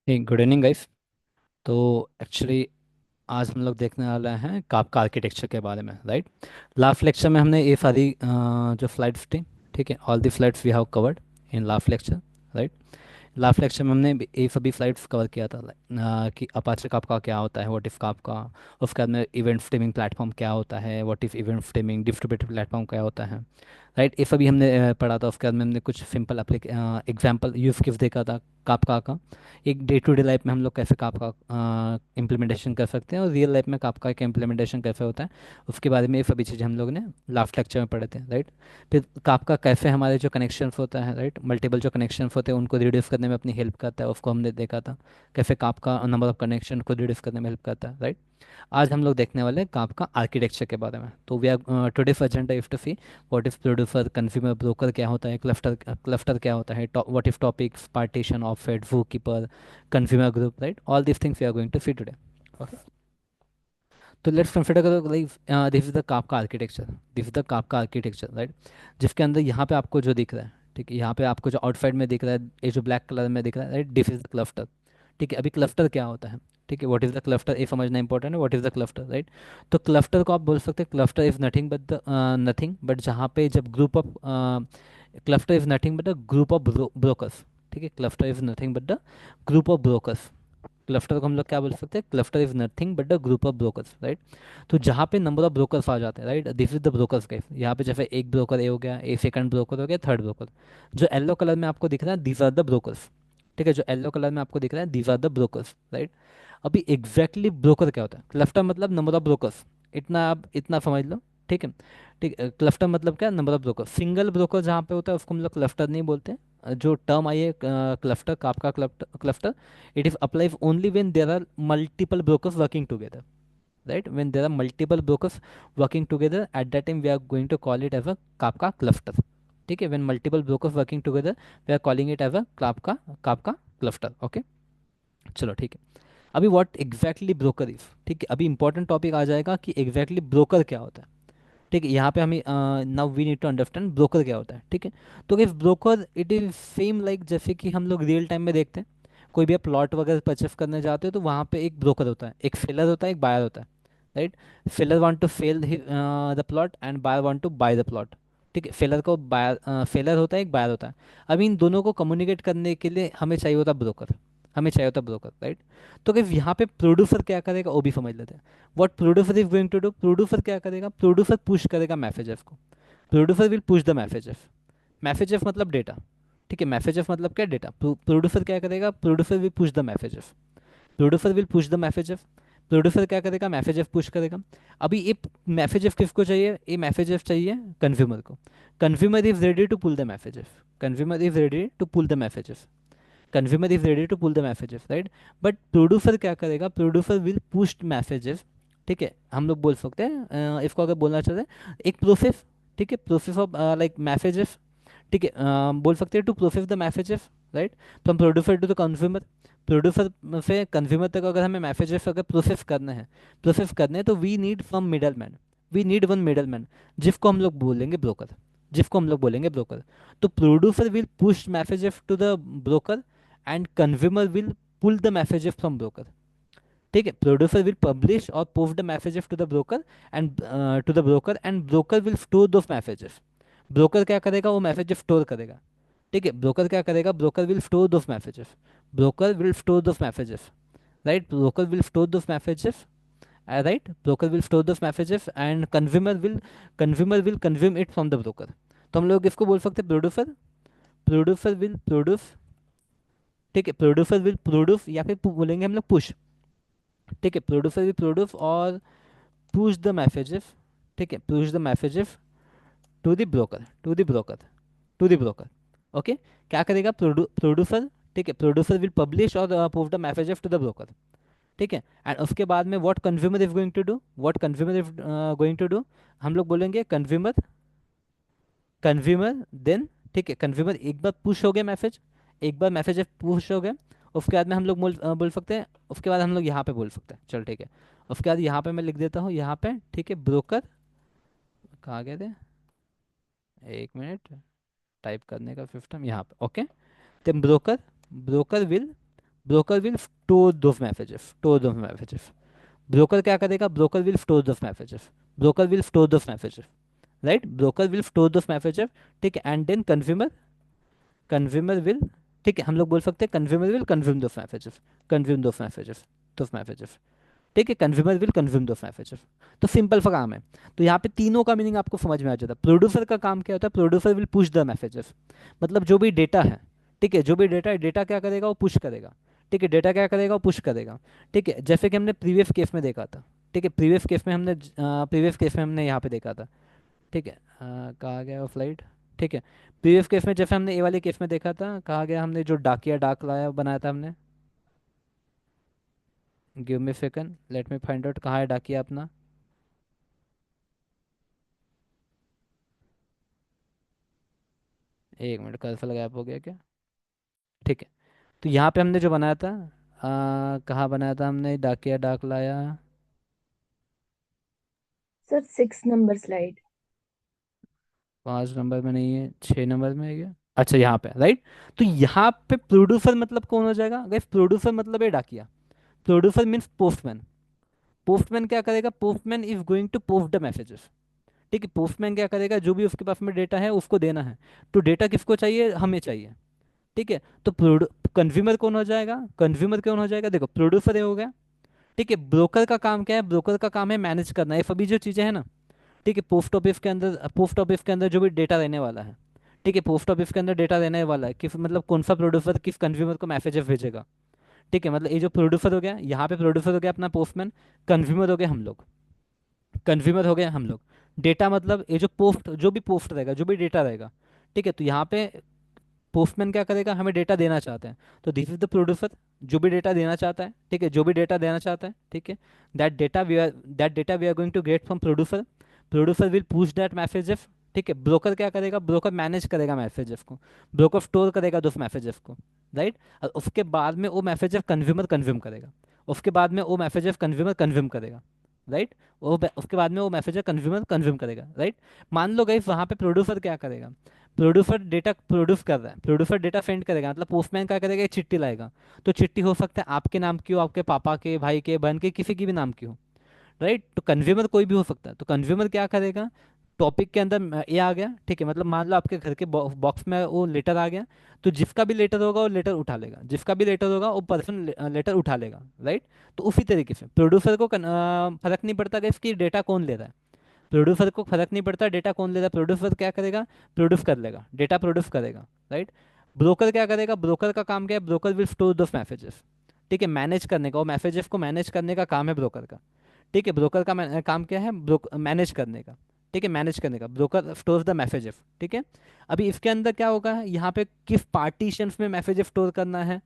Good evening guys. तो actually आज हम लोग देखने वाले हैं काफका आर्किटेक्चर के बारे में, राइट। लास्ट लेक्चर में हमने ये सारी जो फ्लाइट्स थी, ठीक है, all the flights we have covered in last lecture, right. Last lecture में हमने ये सभी फ्लाइट्स कवर किया था, कि अपाचे काफका क्या होता है, व्हाट इफ काफका, उसके बाद में इवेंट स्ट्रीमिंग प्लेटफॉर्म क्या होता है, what if event streaming distributed platform क्या होता है, राइट। ये सभी हमने पढ़ा था। उसके बाद में हमने कुछ सिंपल एग्जाम्पल यूज केस देखा था काफका का। एक डे टू डे लाइफ में हम लोग कैसे काफका इम्प्लीमेंटेशन कर सकते हैं और रियल लाइफ में काफका का इम्प्लीमेंटेशन कैसे होता है, उसके बारे में ये सभी चीज़ें हम लोग ने लास्ट लेक्चर में पढ़े थे, राइट। फिर काफका कैसे हमारे जो कनेक्शंस होता है, राइट, मल्टीपल जो कनेक्शंस होते हैं उनको रिड्यूस करने में अपनी हेल्प करता है, उसको हमने देखा था। कैसे काफका नंबर ऑफ कनेक्शन को रिड्यूस करने में हेल्प करता है, राइट। आज हम लोग देखने वाले हैं काफका आर्किटेक्चर के बारे में। तो we are today's agenda if to see what if producer, consumer, broker क्या होता है, क्लस्टर क्लस्टर क्या होता है, what if topics, partition, offset, zookeeper, consumer group, right. All these things we are going to see today. तो let's consider करो like this is the Kafka architecture. This is the Kafka architecture, right. जिसके अंदर यहाँ पे आपको जो दिख रहा है, ठीक है, यहाँ पे आपको जो आउटसाइड में दिख रहा है, ये जो ब्लैक कलर में दिख रहा है, right, this is the cluster. ठीक है, अभी क्लस्टर क्या होता है, ठीक है, व्हाट इज द क्लस्टर, ये समझना इंपॉर्टेंट है, what is the cluster, right. तो क्लस्टर को आप बोल सकते हैं cluster is nothing but the nothing but, जहाँ पे जब group of cluster is nothing but the group of brokers. ठीक है, cluster is nothing but the group of brokers. Cluster को हम लोग क्या बोल सकते हैं, cluster is nothing but the group of brokers, right. तो जहाँ पे नंबर ऑफ ब्रोकर्स आ जाते हैं, right, this is the brokers case. यहाँ पे जैसे एक ब्रोकर ए हो गया, ए सेकंड ब्रोकर हो गया, थर्ड ब्रोकर। जो येलो कलर में आपको दिख रहा है, दीज आर द ब्रोकर्स। ठीक है, जो येलो कलर में आपको दिख रहा है, these are the brokers, right. अभी एग्जैक्टली ब्रोकर क्या होता है, क्लस्टर मतलब नंबर ऑफ ब्रोकर्स। इतना आप इतना समझ लो, ठीक है। ठीक, क्लस्टर मतलब क्या, number of broker. Single broker जहाँ पे होता है उसको हम लोग क्लस्टर नहीं बोलते। जो टर्म आई है cluster, Kafka cluster, it is applies only when there are multiple brokers working together, right. When there are multiple brokers working together, at that time we are going to call it as a Kafka cluster. ठीक है, when multiple brokers working together we are calling it as a Kafka cluster, okay। चलो ठीक है। अभी what exactly broker is, ठीक है, अभी important topic आ जाएगा कि एग्जैक्टली ब्रोकर क्या होता है। ठीक है, यहाँ पे हमें now we need to understand broker क्या होता है, ठीक है। तो if broker it is same like जैसे कि हम लोग रियल टाइम में देखते हैं, कोई भी आप प्लॉट वगैरह परचेस करने जाते हो तो वहाँ पे एक ब्रोकर होता है, एक सेलर होता है, एक बायर होता है, right. Seller want to sell the plot and buyer want to buy the plot. ठीक है, सेलर को बायर, सेलर होता है, एक बायर होता है। अब इन दोनों को कम्युनिकेट करने के लिए हमें चाहिए होता ब्रोकर, हमें चाहिए होता ब्रोकर, राइट। तो if यहाँ पे प्रोड्यूसर क्या करेगा वो भी समझ लेते हैं। What producer is going to do, producer क्या करेगा, प्रोड्यूसर पुश करेगा मैसेजेस को। Producer will push the messages. Messages मतलब डेटा। ठीक है, मैसेजेस मतलब क्या, डेटा। प्रोड्यूसर क्या करेगा, producer will push the messages. Producer will push the messages. Producer क्या करेगा, मैसेजेस पुश करेगा। अभी ये मैसेजेस किसको चाहिए, ये मैसेजेस चाहिए कंज्यूमर को। Consumer is ready to pull the messages. Consumer is ready to pull the messages. Consumer is ready to pull the messages, right. But producer क्या करेगा, प्रोड्यूसर विल पुश मैसेजेस। ठीक है, हम लोग बोल सकते हैं इसको अगर बोलना चाहते हैं एक प्रोसेस। ठीक है, प्रोसेस ऑफ लाइक मैसेजेस। ठीक है, बोल सकते हैं to process the messages, right. From producer to the consumer. Producer से कंज्यूमर तक अगर हमें मैसेजेस अगर प्रोसेस करने हैं तो we need from middle man. We need one middle man, जिसको हम लोग बोलेंगे ब्रोकर। जिसको हम लोग बोलेंगे ब्रोकर। तो producer will push messages to the broker and consumer will pull the messages from broker. ठीक है, प्रोड्यूसर विल पब्लिश और post the messages to the broker and broker will store those messages. Broker क्या करेगा, वो messages store करेगा। ठीक है, broker क्या करेगा, broker will store those messages. Broker will store those messages, right. Broker will store those messages, right. Broker will store those messages and consumer will consume it from the broker. तो हम लोग इसको बोल सकते हैं producer. Producer will produce. ठीक है, producer will produce या फिर बोलेंगे हम लोग पुश। ठीक है, प्रोड्यूसर विल प्रोड्यूस और पुश द मैसेजेस। ठीक है, push the messages to the broker, to the broker, to the broker, okay. क्या करेगा प्रोड्यूसर, ठीक है, प्रोड्यूसर विल पब्लिश और push the messages to the broker. ठीक है, एंड उसके बाद में what consumer is going to do, what consumer is going to do, हम लोग बोलेंगे कंज्यूमर। कंज्यूमर देन, ठीक है, कंज्यूमर एक बार पुश हो गया मैसेज, एक बार मैसेज पुश हो गया। उसके बाद में हम लोग बोल सकते हैं, उसके बाद हम लोग यहाँ पे बोल सकते हैं, चल ठीक है। उसके बाद यहाँ पे मैं लिख देता हूँ यहाँ पे, ठीक है, ब्रोकर। कहाँ गए थे, एक मिनट, टाइप करने का सिस्टम यहाँ पे, okay. Then broker, broker will broker will store those messages, store those messages. Broker क्या करेगा, broker will store those messages, broker will store those messages, right, broker will store those messages. ठीक है, and then consumer, consumer will, ठीक है, हम लोग बोल सकते हैं consumer will consume those messages, consume those messages, those messages. ठीक है, consumer will consume those messages. तो सिंपल सा काम है। तो यहाँ पे तीनों का मीनिंग आपको समझ में आ जाता है। प्रोड्यूसर का काम क्या होता है, producer will push the messages, मतलब जो भी डेटा है, ठीक है, जो भी डेटा है, डेटा क्या करेगा, वो पुश करेगा। ठीक है, डेटा क्या करेगा, वो पुश करेगा। ठीक है, जैसे कि हमने प्रीवियस केस में देखा था। ठीक है, प्रीवियस केस में हमने यहाँ पे देखा था। ठीक है, कहा गया वो फ्लाइट। ठीक है, प्रीवियस केस में जैसे हमने ए वाले केस में देखा था, कहा गया हमने जो डाकिया डाक लाया बनाया था हमने। Give me second, let me find out कहाँ है डाकिया अपना। एक मिनट, कर्सर गैप हो गया क्या। ठीक है, तो यहाँ पे हमने जो बनाया था, कहाँ बनाया था हमने, डाकिया डाक लाया। Sir 6 number slide. 5 नंबर में नहीं है, 6 नंबर में है क्या। अच्छा, यहाँ पे राइट। तो यहाँ पे प्रोड्यूसर मतलब कौन हो जाएगा गाइस, प्रोड्यूसर मतलब है डाकिया। Producer means postman. पोस्टमैन क्या करेगा, postman is going to post the messages. ठीक है, पोस्टमैन क्या करेगा, जो भी उसके पास में डेटा है उसको देना है। तो डेटा किसको चाहिए, हमें चाहिए। ठीक है, तो कंज्यूमर कौन हो जाएगा, कंज्यूमर कौन हो जाएगा, देखो प्रोड्यूसर हो गया। ठीक है, ब्रोकर का काम क्या है, ब्रोकर का काम है मैनेज करना, ये सभी जो चीज़ें हैं ना। ठीक है, पोस्ट ऑफिस के अंदर जो भी डेटा रहने वाला है। ठीक है, पोस्ट ऑफिस के अंदर डेटा रहने वाला है, किस मतलब कौन सा प्रोड्यूसर किस कंज्यूमर को मैसेजेस भेजेगा। ठीक है, मतलब ये जो प्रोड्यूसर हो गया, यहाँ पे प्रोड्यूसर हो गया अपना पोस्टमैन। कंज्यूमर हो गए हम लोग, कंज्यूमर हो गए हम लोग। डेटा मतलब ये जो पोस्ट, जो भी पोस्ट रहेगा, जो भी डेटा रहेगा। ठीक है, तो यहाँ पे पोस्टमैन क्या करेगा, हमें डेटा देना चाहते हैं, तो दिस इज द प्रोड्यूसर, जो भी डेटा देना चाहता है। ठीक है, जो भी डेटा देना चाहता है। ठीक है, that data we are going to get from producer. Producer will push that messages. ठीक है, ब्रोकर क्या करेगा, ब्रोकर मैनेज करेगा मैसेजेस को, ब्रोकर स्टोर करेगा दोस्त मैसेजेस को, राइट। और उसके बाद में वो मैसेजेस कंज्यूमर कंज्यूम करेगा, उसके बाद में वो मैसेजेस कंज्यूमर कंज्यूम करेगा, राइट। उसके बाद में वो मैसेजेस कंज्यूमर कंज्यूम करेगा, राइट। मान लो गई वहाँ पे प्रोड्यूसर क्या करेगा, प्रोड्यूसर डेटा प्रोड्यूस कर रहा है, प्रोड्यूसर डेटा सेंड करेगा, मतलब पोस्टमैन क्या करेगा, एक चिट्ठी लाएगा। तो चिट्ठी हो सकता है आपके नाम की हो, आपके पापा के, भाई के, बहन के, किसी की भी नाम की हो, राइट। तो कंज्यूमर कोई भी हो सकता है, तो कंज्यूमर क्या करेगा, टॉपिक के अंदर ये आ गया। ठीक है, मतलब मान लो आपके घर के बॉक्स में वो लेटर आ गया। तो जिसका भी लेटर होगा वो लेटर उठा लेगा, जिसका भी लेटर होगा वो पर्सन लेटर उठा लेगा, राइट। तो उसी तरीके से प्रोड्यूसर को फर्क नहीं पड़ता कि इसकी डेटा कौन ले रहा है। प्रोड्यूसर को फर्क नहीं पड़ता डेटा कौन ले रहा है, प्रोड्यूसर क्या करेगा, प्रोड्यूस कर लेगा, डेटा प्रोड्यूस करेगा, राइट। ब्रोकर क्या करेगा, ब्रोकर का काम क्या है, ब्रोकर विल स्टोर दो मैसेजेस। ठीक है, मैनेज करने का, वो मैसेजेस को मैनेज करने का काम है ब्रोकर का। ठीक है, ब्रोकर का काम क्या है, मैनेज करने का। ठीक है, मैनेज करने का, ब्रोकर स्टोर द मैसेजेस। ठीक है, अभी इसके अंदर क्या होगा, यहाँ पे किस पार्टीशंस में मैसेजेस स्टोर करना है।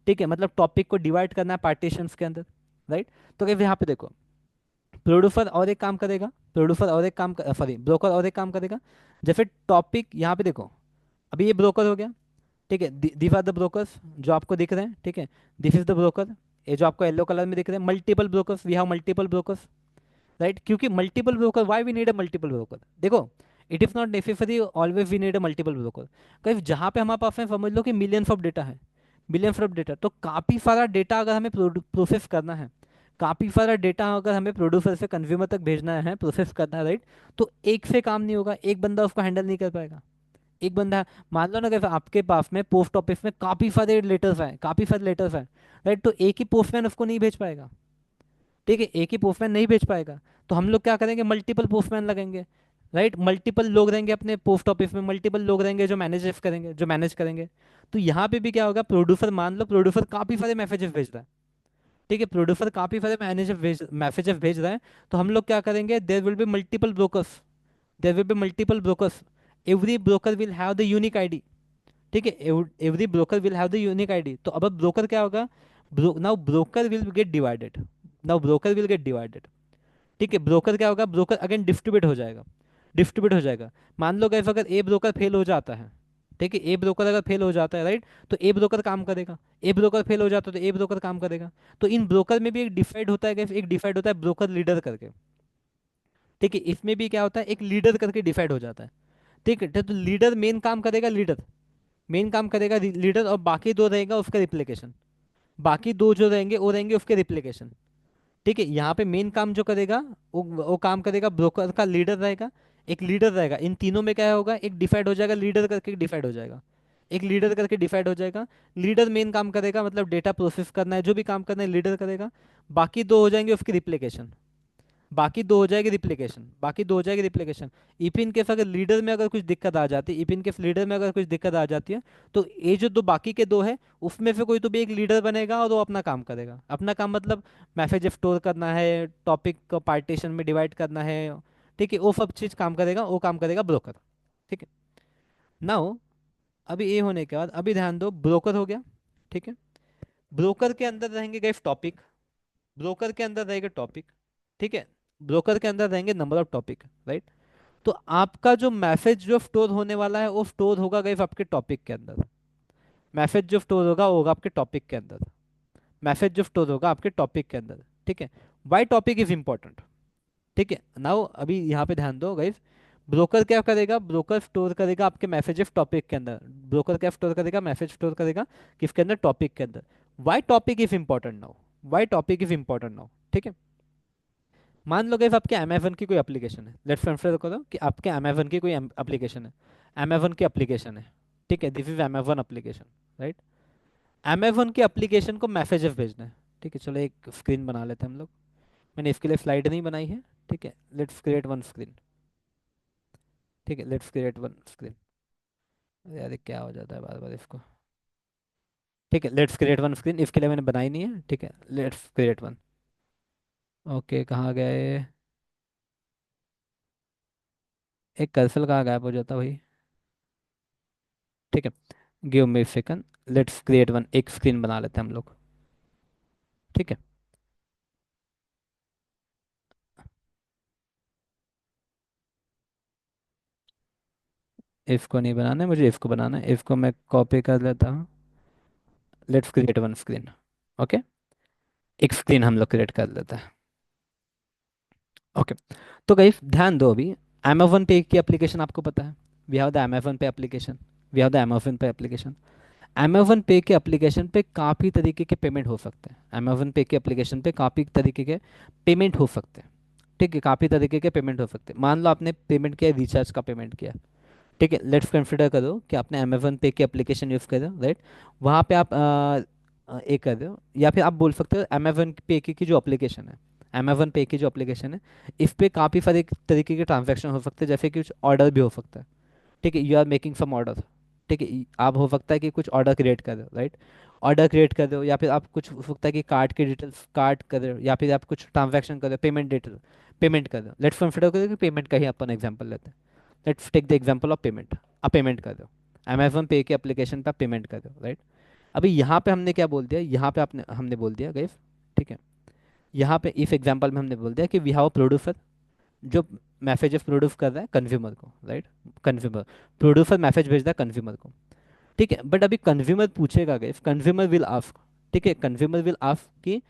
ठीक है, मतलब टॉपिक को डिवाइड करना है पार्टीशंस के अंदर, राइट। तो अब यहाँ पे देखो, प्रोड्यूसर और एक काम करेगा, प्रोड्यूसर और एक काम, सॉरी, ब्रोकर और एक काम करेगा। जैसे टॉपिक यहाँ पे देखो, अभी ये ब्रोकर हो गया। ठीक है, दीज आर द ब्रोकर्स जो आपको दिख रहे हैं। ठीक है, दिस इज द ब्रोकर, ये जो आपको येलो कलर में दिख रहे हैं, multiple brokers, we have multiple brokers, right. क्योंकि multiple broker, why we need a multiple broker, देखो, it is not necessary always we need a multiple broker. कहीं जहाँ पे हमारे पास है, समझ लो कि मिलियंस ऑफ डेटा है, मिलियंस ऑफ डेटा, तो काफ़ी सारा डेटा अगर हमें प्रोसेस करना है, काफ़ी सारा डेटा अगर हमें प्रोड्यूसर से कंज्यूमर तक भेजना है, प्रोसेस करना है, राइट। तो एक से काम नहीं होगा, एक बंदा उसको हैंडल नहीं कर पाएगा, एक बंदा। मान लो ना कि आपके पास में पोस्ट ऑफिस में काफ़ी सारे लेटर्स हैं, काफ़ी सारे लेटर्स हैं, राइट। तो एक ही पोस्टमैन उसको नहीं भेज पाएगा। ठीक है, एक ही पोस्टमैन नहीं भेज पाएगा। तो हम लोग क्या करेंगे, मल्टीपल पोस्टमैन लगेंगे, राइट। मल्टीपल लोग रहेंगे अपने पोस्ट ऑफिस में, मल्टीपल लोग रहेंगे जो मैनेज करेंगे। तो यहाँ पे भी क्या होगा, प्रोड्यूसर, मान लो प्रोड्यूसर काफ़ी सारे मैसेजेस भेज रहा है। ठीक है, प्रोड्यूसर काफ़ी सारे मैसेजेस भेज रहा है। तो हम लोग क्या करेंगे, there will be multiple brokers, there will be multiple brokers, every broker will have the unique ID. ठीक है, every broker will have the unique ID. तो अब ब्रोकर क्या होगा, now broker will get divided, now broker will get divided. ठीक है, broker क्या होगा, ब्रोकर अगेन डिस्ट्रीब्यूट हो जाएगा, डिस्ट्रीब्यूट हो जाएगा। मान लो गाइस अगर ए ब्रोकर फेल हो जाता है, ठीक है, ए ब्रोकर अगर फेल हो जाता है, राइट, तो ए ब्रोकर काम करेगा, ए ब्रोकर फेल हो जाता है तो ए ब्रोकर काम करेगा। तो इन ब्रोकर में भी एक डिफाइड होता है guys, एक डिफाइड होता है ब्रोकर लीडर करके। ठीक है, इसमें भी क्या होता है, एक लीडर करके डिफाइड हो जाता है। ठीक है, तो लीडर मेन काम करेगा, लीडर मेन काम करेगा लीडर, और बाकी दो रहेगा उसका रिप्लिकेशन, बाकी दो जो रहेंगे वो रहेंगे उसके रिप्लिकेशन। ठीक है, यहाँ पे मेन काम जो करेगा वो काम करेगा ब्रोकर का लीडर रहेगा, एक लीडर रहेगा। इन तीनों में क्या होगा, एक डिफाइड हो जाएगा, लीडर करके डिफाइड हो जाएगा, एक लीडर करके डिफाइड हो जाएगा। लीडर मेन काम करेगा, मतलब डेटा प्रोसेस करना है, जो भी काम करना है लीडर करेगा। बाकी दो हो जाएंगे उसकी रिप्लिकेशन, बाकी दो हो जाएगी रिप्लिकेशन, बाकी दो हो जाएगी रिप्लिकेशन। इफ इन केस अगर लीडर में अगर कुछ दिक्कत आ जाती है, इफ इन केस लीडर में अगर कुछ दिक्कत आ जाती है, तो ये जो दो बाकी के दो है उसमें से कोई तो भी एक लीडर बनेगा और वो अपना काम करेगा। अपना काम मतलब मैसेज स्टोर करना है, टॉपिक को पार्टीशन में डिवाइड करना है, ठीक है, वो सब चीज काम करेगा, वो काम करेगा ब्रोकर। ठीक है। नाउ अभी ये होने के बाद अभी ध्यान दो, ब्रोकर हो गया। ठीक है। ब्रोकर के अंदर रहेंगे गए टॉपिक, ब्रोकर के अंदर रहेगा टॉपिक। ठीक है। ब्रोकर के अंदर रहेंगे नंबर ऑफ टॉपिक, राइट। तो आपका जो मैसेज जो स्टोर होने वाला है वो स्टोर होगा गाइस आपके टॉपिक के अंदर। मैसेज जो स्टोर होगा वो होगा आपके टॉपिक के अंदर, मैसेज जो स्टोर होगा आपके टॉपिक के अंदर। ठीक है। Why topic is important. ठीक है। नाउ अभी यहाँ पे ध्यान दो गाइस, ब्रोकर क्या करेगा, ब्रोकर स्टोर करेगा आपके मैसेजेस टॉपिक के अंदर। ब्रोकर क्या स्टोर करेगा, मैसेज स्टोर करेगा किसके अंदर, टॉपिक के अंदर। Why topic is important now, why topic is important now. ठीक है। मान लो गाइस आपके अमेजन की कोई एप्लीकेशन है, लेट्स कंसीडर करो कि आपके अमेजन की कोई एप्लीकेशन है, अमेजन की एप्लीकेशन है। ठीक है, this is Amazon application, right. Amazon की एप्लीकेशन को मैसेजेस भेजना है। ठीक है, चलो एक स्क्रीन बना लेते हैं हम लोग। मैंने इसके लिए स्लाइड नहीं बनाई है। ठीक है, लेट्स क्रिएट वन स्क्रीन। ठीक है, लेट्स क्रिएट वन स्क्रीन। यार ये क्या हो जाता है बार बार इसको। ठीक है, लेट्स क्रिएट वन स्क्रीन, इसके लिए मैंने बनाई नहीं है। ठीक है, लेट्स क्रिएट वन। ओके, कहाँ गए, एक कर्सर कहाँ गायब हो जाता भाई। ठीक है, give me second, let's create one, एक स्क्रीन बना लेते हैं हम लोग। ठीक है। इसको नहीं बनाना है मुझे, इसको बनाना है, इसको मैं कॉपी कर लेता हूँ। Let's create one screen. Okay, एक स्क्रीन हम लोग क्रिएट कर लेते हैं। ओके। तो गाइस ध्यान दो अभी, Amazon पे की एप्लीकेशन आपको पता है, we have the Amazon Pay application, we have the Amazon Pay application. Amazon Pay के एप्लीकेशन पे काफ़ी तरीके के पेमेंट हो सकते हैं, Amazon पे के एप्लीकेशन पे काफ़ी तरीके के पेमेंट हो सकते हैं। ठीक है, काफ़ी तरीके के पेमेंट हो सकते हैं। मान लो आपने पेमेंट किया, रिचार्ज का पेमेंट किया। ठीक है, लेट्स कंसिडर करो कि आपने अमेजन पे की एप्लीकेशन यूज़ कर रहे हो, राइट। वहाँ पे आप एक कर रहे हो, या फिर आप बोल सकते हो अमेजन पे की जो एप्लीकेशन है, अमेजन पे की जो एप्लीकेशन है, इस पे काफ़ी सारे तरीके के ट्रांजैक्शन हो सकते हैं, जैसे कि कुछ ऑर्डर भी हो सकता है। ठीक है, you are making some order. ठीक है, आप हो सकता है कि कुछ ऑर्डर क्रिएट कर रहे हो, राइट। ऑर्डर क्रिएट कर रहे हो, या फिर आप कुछ हो सकता है कि कार्ड की डिटेल्स कार्ड कर रहे हो, या फिर आप कुछ ट्रांजैक्शन कर रहे हो, पेमेंट डिटेल पेमेंट कर रहे हो। लेट्स कंसिडर करो कि पेमेंट का ही अपन एग्जांपल लेते हैं। Let's take the example of payment. आप पेमेंट कर दो, अमेजोन पे के एप्लीकेशन पे आप पेमेंट कर दो, राइट। अभी यहाँ पे हमने क्या बोल दिया, यहाँ पे आपने हमने बोल दिया गाइस। ठीक है, यहाँ पे इस एग्जांपल में हमने बोल दिया कि वी हैव अ प्रोड्यूसर जो मैसेजेस प्रोड्यूस कर रहा है कंज्यूमर को, राइट। कंज्यूमर, प्रोड्यूसर मैसेज भेज रहा है कंज्यूमर को। ठीक है, बट अभी कंज्यूमर पूछेगा गाइस, कंज्यूमर विल आस्क। ठीक है, कंज्यूमर विल आस्क कि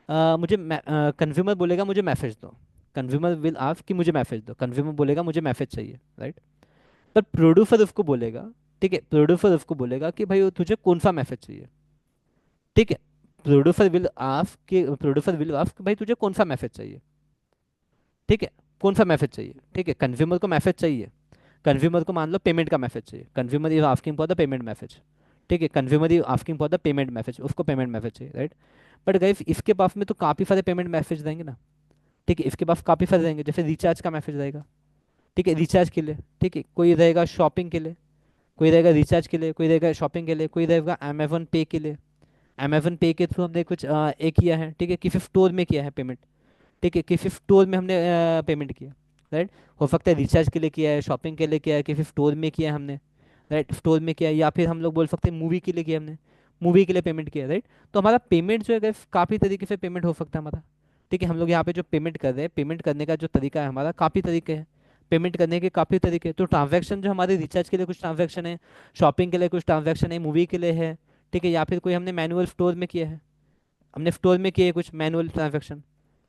मुझे कंज्यूमर बोलेगा मुझे मैसेज दो। कंज्यूमर विल आस्क कि मुझे मैसेज दो, कंज्यूमर बोलेगा मुझे मैसेज चाहिए, राइट। पर प्रोड्यूसर उसको बोलेगा, ठीक है, प्रोड्यूसर उसको बोलेगा कि भाई वो तुझे कौन सा मैसेज चाहिए। ठीक है, प्रोड्यूसर विल आस्क भाई तुझे कौन सा मैसेज चाहिए। ठीक है, कौन सा मैसेज चाहिए। ठीक है, कंज्यूमर को मैसेज चाहिए, कंज्यूमर को मान लो पेमेंट का मैसेज चाहिए, consumer is asking for the payment message. ठीक है, consumer is asking for the payment message, उसको पेमेंट मैसेज चाहिए, राइट। बट गाइस इसके पास में तो काफ़ी सारे पेमेंट मैसेज रहेंगे ना। ठीक है, इसके पास काफ़ी सारे रहेंगे, जैसे रिचार्ज का मैसेज रहेगा। ठीक है, रिचार्ज के लिए। ठीक है, कोई रहेगा शॉपिंग के लिए, कोई रहेगा रिचार्ज के लिए, कोई रहेगा शॉपिंग के लिए, कोई रहेगा अमेजन पे के लिए। अमेजन पे के थ्रू हमने कुछ एक किया है, ठीक है, किसी स्टोर में किया है पेमेंट। ठीक है, किसी स्टोर में हमने पेमेंट किया, राइट। हो सकता है रिचार्ज के लिए किया है, शॉपिंग के लिए किया है, किसी स्टोर में किया है हमने, राइट, स्टोर में किया है, या फिर हम लोग बोल सकते हैं मूवी के लिए किया हमने, मूवी के लिए पेमेंट किया, राइट। तो हमारा पेमेंट जो है काफ़ी तरीके से पेमेंट हो सकता है हमारा। ठीक है, हम लोग यहाँ पे जो पेमेंट कर रहे हैं, पेमेंट करने का जो तरीका है हमारा काफ़ी तरीके हैं, पेमेंट करने के काफ़ी तरीके। तो ट्रांजैक्शन जो हमारे रिचार्ज के लिए कुछ ट्रांजैक्शन है, शॉपिंग के लिए कुछ ट्रांजैक्शन है, मूवी के लिए है। ठीक है, या फिर कोई हमने मैनुअल स्टोर में किया है, हमने स्टोर में किए कुछ मैनुअल ट्रांजैक्शन,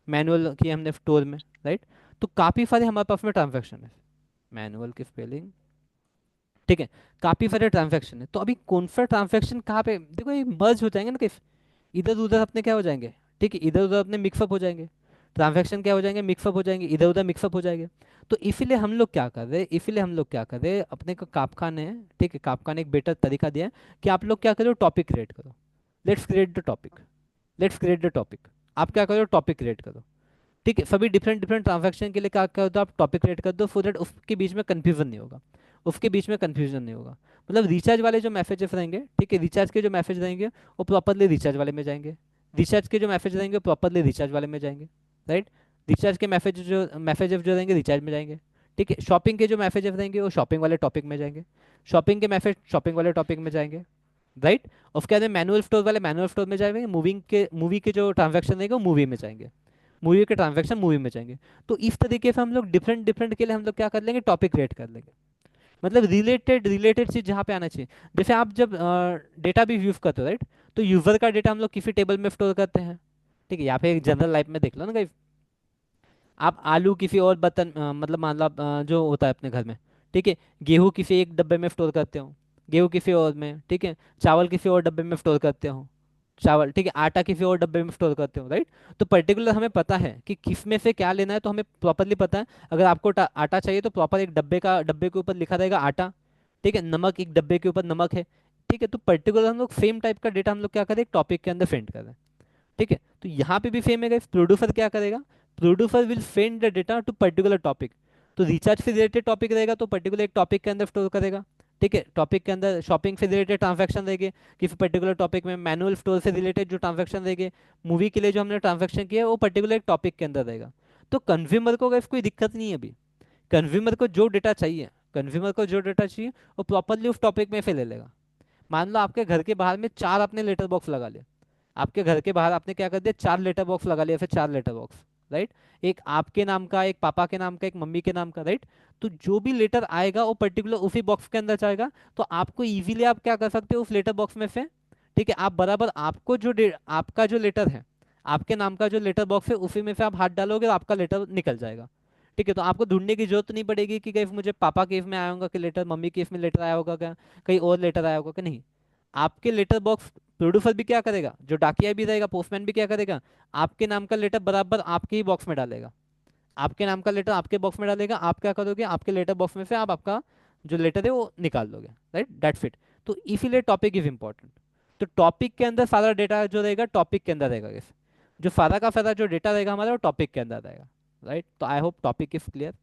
मैनुअल किए हमने स्टोर में, राइट। तो काफ़ी सारे हमारे पास में ट्रांजैक्शन है, मैनुअल की स्पेलिंग। ठीक है, काफ़ी सारे ट्रांजैक्शन है। तो अभी कौन सा ट्रांजैक्शन कहाँ पे, देखो ये मर्ज हो जाएंगे ना, किस इधर उधर अपने क्या हो जाएंगे, ठीक है, इधर उधर अपने मिक्सअप हो जाएंगे, ट्रांजैक्शन क्या हो जाएंगे, मिक्सअप हो जाएंगे, इधर उधर मिक्सअप हो जाएंगे। तो इसीलिए हम लोग क्या कर रहे हैं, इसीलिए हम लोग क्या कर रहे हैं, अपने को काफका ने, ठीक है, काफका ने एक बेटर तरीका दिया है कि आप लोग क्या करो, टॉपिक क्रिएट करो। Let's create the topic, let's create the topic. आप क्या करो, टॉपिक क्रिएट करो, ठीक है। सभी डिफरेंट डिफरेंट ट्रांजैक्शन के लिए क्या क्या होता है, आप टॉपिक क्रिएट कर दो, सो दैट उसके बीच में कंफ्यूजन नहीं होगा, उसके बीच में कंफ्यूजन नहीं होगा। मतलब रिचार्ज वाले जो मैसेजेस रहेंगे, ठीक है, रिचार्ज के जो मैसेज रहेंगे वो प्रॉपरली रिचार्ज वाले में जाएंगे, रिचार्ज के जो मैसेज रहेंगे प्रॉपरली रिचार्ज वाले में जाएंगे, राइट। रिचार्ज के मैसेजेस जो रहेंगे रिचार्ज में जाएंगे, ठीक है। शॉपिंग के जो मैसेजेस रहेंगे वो शॉपिंग वाले टॉपिक में जाएंगे, शॉपिंग के मैसेज शॉपिंग वाले टॉपिक में जाएंगे, राइट। उसके बाद मैनुअल स्टोर वाले मैनुअल स्टोर में जाएंगे, मूवी के जो ट्रांजैक्शन रहेंगे वो मूवी में जाएंगे, मूवी के ट्रांजैक्शन मूवी में जाएंगे। तो इस तरीके से हम लोग डिफरेंट डिफरेंट के लिए हम लोग क्या कर लेंगे, टॉपिक क्रिएट कर लेंगे। मतलब रिलेटेड रिलेटेड चीज जहाँ पे आना चाहिए। जैसे आप जब डेटा भी यूज करते हो, राइट, तो यूजर का डेटा हम लोग किसी टेबल में स्टोर करते हैं, ठीक है। यहाँ पे एक जनरल लाइफ में देख लो ना guys, आप आलू किसी और बर्तन मतलब मान लो जो होता है अपने घर में, ठीक है, गेहूँ किसी एक डब्बे में स्टोर करते हो, गेहूँ किसी और में, ठीक है, चावल किसी और डब्बे में स्टोर करते हो, चावल, ठीक है, आटा किसी और डब्बे में स्टोर करते हो, राइट। तो पर्टिकुलर हमें पता है कि किस में से क्या लेना है, तो हमें प्रॉपरली पता है। अगर आपको आटा चाहिए तो प्रॉपर एक डब्बे के ऊपर लिखा रहेगा आटा, ठीक है। नमक एक डब्बे के ऊपर नमक है, ठीक है। तो पर्टिकुलर हम लोग सेम टाइप का डेटा हम लोग क्या करें, एक टॉपिक के अंदर सेंड करें, ठीक है। तो यहाँ पे भी सेम है गाइस, प्रोड्यूसर क्या करेगा, producer will send the data to particular topic. तो रिचार्ज से रिलेटेड टॉपिक रहेगा तो पर्टिकुलर एक टॉपिक के अंदर स्टोर करेगा, ठीक है। टॉपिक के अंदर शॉपिंग से रिलेटेड ट्रांजैक्शन रहेंगे किसी पर्टिकुलर टॉपिक में, मैनुअल स्टोर से रिलेटेड जो ट्रांजैक्शन रहेंगे, मूवी के लिए जो हमने ट्रांजैक्शन किया है वो पर्टिकुलर एक टॉपिक के अंदर रहेगा। तो कंज्यूमर को गाइस कोई दिक्कत नहीं है अभी, कंज्यूमर को जो डेटा चाहिए, कंज्यूमर को जो डेटा चाहिए वो प्रॉपरली उस टॉपिक में से ले लेगा। मान लो आपके घर के बाहर में चार आपने लेटर बॉक्स लगा लिया, आपके घर के बाहर आपने क्या कर दिया, चार लेटर बॉक्स लगा लिया, फिर चार लेटर बॉक्स, राइट। एक आपके नाम का, एक पापा के नाम का, एक मम्मी के नाम का, राइट। तो जो भी लेटर आएगा वो पर्टिकुलर उसी बॉक्स के अंदर जाएगा। तो आपको इजीली आप क्या कर सकते हो उस लेटर बॉक्स में से, ठीक है, आप बराबर आपको आपका जो लेटर है, आपके नाम का जो लेटर बॉक्स है उसी में से आप हाथ डालोगे तो आपका लेटर निकल जाएगा, ठीक है। तो आपको ढूंढने की जरूरत नहीं पड़ेगी कि कहीं मुझे पापा केस में आया होगा कि लेटर, मम्मी केस में लेटर आया होगा क्या, कहीं और लेटर आया होगा कि नहीं। आपके लेटर बॉक्स प्रोड्यूसर भी क्या करेगा, जो डाकिया भी रहेगा, पोस्टमैन भी क्या करेगा, आपके नाम का लेटर बराबर आपके ही बॉक्स में डालेगा, आपके नाम का लेटर आपके बॉक्स में डालेगा। आप क्या करोगे, आपके लेटर बॉक्स में से आप आपका जो लेटर है वो निकाल लोगे, राइट, दैट्स इट। तो इसीलिए टॉपिक इज इंपॉर्टेंट। तो टॉपिक के अंदर सारा डेटा जो रहेगा टॉपिक के अंदर रहेगा, इस जो सारा का सारा जो डेटा रहेगा हमारा वो टॉपिक के अंदर रहेगा, राइट। तो I hope topic is clear,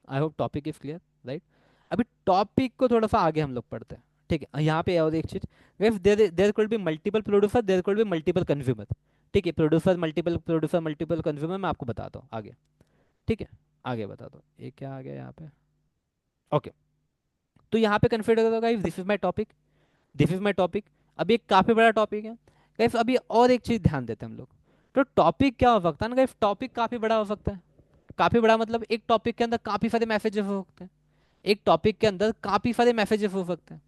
I hope topic is clear, right. अभी टॉपिक को थोड़ा सा आगे हम लोग पढ़ते हैं, ठीक है। यहाँ पे और एक चीज, if there could be multiple producer, there could be multiple consumer, ठीक है। प्रोड्यूसर मल्टीपल कंज्यूमर मैं आपको बताता हूँ आगे, ठीक है, आगे बताता हूँ। ये क्या आ गया यहाँ पे, ओके। तो यहाँ पे कंसिडर करो guys, this is my topic, this is my topic. अभी एक काफी बड़ा टॉपिक है गाइस। अभी और एक चीज ध्यान देते हैं हम लोग। तो टॉपिक क्या हो सकता है ना गाइस, टॉपिक काफी बड़ा हो सकता है। काफी बड़ा मतलब एक टॉपिक के अंदर काफी सारे मैसेजेस हो सकते हैं, एक टॉपिक के अंदर काफी सारे मैसेजेस हो सकते हैं,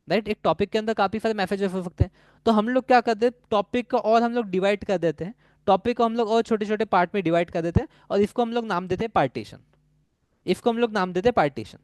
राइट। एक टॉपिक के अंदर काफी सारे मैसेजेस हो सकते हैं। तो हम लोग क्या करते हैं, टॉपिक को और हम लोग डिवाइड कर देते हैं, टॉपिक को हम लोग और छोटे छोटे पार्ट में डिवाइड कर देते हैं और इसको हम लोग नाम देते हैं पार्टीशन, इसको हम लोग नाम देते हैं पार्टीशन,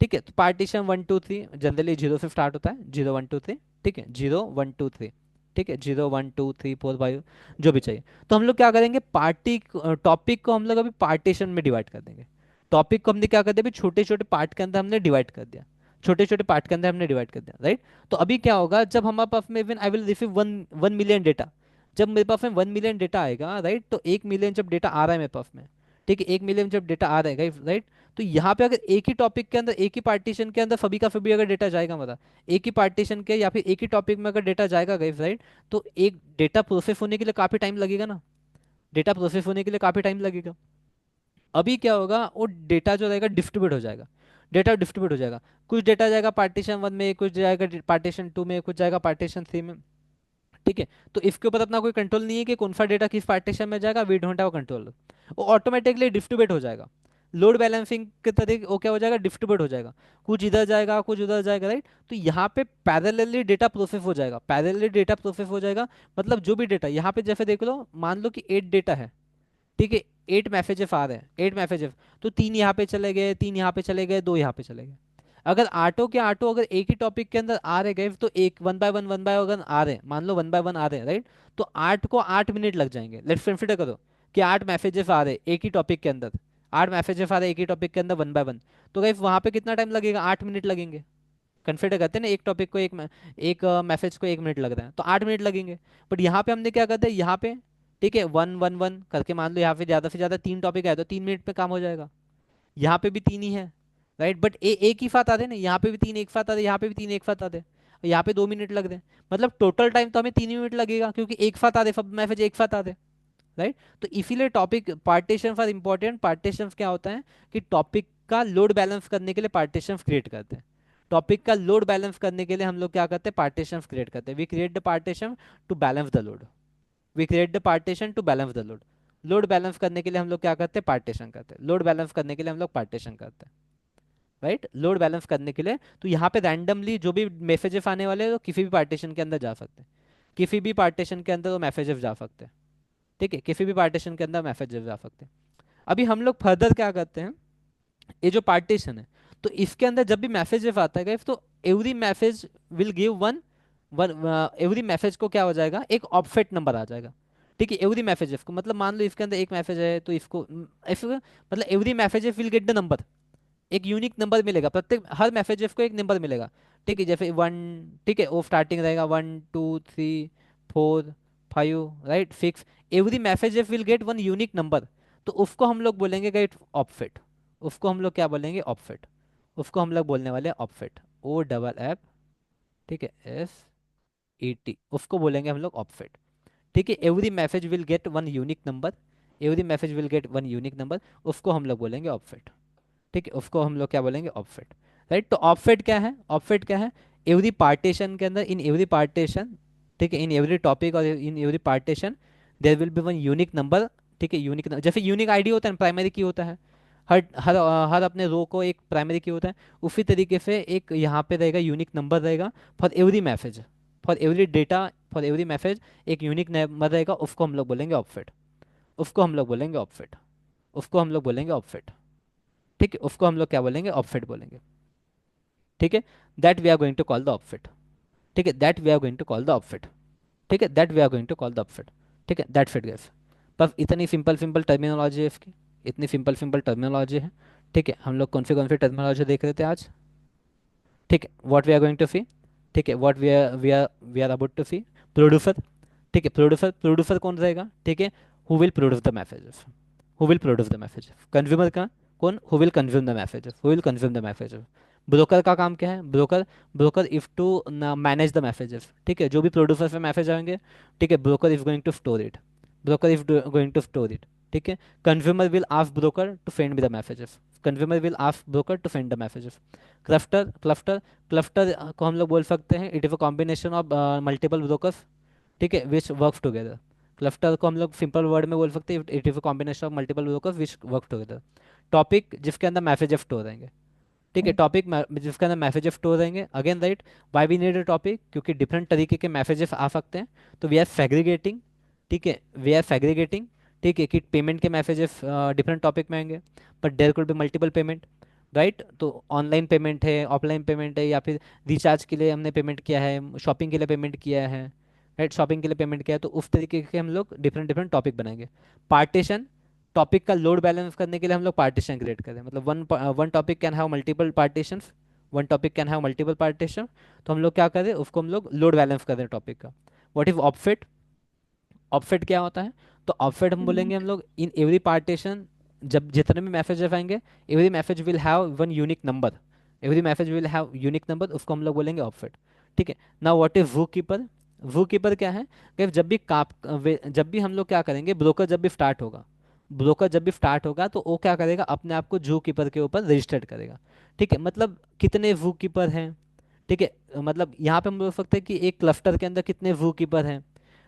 ठीक है। तो पार्टीशन 1 2 3 जनरली जीरो से स्टार्ट होता है, 0 1 2 3, ठीक है, 0 1 2 3, ठीक है, 0 1 2 3 4 5 जो भी चाहिए। तो हम लोग क्या करेंगे, पार्टी टॉपिक को हम लोग अभी पार्टीशन में डिवाइड कर देंगे। टॉपिक को हमने क्या कर दिया, अभी छोटे छोटे पार्ट के अंदर हमने डिवाइड कर दिया, छोटे छोटे पार्ट के अंदर हमने डिवाइड कर दिया, राइट। तो अभी क्या होगा, जब हमारे पास में even I will receive one 1 million data, जब मेरे पास में 1 मिलियन डेटा आएगा, राइट, तो 1 मिलियन जब डेटा आ रहा है मेरे पास में, ठीक है, 1 मिलियन जब डेटा आ रहा है, राइट। तो यहाँ पे अगर एक ही टॉपिक के अंदर, एक ही पार्टीशन के अंदर सभी का सभी अगर डेटा जाएगा, मतलब एक ही पार्टीशन के या फिर एक ही टॉपिक में अगर डेटा जाएगा गाइस, राइट, तो एक डेटा प्रोसेस होने के लिए काफी टाइम लगेगा ना, डेटा प्रोसेस होने के लिए काफी टाइम लगेगा। अभी क्या होगा, वो डेटा जो रहेगा डिस्ट्रीब्यूट हो जाएगा, डेटा डिस्ट्रीब्यूट हो जाएगा। कुछ डेटा जाएगा पार्टीशन 1 में, कुछ जाएगा पार्टीशन 2 में, कुछ जाएगा पार्टीशन 3 में, ठीक है। तो इसके ऊपर अपना कोई कंट्रोल नहीं है कि कौन सा डेटा किस पार्टीशन में जाएगा, वी डोंट हैव कंट्रोल, वो ऑटोमेटिकली डिस्ट्रीब्यूट हो जाएगा। लोड बैलेंसिंग के तरीके वो क्या हो जाएगा, डिस्ट्रीब्यूट हो जाएगा, कुछ इधर जाएगा कुछ उधर जाएगा, राइट। तो यहाँ पे पैरेलली डेटा प्रोसेस हो जाएगा, पैरेलली डेटा प्रोसेस हो जाएगा। मतलब जो भी डेटा यहाँ पे जैसे देख लो, मान लो कि 8 डेटा है, ठीक है, 8 मैसेजेस आ रहे हैं, 8 मैसेजेस, तो 3 यहाँ पे चले गए, 3 यहाँ पे चले गए, 2 यहाँ पे चले गए। अगर आठों के आठों अगर एक ही टॉपिक के अंदर आ रहे गए तो एक वन बाय अगर आ रहे, मान लो वन बाय वन आ रहे, राइट, तो 8 को 8 मिनट लग जाएंगे। लेट्स कंसिडर करो कि 8 मैसेजेस आ रहे एक ही टॉपिक के अंदर, 8 मैसेजेस आ रहे एक ही टॉपिक के अंदर वन बाय वन, तो गाइस वहां पे कितना टाइम लगेगा, 8 मिनट लगेंगे। कंसिडर करते हैं ना एक टॉपिक को एक मैसेज को 1 मिनट लग रहा है तो 8 मिनट लगेंगे। बट यहाँ पे हमने क्या करते हैं, यहाँ पे ठीक है वन वन वन करके मान लो यहाँ पे ज्यादा से ज्यादा 3 टॉपिक आए तो 3 मिनट में काम हो जाएगा। यहाँ पे भी तीन ही है, राइट, बट एक ही साथ आते ना, यहाँ पे भी तीन एक साथ आते, यहाँ पे भी तीन एक साथ आते, और यहाँ पे 2 मिनट लग रहे हैं। मतलब टोटल टाइम तो हमें 3 ही मिनट लगेगा क्योंकि एक साथ आते, सब मैसेज एक साथ आते, राइट। तो इसीलिए topic partition for important. Partition क्या होता है कि टॉपिक का लोड बैलेंस करने के लिए पार्टीशन क्रिएट करते हैं। टॉपिक का लोड बैलेंस करने के लिए हम लोग क्या करते हैं, पार्टीशन क्रिएट करते हैं। We create the partition to balance the load. We create the partition to balance the load. Load balance करने के लिए हम लोग क्या करते हैं, पार्टीशन करते हैं। लोड बैलेंस करने के लिए हम लोग पार्टीशन करते हैं, राइट, लोड बैलेंस करने के लिए। तो यहाँ पे रैंडमली जो भी मैसेजेस आने वाले हैं तो किसी भी पार्टीशन के अंदर जा सकते हैं, किसी भी पार्टीशन के अंदर वो मैसेजेस जा सकते हैं, ठीक है, किसी भी पार्टीशन के अंदर मैसेजेस जा सकते हैं। अभी हम लोग फर्दर क्या करते हैं, ये जो पार्टीशन है तो इसके अंदर जब भी मैसेज आता है guys, तो every message will give one one every message को क्या हो जाएगा, एक ऑफसेट नंबर आ जाएगा, ठीक है। एवरी मैसेज को मतलब मान लो इसके अंदर एक मैसेज है तो इसको ऐसे मतलब every message will get the number, एक यूनिक नंबर मिलेगा, प्रत्येक हर मैसेज को एक नंबर मिलेगा, ठीक है। जैसे वन, ठीक है, वो स्टार्टिंग रहेगा 1 2 3 4 5, right, 6। Every message will get one unique number, तो उसको हम लोग बोलेंगे गेट ऑफसेट। उसको हम लोग क्या बोलेंगे, ऑफसेट। उसको हम लोग बोलने वाले हैं ऑफसेट, O FF, ठीक है, SET, उसको बोलेंगे हम लोग ऑफसेट, ठीक है। Every message will get one unique number, every message will get one unique number, उसको हम लोग बोलेंगे ऑफसेट, ठीक है। उसको हम लोग क्या बोलेंगे, ऑफसेट, राइट। तो ऑफसेट क्या है, ऑफसेट क्या है, एवरी पार्टीशन के अंदर, इन एवरी पार्टीशन, ठीक है, इन एवरी टॉपिक और in every partition there will be one unique number, ठीक है। यूनिक, जैसे यूनिक आईडी होता है, प्राइमरी की होता है, हर हर हर अपने रो को एक प्राइमरी की होता है, उसी तरीके से एक यहाँ पे रहेगा यूनिक नंबर रहेगा for every message, for every data, for every message एक यूनिक नंबर रहेगा, उसको हम लोग बोलेंगे ऑफसेट। उसको हम लोग बोलेंगे ऑफसेट, उसको हम लोग बोलेंगे ऑफसेट, ठीक है। उसको हम लोग क्या बोलेंगे, ऑफसेट बोलेंगे, ठीक है। That we are going to call the offset, ठीक है, that we are going to call the offset, ठीक है, that we are going to call the offset, ठीक है, दैट फिट गैस। बस इतनी सिंपल सिंपल टर्मिनोलॉजी है इसकी, इतनी सिंपल सिंपल टर्मिनोलॉजी है, ठीक है। हम लोग कौन सी टर्मिनोलॉजी देख रहे थे आज, ठीक है, what we are going to see, ठीक है, what we are about to see, producer, ठीक है। प्रोड्यूसर, प्रोड्यूसर कौन रहेगा, ठीक है, who will produce the messages, who will produce the message. Consumer का कौन, who will consume the message, who will consume the message. Broker का काम क्या है, broker, broker if to manage the messages, ठीक है। जो भी प्रोड्यूसर पे मैसेज आएंगे, ठीक है, broker is going to store it, broker is going to store it, ठीक है। Consumer will ask broker to send me the messages, consumer will ask broker to send the messages. Cluster, cluster, cluster को हम लोग बोल सकते हैं, it is a combination of multiple brokers, ठीक है, विच वर्क टुगेदर। क्लस्टर को हम लोग सिंपल वर्ड में बोल सकते हैं, it is a combination of multiple brokers which work together. Topic जिसके अंदर मैसेज स्टोर रहेंगे, ठीक है, टॉपिक जिसके अंदर मैसेज स्टोर रहेंगे, again right, why we need a topic, क्योंकि डिफरेंट तरीके के मैसेजेस आ सकते हैं, तो वी आर सेग्रीगेटिंग, ठीक है, वी आर सेग्रीगेटिंग, ठीक है, कि पेमेंट के मैसेजेस डिफरेंट टॉपिक में आएंगे, but there could be multiple payment, right. तो ऑनलाइन पेमेंट है, ऑफलाइन पेमेंट है, या फिर रिचार्ज के लिए हमने पेमेंट किया है, शॉपिंग के लिए पेमेंट किया है, राइट, शॉपिंग के लिए पेमेंट किया है, तो उस तरीके के हम लोग डिफरेंट डिफरेंट टॉपिक बनाएंगे। पार्टीशन, टॉपिक का लोड बैलेंस करने के लिए हम लोग पार्टीशन क्रिएट करें, मतलब one topic can have multiple partition, one topic can have multiple partition, तो हम लोग क्या करें, उसको हम लोग लोड बैलेंस करें टॉपिक का। व्हाट इज ऑफसेट, ऑफसेट क्या होता है, तो ऑफसेट हम बोलेंगे हम लोग इन एवरी पार्टीशन, जब जितने भी मैसेज आएंगे, every message will have one unique number, every message will have unique number, उसको हम लोग बोलेंगे ऑफसेट, ठीक है। ना what is Wu keeper, ZooKeeper क्या है कि जब भी जब भी हम लोग क्या करेंगे, ब्रोकर जब भी स्टार्ट होगा, ब्रोकर जब भी स्टार्ट होगा तो वो क्या करेगा, अपने आप को जू कीपर के ऊपर रजिस्टर्ड करेगा, ठीक है। मतलब कितने वू कीपर हैं, ठीक है, मतलब यहाँ पे हम बोल सकते हैं कि एक क्लस्टर के अंदर कितने वू कीपर हैं,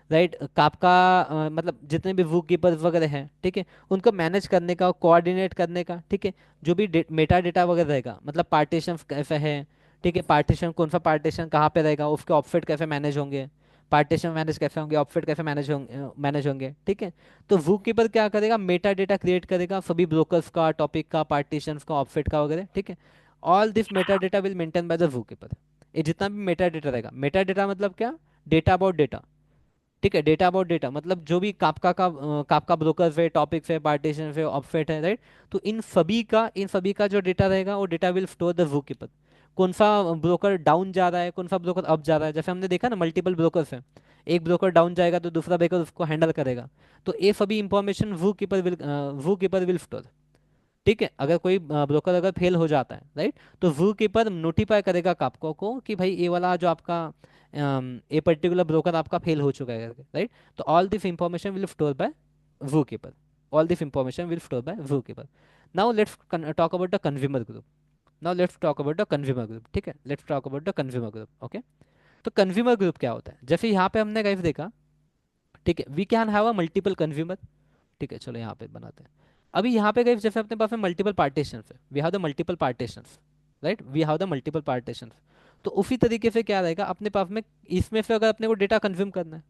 राइट। काफका मतलब जितने भी बुक कीपर वगैरह हैं, ठीक है, उनको मैनेज करने का, कोऑर्डिनेट करने का, ठीक है। जो भी मेटा डेटा वगैरह रहेगा, मतलब पार्टीशन कैसे है, ठीक है, पार्टीशन कौन सा पार्टीशन कहाँ पे रहेगा, उसके ऑफसेट कैसे मैनेज होंगे, पार्टीशन मैनेज कैसे होंगे, ऑफसेट कैसे मैनेज होंगे, ठीक है। तो बुक कीपर क्या करेगा, मेटा डेटा क्रिएट करेगा सभी ब्रोकर्स का, टॉपिक का, पार्टीशन का, ऑफसेट का वगैरह, ठीक है। All this Meta data will maintain by the zoo keeper. ये जितना भी मेटा डेटा रहेगा, मेटा डेटा मतलब क्या, डेटा अबाउट डेटा। ठीक है, डेटा अबाउट डेटा मतलब जो भी कापका ब्रोकर है, टॉपिक है, पार्टीशन है, ऑफसेट है, राइट। तो इन सभी का जो डेटा रहेगा वो data will store the zoo keeper. कौन सा ब्रोकर डाउन जा रहा है, कौन सा ब्रोकर अप जा रहा है, जैसे हमने देखा ना मल्टीपल ब्रोकर्स हैं, एक ब्रोकर डाउन जाएगा तो दूसरा ब्रोकर उसको हैंडल करेगा। तो ये सभी information ZooKeeper will store. ठीक है, अगर कोई ब्रोकर अगर फेल हो जाता है, राइट, तो वू कीपर नोटिफाई करेगा कापको को कि भाई ये वाला जो आपका ये पर्टिकुलर ब्रोकर आपका फेल हो चुका है, राइट। तो all this information will store by ZooKeeper. All this information will store by ZooKeeper. Now let's talk about the consumer group. Now let's talk about the consumer group. ठीक है, let's talk about the consumer group. Okay, तो consumer group क्या होता है, जैसे यहाँ पे हमने गाइस देखा, ठीक है, we can have a multiple consumer. ठीक है, चलो यहाँ पे बनाते हैं। अभी यहाँ पे गए जैसे अपने पास में मल्टीपल पार्टीशन है, we have the multiple partition, right, we have the multiple partition. तो उसी तरीके से क्या रहेगा अपने पास में, इसमें से अगर अपने को डेटा कंज्यूम करना है,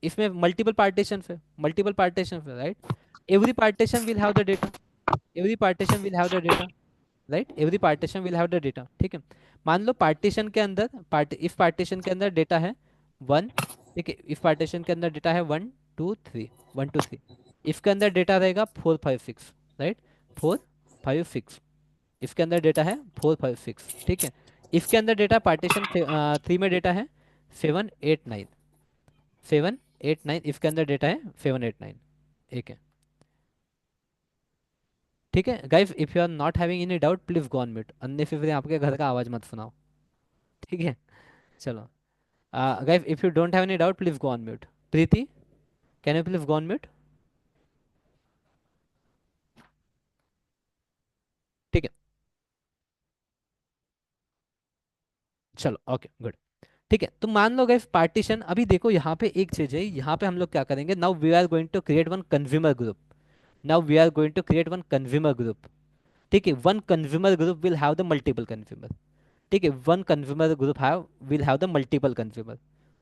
इसमें मल्टीपल पार्टीशन है, right. Every partition will have the data, every partition will have the data, right, every partition will have the data. ठीक है, मान लो पार्टीशन के अंदर इफ पार्टीशन के अंदर डेटा है वन। ठीक है, इफ पार्टीशन के अंदर डेटा है 1 2 3, 1 2 3। इसके अंदर डेटा रहेगा 4 5 6, राइट, 4 5 6। इसके अंदर डेटा है 4 5 6। ठीक है, इसके अंदर डेटा पार्टीशन 3 में डेटा है 7 8 9, 7 8 9। इसके अंदर डेटा है 7 8 9। ठीक है, ठीक है guys, if you are not having any doubt please go on mute, अन्य फिर आपके घर का आवाज मत सुनाओ। ठीक है, चलो। Guys if you don't have any doubt please go on mute. Preeti, can you please go on mute? ठीक है, चलो, ओके, गुड। ठीक है, तो मान लो गाइस पार्टीशन, अभी देखो यहाँ पे एक चीज है, यहाँ पे हम लोग क्या करेंगे, now we are going to create one consumer group. Now we are going to create one consumer group. ठीक है, one consumer group will have the multiple consumer. ठीक है, one consumer group have will have the multiple consumer.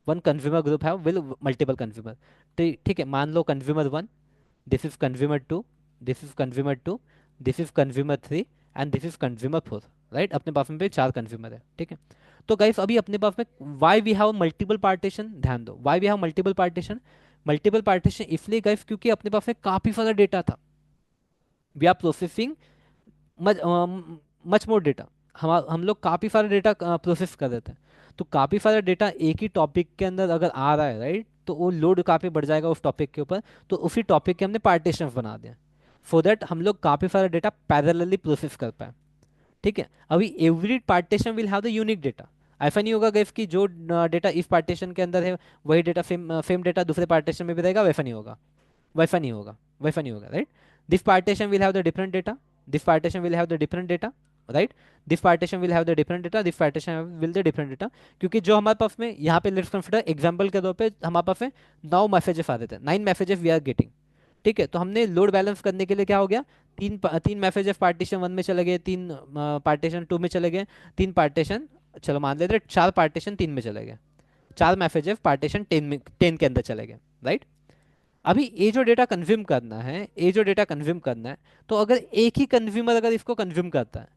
One consumer group have will multiple consumer. ठीक है, मान लो consumer one, this is consumer two, this is consumer two, this is consumer three, and this is consumer four. Right, अपने पास में भी 4 consumer है। ठीक है, तो गाइस अभी अपने पास में why we have multiple partition, ध्यान दो, why we have multiple partition. Multiple partition इसलिए गाइस क्योंकि अपने पास में काफी सारा डेटा था, we are processing much more data. हम लोग काफ़ी सारा डेटा प्रोसेस कर देते हैं। तो काफ़ी सारा डेटा एक ही टॉपिक के अंदर अगर आ रहा है, राइट, तो वो लोड काफ़ी बढ़ जाएगा उस टॉपिक के ऊपर। तो उसी टॉपिक के हमने पार्टीशन बना दिया सो दैट हम लोग काफ़ी सारा डेटा पैरेलली प्रोसेस कर पाए। ठीक है, अभी every partition will have the unique data. ऐसा नहीं होगा गाइस कि जो डेटा इस पार्टीशन के अंदर है वही डेटा सेम डेटा दूसरे पार्टीशन में भी रहेगा, वैसा नहीं होगा, वैसा नहीं होगा, वैसा नहीं होगा, right. This partition will have the different data, this partition will have the different data, right. This partition will have the different data, this partition will the different data. क्योंकि जो हमारे पास में यहाँ पे लेट्स कंसीडर एग्जांपल के तौर पे हमारे पास में 9 मैसेजेस आ रहे थे, 9 मैसेजेस वी आर गेटिंग। ठीक है, तो हमने लोड बैलेंस करने के लिए क्या हो गया, तीन मैसेजेस पार्टीशन वन में चले गए, तीन पार्टीशन टू में चले गए, तीन पार्टीशन, चलो मान लेते 4 पार्टीशन 3 में चले गए, 4 मैसेजेस पार्टीशन 10 के अंदर चले गए, राइट। अभी ये जो डेटा कंज्यूम करना है, ये जो डेटा कंज्यूम करना है, तो अगर एक ही कंज्यूमर अगर इसको कंज्यूम करता है,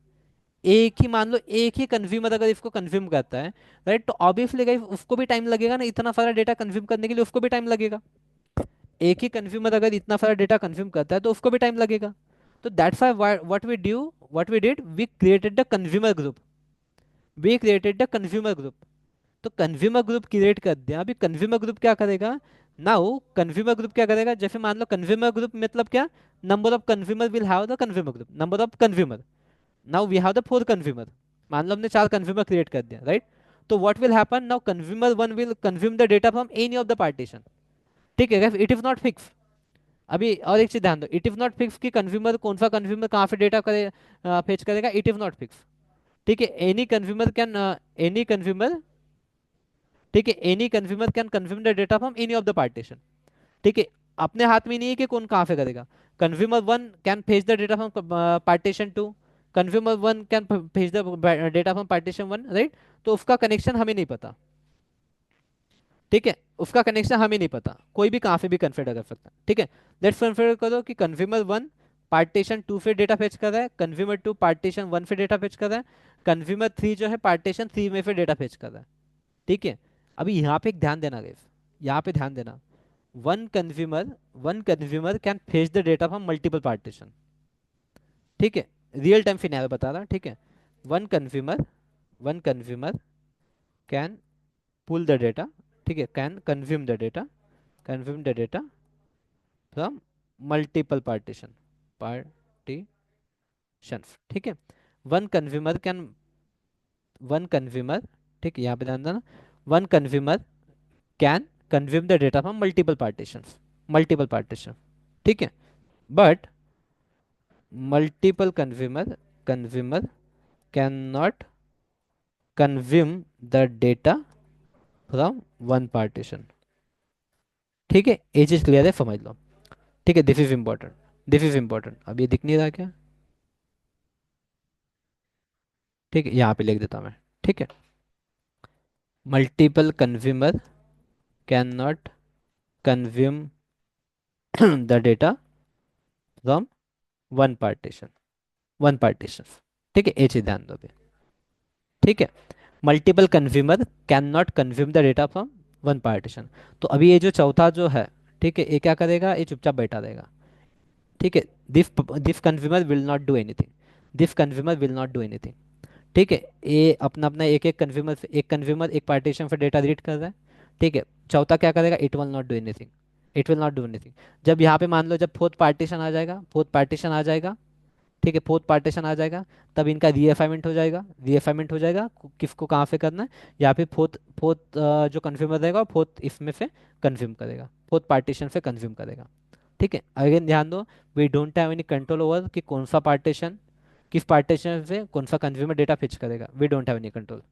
एक ही मान लो एक ही कंज्यूमर अगर इसको कंज्यूम करता है, राइट, तो ऑब्वियसली गाइस उसको भी टाइम लगेगा ना, इतना सारा डेटा कंज्यूम करने के लिए उसको भी टाइम लगेगा। एक ही कंज्यूमर अगर इतना सारा डेटा कंज्यूम करता है तो उसको भी टाइम लगेगा। तो that's why what we did we created the consumer group, we created the consumer group. तो कंज्यूमर ग्रुप क्रिएट कर दिया। अभी कंज्यूमर ग्रुप क्या करेगा, नाउ कंज्यूमर ग्रुप क्या करेगा, जैसे मान लो कंज्यूमर ग्रुप मतलब क्या, number of consumer will have the consumer group, number of consumer. Now we have the 4 consumer, मान लो हमने 4 कंज्यूमर क्रिएट कर दिया, राइट। तो what will happen, now consumer one will consume the data from any of the partition. ठीक है, it is not fix. अभी और एक चीज ध्यान दो, इट इज नॉट फिक्स कि कंज्यूमर कौन सा कंज्यूमर कहाँ से डेटा करे फेच करेगा, इट इज नॉट फिक्स। ठीक है, any consumer can, any consumer, ठीक है, any consumer can consume the data from any of the partition. ठीक है, अपने हाथ में नहीं है कि कौन कहाँ से करेगा। कंज्यूमर वन कैन भेज the data from partition two, consumer one can भेज the data from partition one, right. तो उसका कनेक्शन हमें नहीं पता। ठीक है, उसका कनेक्शन हमें नहीं पता, कोई भी कहाँ से भी कन्फिगर कर सकता है। ठीक है, लेट्स कन्फिगर करो कि कंज्यूमर वन पार्टीशन टू से डेटा फेच कर रहा है, कंज्यूमर टू पार्टीशन वन से डेटा फेच कर रहा है, कन्ज्यूमर थ्री जो है पार्टीशन थ्री में फिर डेटा फेच कर रहा है। ठीक है। अभी यहाँ पे एक ध्यान देना गाइस, यहाँ पे ध्यान देना। One consumer, one consumer can fetch the data from multiple partition. ठीक है, रियल टाइम फिनाले बता रहा, ठीक है। One consumer, one consumer can pull the data, ठीक है, can consume the data, consume the data from multiple partition, partitions. ठीक है। One consumer can, one consumer, ठीक है, यहाँ पे ध्यान देना, one consumer can consume the data from multiple partitions, multiple partition. ठीक है। But multiple consumer, consumer can not consume the data from one partition. ठीक है, ये चीज क्लियर है, समझ लो। ठीक है, this is important, this is important. अब ये दिख नहीं रहा क्या? ठीक है, यहाँ पे लिख देता हूँ मैं। ठीक है, multiple consumer can not consume the data from one partition, one partition. ठीक है, ये चीज ध्यान दो अभी। ठीक है, multiple consumer can not consume the data from one partition. तो अभी ये जो चौथा जो है, ठीक है, ये क्या करेगा, ये चुपचाप बैठा रहेगा। ठीक है, this this consumer will not do anything, this consumer will not do anything. ठीक है, ये अपना अपना एक एक कंज्यूमर, एक कंज्यूमर एक पार्टीशन से डेटा रीड कर रहा है। ठीक है, चौथा क्या करेगा, it will not do anything, it will not do anything. जब यहाँ पे मान लो जब फोर्थ पार्टीशन आ जाएगा, फोर्थ पार्टीशन आ जाएगा, ठीक है, फोर्थ पार्टीशन आ जाएगा, तब इनका रीअसाइनमेंट हो जाएगा, रीअसाइनमेंट हो जाएगा, किसको कहाँ पे करना है, या फिर फोर्थ फोर्थ जो कंज्यूमर रहेगा फोर्थ इसमें से कंज्यूम करेगा, फोर्थ पार्टीशन से कंज्यूम करेगा। ठीक है, अगेन ध्यान दो, we don't have any control over कि कौन सा पार्टीशन, किस पार्टीशन से कौन सा कंज्यूमर डेटा फिच करेगा, we don't have any control.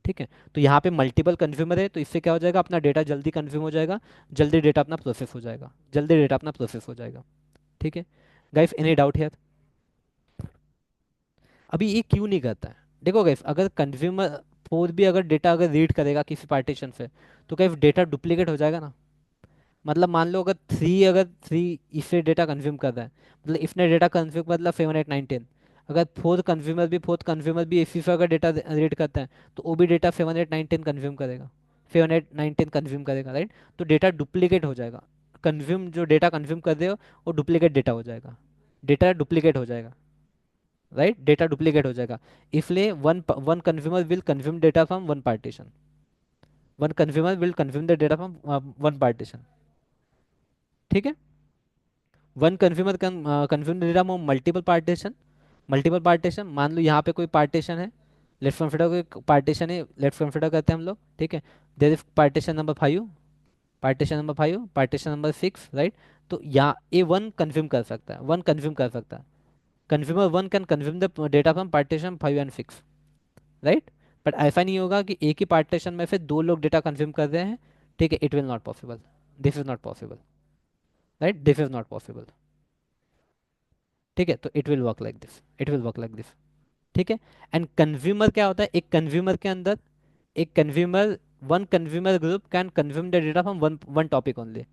ठीक है, तो यहाँ पे मल्टीपल कंज्यूमर है, तो इससे क्या हो जाएगा, अपना डेटा जल्दी कंज्यूम हो जाएगा, जल्दी डेटा अपना प्रोसेस हो जाएगा, जल्दी डेटा अपना प्रोसेस हो जाएगा। ठीक है गाइस, एनी डाउट है? अभी ये क्यों नहीं करता है? देखो गाइस, अगर कंज्यूमर फोर भी अगर डेटा अगर रीड करेगा किसी पार्टीशन से, तो गाइस डेटा डुप्लीकेट हो जाएगा ना। मतलब मान लो अगर थ्री, अगर थ्री इससे डेटा कंज्यूम कर रहा है, मतलब इसने डेटा कंज्यूम मतलब 7 8 9 10, अगर फोर्थ कंज्यूमर भी इसी से अगर डेटा रीड करता है, तो वो भी डेटा 7 8 9 10 कंज्यूम करेगा, 7 8 9 10 कंज्यूम करेगा, राइट। तो डेटा डुप्लीकेट हो जाएगा, कंज्यूम जो डेटा कंज्यूम कर रहे हो वो डुप्लीकेट डेटा हो जाएगा, डेटा डुप्लीकेट हो जाएगा, राइट, डेटा डुप्लीकेट हो जाएगा। इसलिए one one consumer will consume data from one partition, one consumer will consume the data from one partition. ठीक है, one consumer can consume data from multiple partition, multiple partition. मान लो यहाँ पे कोई पार्टीशन है, लेट्स कंसिडर कोई partition है, लेट्स कंसिडर करते हैं हम लोग। ठीक है, there is partition number 5, partition number 5, partition number 6, right. तो यहाँ ए वन कंज्यूम कर सकता है, वन कंज्यूम कर सकता है, consumer one can consume the data from partition 5 and 6, right. But ऐसा नहीं होगा कि एक ही पार्टीशन में से दो लोग डेटा कंज्यूम कर रहे हैं। ठीक है, it will not possible, this is not possible, right, this is not possible. ठीक है, तो it will work like this, it will work like this. ठीक है, एंड कंज्यूमर क्या होता है, एक कंज्यूमर के अंदर, एक consumer, one consumer group can consume the data from one one topic only.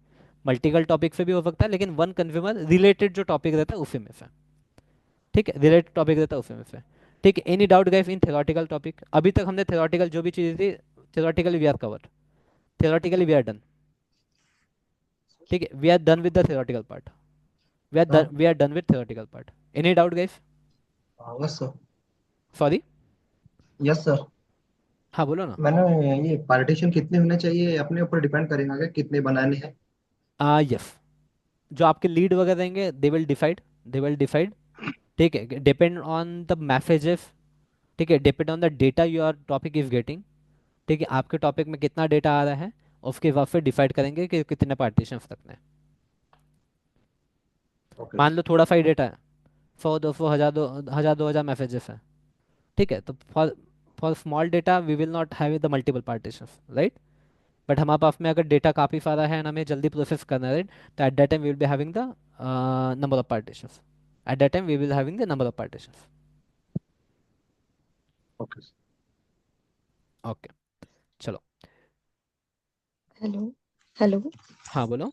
Multiple topic से भी हो सकता है, लेकिन वन कंज्यूमर रिलेटेड जो टॉपिक रहता है उसी में से। ठीक है, रिलेटेड टॉपिक रहता है उसी में से। ठीक है, any doubt guys in theoretical topic? अभी तक हमने थ्योरेटिकल जो भी चीज़ थी, theoretically we are covered, theoretically we are done. ठीक है, we are done with the theoretical part, we are done, हाँ। We are done with theoretical part. Any doubt guys? Yes sir. Sorry. Yes sir. हाँ बोलो ना। मैंने ये partition कितने होने चाहिए अपने ऊपर डिपेंड करेगा क्या, कितने बनाने हैं? यस, जो आपके लीड वगैरह रहेंगे they will decide, they will decide. ठीक है, डिपेंड ऑन द मैसेजेस, ठीक है, depend on the data your topic is getting. ठीक है, आपके टॉपिक में कितना डेटा आ रहा है, उसके बाद फिर डिसाइड करेंगे कि कितने पार्टीशन रखने हैं। ओके मान सर। लो थोड़ा सा ही डेटा है, 100 200 1000 2000 2000 मैसेजेस हैं। ठीक है, तो for small data we will not have the multiple partition, right. But हमारे पास में अगर डेटा काफ़ी सारा है and हमें जल्दी प्रोसेस करना है, राइट, तो at that time we will be having the number of partitions, at that time we will having the number of partitions. Okay sir. Okay, चलो। हेलो। हेलो। हाँ बोलो।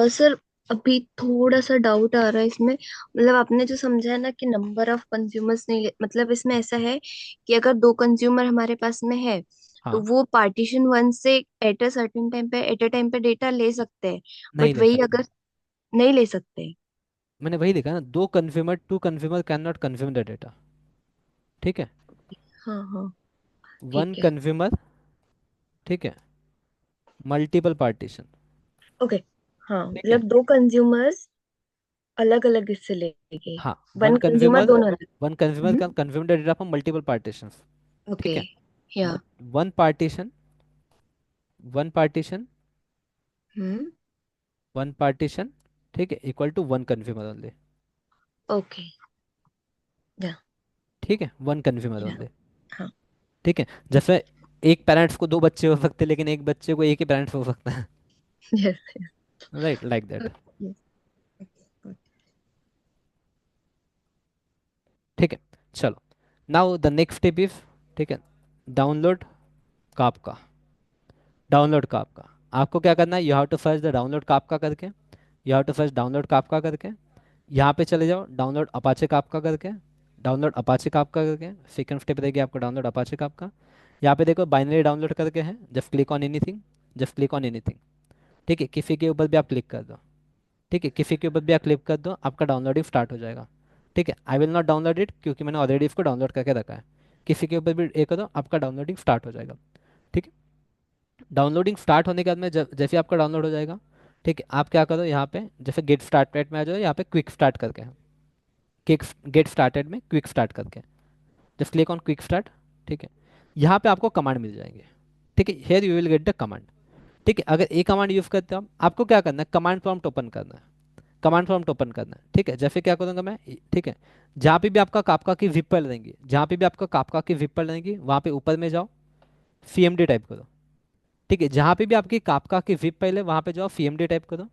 सर, अभी थोड़ा सा डाउट आ रहा है इसमें, मतलब आपने जो समझा है ना कि नंबर ऑफ कंज्यूमर्स नहीं मतलब इसमें ऐसा है कि अगर दो कंज्यूमर हमारे पास में है तो हाँ, वो पार्टीशन वन से एट अ सर्टेन टाइम पे एट अ टाइम पे डेटा ले सकते हैं, नहीं बट ले वही सकते। अगर नहीं ले सकते। मैंने वही लिखा ना, दो consumer, two consumer can not consume the data. ठीक है। हाँ हाँ, वन ठीक है। कंज्यूमर, ठीक है, मल्टीपल पार्टीशन। ओके। हाँ, ठीक है। मतलब दो कंज्यूमर्स अलग अलग इससे लेंगे। हाँ, वन वन कंज्यूमर कंज्यूमर, दोनों अलग। One consumer hmm. Can consume the data from multiple partitions. Okay. ठीक है। Yeah. But one partition, one partition, hmm. One partition, ठीक है, equal to one consumer only. Okay. Yeah. ठीक है, one consumer या। Only. हाँ। ठीक है। जैसे एक पेरेंट्स को दो बच्चे हो सकते हैं, लेकिन एक बच्चे को एक ही पेरेंट्स हो सकता है। यस। Right, like that. ठीक है। चलो, now the next step is, ठीक है, डाउनलोड कापका। डाउनलोड कापका, आपको क्या करना है, you have to search the download Kafka करके, you have to search download Kafka करके, यहाँ पे चले जाओ डाउनलोड अपाचे कापका करके, डाउनलोड अपाचे कापका करके, सेकंड स्टेप रहेगी आपको डाउनलोड अपाचे कापका। यहाँ पे देखो बाइनरी डाउनलोड करके है, just click on anything, just click on anything. ठीक है, किसी के ऊपर भी आप क्लिक कर दो। ठीक है, किसी के ऊपर भी आप क्लिक कर दो, आपका डाउनलोडिंग स्टार्ट हो जाएगा। ठीक है, I will not download it क्योंकि मैंने ऑलरेडी इसको डाउनलोड करके रखा है। किसी के ऊपर भी एक करो, आपका डाउनलोडिंग स्टार्ट हो जाएगा। ठीक है। डाउनलोडिंग स्टार्ट होने के बाद में जैसे आपका डाउनलोड हो जाएगा, ठीक है, आप क्या करो यहाँ पे, जैसे गेट स्टार्टेड में आ जाओ, यहाँ पे क्विक स्टार्ट करके है, क्विक गेट स्टार्टेड में क्विक स्टार्ट करके, just click on quick start. ठीक है, यहाँ पे आपको कमांड मिल जाएंगे। ठीक है, here you will get the command. ठीक है, अगर एक कमांड यूज़ करते हो आपको क्या करना है, कमांड प्रॉम्प्ट ओपन करना है, कमांड प्रॉम्प्ट ओपन करना है। ठीक है, जैसे क्या करूँगा मैं, ठीक है, जहाँ पे भी आपका कापका की विप फाइल रहेंगी, जहाँ पे भी आपका कापका की विप फाइल रहेंगी, वहाँ पे ऊपर में जाओ, सीएमडी टाइप करो। ठीक है, जहाँ पे भी आपकी कापका की विप फाइल है वहाँ पे जाओ, सीएमडी टाइप करो,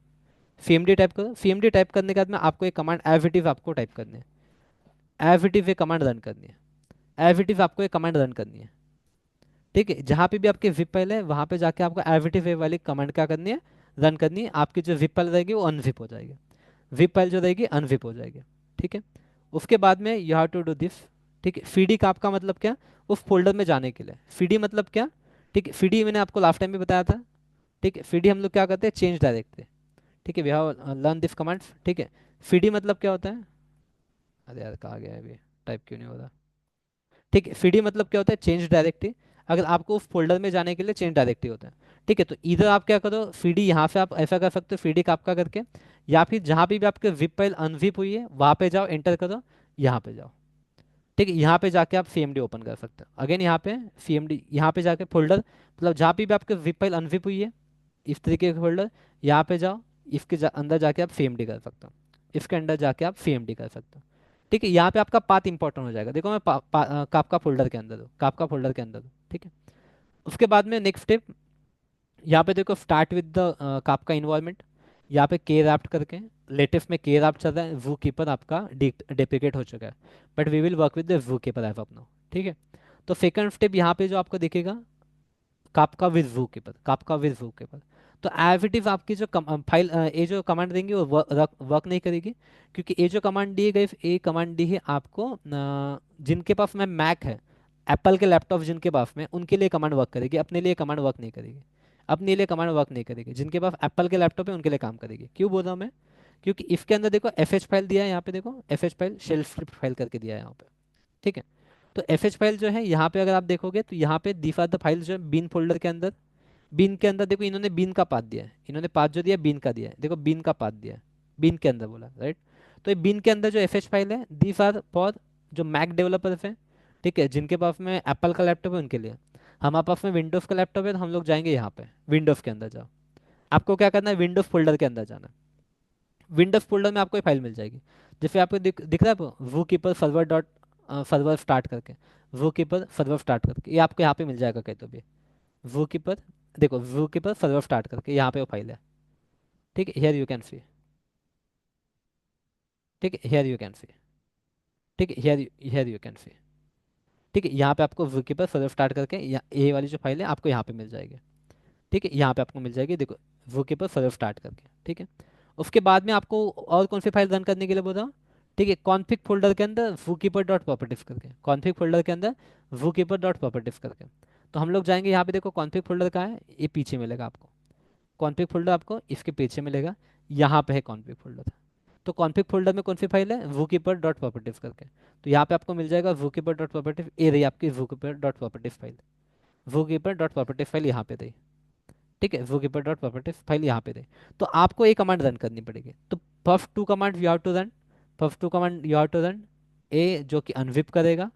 सीएमडी टाइप करो। सीएमडी टाइप करने के बाद में आपको एक कमांड एविटिव आपको टाइप करनी है, एविटिव ये कमांड रन करनी है, एविटिव आपको एक कमांड रन करनी है। ठीक है, जहाँ पे भी आपके विप फाइल है वहाँ पे जाके आपको एविटिव वाली कमांड क्या करनी है, रन करनी है। आपकी जो विप फाइल रहेगी वो अनविप हो जाएगी, विप फाइल जो रहेगी अनविप हो जाएगी। ठीक है, उसके बाद में you have to do this. ठीक है, फीडी का आपका मतलब क्या, उस फोल्डर में जाने के लिए फीडी मतलब क्या। ठीक है, फीडी मैंने आपको लास्ट टाइम भी बताया था। ठीक है, फीडी हम लोग क्या करते हैं, चेंज डायरेक्टली। ठीक है, we have learn this command. ठीक है, फीडी मतलब क्या होता है, अरे यार कहाँ गया है अभी, टाइप क्यों नहीं हो रहा। ठीक है, फीडी मतलब क्या होता है, चेंज डायरेक्टली। अगर आपको उस फोल्डर में जाने के लिए चेंज डायरेक्टली होता है। ठीक है, तो इधर आप क्या करो, फीडी यहाँ पे आप ऐसा कर सकते हो, फीडी आपका करके, या फिर जहाँ पे भी आपके विप फाइल अनविप हुई है वहाँ पे जाओ, एंटर करो, यहाँ पे जाओ। ठीक है, यहाँ पे जाके आप सीएमडी ओपन कर सकते हो, अगेन यहाँ पे सीएमडी, यहाँ पे जाके फोल्डर, मतलब जहाँ पे भी आपके विप फाइल अनविप हुई है इस तरीके के फोल्डर, यहाँ पे जाओ, इसके अंदर जाके आप सीएमडी कर सकते हो, इसके अंदर जाके आप सीएमडी कर सकते हो। ठीक है, यहाँ पे आपका पाथ इंपॉर्टेंट हो जाएगा, देखो मैं कापका फोल्डर के अंदर हूँ, कापका फोल्डर के अंदर हूँ। ठीक है, उसके बाद में नेक्स्ट स्टेप, यहाँ पे देखो स्टार्ट विद द कापका इन्वायरमेंट, यहाँ पे के रैप्ट करके, लेटेस्ट में के रैप्ट चल रहा है, वू कीपर आपका डिप्रिकेट हो चुका है, but we will work with the ZooKeeper app अपना। ठीक है, तो सेकंड स्टेप यहाँ पे जो आपको दिखेगा, Kafka with ZooKeeper, Kafka with ZooKeeper. तो एज इट इज आपकी जो फाइल, ये जो कमांड देंगे वो वर्क नहीं करेगी, क्योंकि ये जो कमांड दी गई, ये कमांड दी है आपको जिनके पास में मैक है, एप्पल के लैपटॉप जिनके पास में, उनके लिए कमांड वर्क करेगी, अपने लिए कमांड वर्क नहीं करेगी, अपने लिए कमांड वर्क नहीं करेगी। जिनके पास एप्पल के लैपटॉप है उनके लिए काम करेगी। क्यों बोल रहा हूँ मैं, क्योंकि इसके अंदर देखो एफ एच फाइल दिया है, यहाँ पे देखो F H file shell script file करके दिया है यहाँ पे। ठीक है, तो एफ एच फाइल जो है यहाँ पे अगर आप देखोगे तो यहाँ पे दीज आर द फाइल जो है बीन फोल्डर के अंदर, बीन के अंदर देखो इन्होंने बीन का पाथ दिया है, इन्होंने पाथ जो दिया बीन का दिया है, देखो बीन का पाथ दिया है, बीन के अंदर बोला, राइट। तो ये बीन के अंदर जो एफ एच फाइल है, दीज आर फॉर जो मैक डेवलपर्स हैं। ठीक है, जिनके पास में एप्पल का लैपटॉप है उनके लिए। हमारे पास में विंडोज़ का लैपटॉप है तो हम लोग जाएंगे यहाँ पे विंडोज़ के अंदर जाओ, आपको क्या करना है, विंडोज़ फोल्डर के अंदर जाना है। विंडोज़ फोल्डर में आपको ये फाइल मिल जाएगी, जैसे आपको दिख रहा है वो keeper server dot server start करके, वो कीपर सर्वर स्टार्ट करके, ये आपको यहाँ पे मिल जाएगा कहीं तो भी, वो कीपर, देखो वो कीपर सर्वर स्टार्ट करके यहाँ पे वो फाइल है। ठीक है, हियर यू कैन सी, ठीक है, हियर यू कैन सी, ठीक है, हियर यू कैन सी। ठीक है, यहाँ पे आपको वो कीपर सर्वर स्टार्ट करके ये वाली जो फाइल है आपको यहाँ पे मिल जाएगी। ठीक है, यहाँ पे आपको मिल जाएगी, देखो वो कीपर सर्वर स्टार्ट करके। ठीक है, उसके बाद में आपको और कौन सी फाइल रन करने के लिए बोल रहा हूँ, ठीक है, कॉन्फ़िग फोल्डर के अंदर वूकीपर डॉट प्रॉपर्टीज करके, कॉन्फ़िग फोल्डर के अंदर वूकीपर डॉट प्रॉपर्टीज करके। तो हम लोग जाएंगे यहाँ पे, देखो कॉन्फ़िग फोल्डर कहाँ है, ये पीछे मिलेगा आपको, कॉन्फ़िग फोल्डर आपको इसके पीछे मिलेगा, यहाँ पे है कॉन्फ़िग फोल्डर। तो कॉन्फ़िग फोल्डर में कौन सी फाइल है, वूकीपर डॉट प्रॉपर्टीज करके। तो यहाँ पे आपको मिल जाएगा वूकीपर डॉट प्रॉपर्टीज, ये रही आपकी ZooKeeper dot properties file, ZooKeeper dot properties file यहाँ पे रही, ठीक है, वूकीपर डॉट प्रॉपर्टीज फाइल यहाँ पे रही। तो आपको ये कमांड रन करनी पड़ेगी। तो puff two command you have to run, puff two command you have to run, ए जो कि अनजिप करेगा,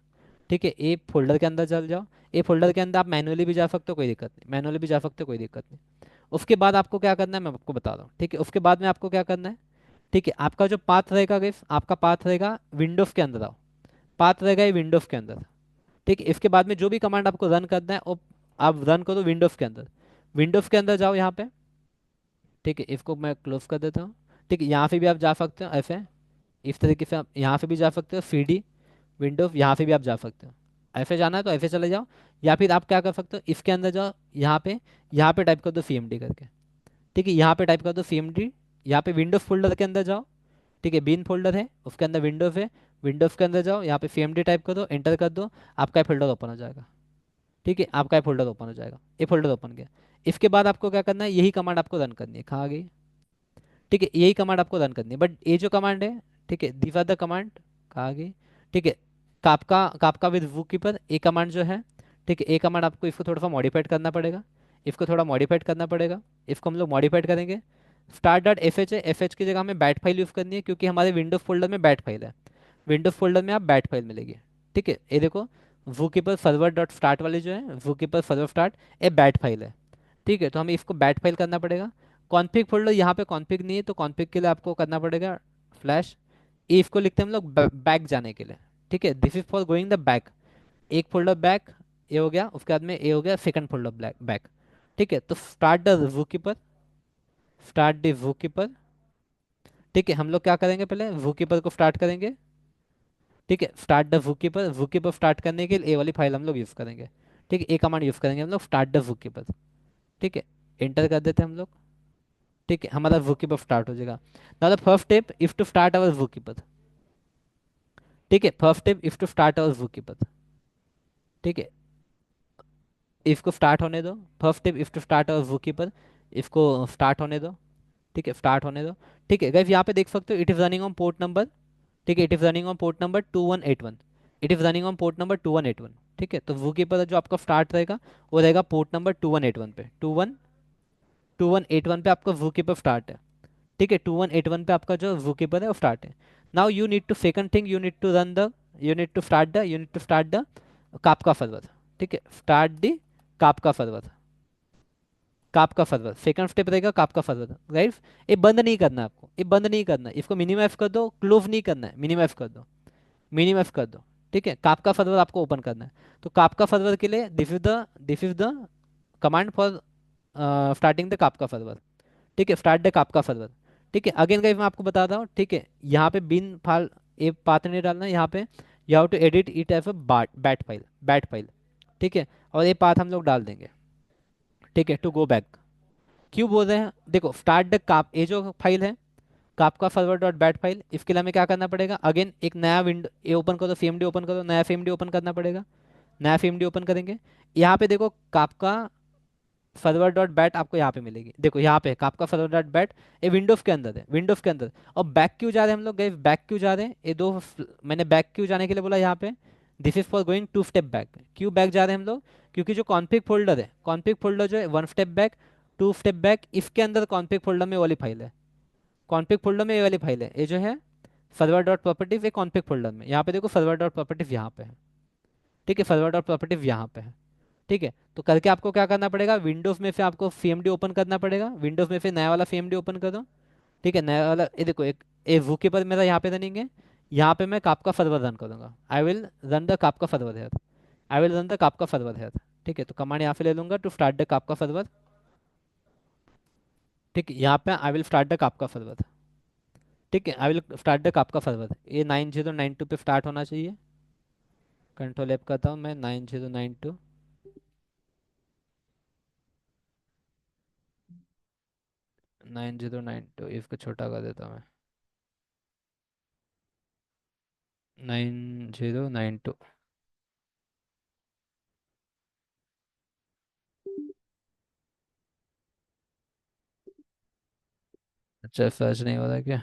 ठीक है, ए फोल्डर के अंदर चल जाओ। ए फोल्डर के अंदर आप मैनुअली भी जा सकते हो, कोई दिक्कत नहीं, मैनुअली भी जा सकते हो, कोई दिक्कत नहीं। उसके बाद आपको क्या करना है मैं आपको बता रहा हूँ, ठीक है, उसके बाद में आपको क्या करना है, ठीक है, आपका जो पाथ रहेगा गाइस, आपका पाथ रहेगा विंडोज के अंदर आओ, पाथ रहेगा ये विंडोज के अंदर, ठीक है। इसके बाद में जो भी कमांड आपको रन करना है वो आप रन करो विंडोज के अंदर, विंडोज के अंदर जाओ यहाँ पे, ठीक है, इसको मैं क्लोज कर देता हूँ। ठीक है, यहाँ पे भी आप जा सकते हो ऐसे, इस तरीके से आप यहाँ पे भी जा सकते हो, सी डी विंडोज यहाँ पे भी आप जा सकते हो, ऐसे जाना है तो ऐसे चले जाओ। या फिर आप क्या कर सकते हो, इसके अंदर जाओ, यहाँ पे टाइप कर दो सी एम डी करके, ठीक है, यहाँ पे टाइप कर दो सी एम डी, यहाँ पे विंडोज फोल्डर के अंदर जाओ, ठीक है, बीन फोल्डर है उसके अंदर विंडोज है, विंडोज के अंदर जाओ, यहाँ पे सी एम डी टाइप कर दो, एंटर कर दो, आपका फोल्डर ओपन हो जाएगा, ठीक है, आपका ये फोल्डर ओपन हो जाएगा, ये फोल्डर ओपन गया। इसके बाद आपको क्या करना है, यही कमांड आपको रन करनी है, कहाँ आ गई, ठीक है, यही कमांड आपको रन करनी है, बट ये जो कमांड है, ठीक है, दीज आर द कमांड, कहाँ आ गई, ठीक है, कापका कापका विद वू कीपर, ये कमांड जो है, ठीक है, ये कमांड आपको इसको थोड़ा सा मॉडिफाइड करना पड़ेगा, इसको थोड़ा मॉडिफाइड करना पड़ेगा, इसको हम लोग मॉडिफाइड करेंगे। स्टार्ट डॉट एफ एच है, एफ एच की जगह हमें बैट फाइल यूज़ करनी है, क्योंकि हमारे विंडोज फोल्डर में बैट फाइल है, विंडोज फोल्डर में आप बैट फाइल मिलेगी, ठीक है, ये देखो वू कीपर सर्वर डॉट स्टार्ट वाली जो है, वू कीपर सर्वर स्टार्ट, ये बैट फाइल है, ठीक है, तो हमें इसको बैट फाइल करना पड़ेगा। कॉन्फ़िग फोल्डर यहाँ पे कॉन्फ़िग नहीं है, तो कॉन्फ़िग के लिए आपको करना पड़ेगा फ्लैश, ये इसको लिखते हैं हम लोग बैक जाने के लिए, ठीक है, this is for going the back, एक फोल्डर बैक, ये हो गया, उसके बाद में ये हो गया सेकंड फोल्डर बैक बैक, ठीक है। तो start the zookeeper, start the Wu keeper, ठीक है, हम लोग क्या करेंगे, पहले वू कीपर को स्टार्ट करेंगे, ठीक है, start the Wu keeper, zookeeper start करने के लिए ये वाली फाइल हम लोग यूज़ करेंगे, ठीक है, ए कमांड यूज़ करेंगे हम लोग, स्टार्ट द वू कीपर, ठीक है, एंटर कर देते हैं हम लोग, ठीक है, हमारा वूकीपर स्टार्ट हो जाएगा। Now the first step if to start our ZooKeeper, ठीक है, first step if to start our ZooKeeper, ठीक है, इसको स्टार्ट होने दो, first step if to start our ZooKeeper, इसको स्टार्ट होने दो, ठीक है, स्टार्ट होने दो, ठीक है गाइस, यहाँ पे देख सकते हो it is running on port number, ठीक है, it is running on port number 2181, it is running on port number 2181, ठीक है। तो वूकीपर जो आपका स्टार्ट रहेगा वो रहेगा पोर्ट नंबर 2181 पे, 2181 पे आपका वूकीपर स्टार्ट है, ठीक है, 2181 पे आपका जो वू कीपर है वो स्टार्ट है। Now you need to second thing, you need to start the Kafka server, ठीक है, start the Kafka server, Kafka server second step रहेगा, कापका सर्वर, राइट। ये बंद नहीं करना है आपको, ये बंद नहीं करना है, इसको मिनिमाइज कर दो, क्लोज नहीं करना है, मिनिमाइज कर दो, मिनिमाइज कर दो, ठीक है, कापका सर्वर आपको ओपन करना है। तो कापका सर्वर के लिए this is the command for starting the Kafka server, ठीक है, स्टार्ट द कापका सर्वर, ठीक है। अगेन गाइस मैं आपको बता रहा हूँ, ठीक है, यहाँ पे बिन फाल ये पाथ नहीं डालना है, यहाँ पे you have to edit it as a bat file, ठीक है, और ये पाथ हम लोग डाल देंगे, ठीक है, टू गो बैक। क्यों बोल रहे हैं, देखो स्टार्ट द काप, ये जो फाइल है कापका सर्वर डॉट बैट फाइल, इसके लिए हमें क्या करना पड़ेगा, अगेन एक नया विंडो ये ओपन करो, सीएमडी ओपन करो, नया सीएमडी ओपन करना पड़ेगा, नया सीएमडी ओपन करेंगे। यहाँ पे देखो कापका सर्वर डॉट बैट आपको यहाँ पे मिलेगी, देखो यहाँ पे आपका सर्वर डॉट बैट, ये विंडोज के अंदर है, विंडोज के अंदर। और बैक क्यों जा रहे हैं हम लोग गए, बैक क्यों जा रहे हैं, ये दो मैंने बैक क्यों जाने के लिए बोला यहाँ पे, this is for going to step back, क्यों बैक जा रहे हैं हम लोग, क्योंकि जो कॉन्फिग फोल्डर है, कॉन्फिग फोल्डर जो है one step back, two step back, इसके अंदर कॉन्फिग फोल्डर में वाली फाइल है, कॉन्फिग फोल्डर में ये वाली फाइल है, ये जो है सर्वर डॉट प्रॉपर्टीज, ये कॉन्फिग फोल्डर में, यहाँ पे देखो सर्वर डॉट प्रॉपर्टीज यहाँ पे है, ठीक है, सर्वर डॉट प्रॉपर्टीज यहाँ पे है, ठीक है। तो करके आपको क्या करना पड़ेगा, विंडोज में से आपको सीएमडी ओपन करना पड़ेगा, विंडोज में से नया वाला सीएमडी ओपन कर दो, ठीक है, नया वाला, ये देखो एक वूके पर मेरा यहाँ पे रनिंग है, यहाँ पे मैं कापका सर्वर रन करूँगा, I will run the Kafka server है, I will run the Kafka server है, ठीक है। तो कमांड यहाँ पे ले लूंगा to start the Kafka server, ठीक है, यहाँ पे I will start the Kafka server, ठीक है, I will start the Kafka server, ये 9092 पे स्टार्ट होना चाहिए, कंट्रोल एप करता हूँ मैं, 9092, 9092, इसको छोटा कर देता हूँ मैं। 9092। अच्छा सर्च नहीं हो रहा क्या?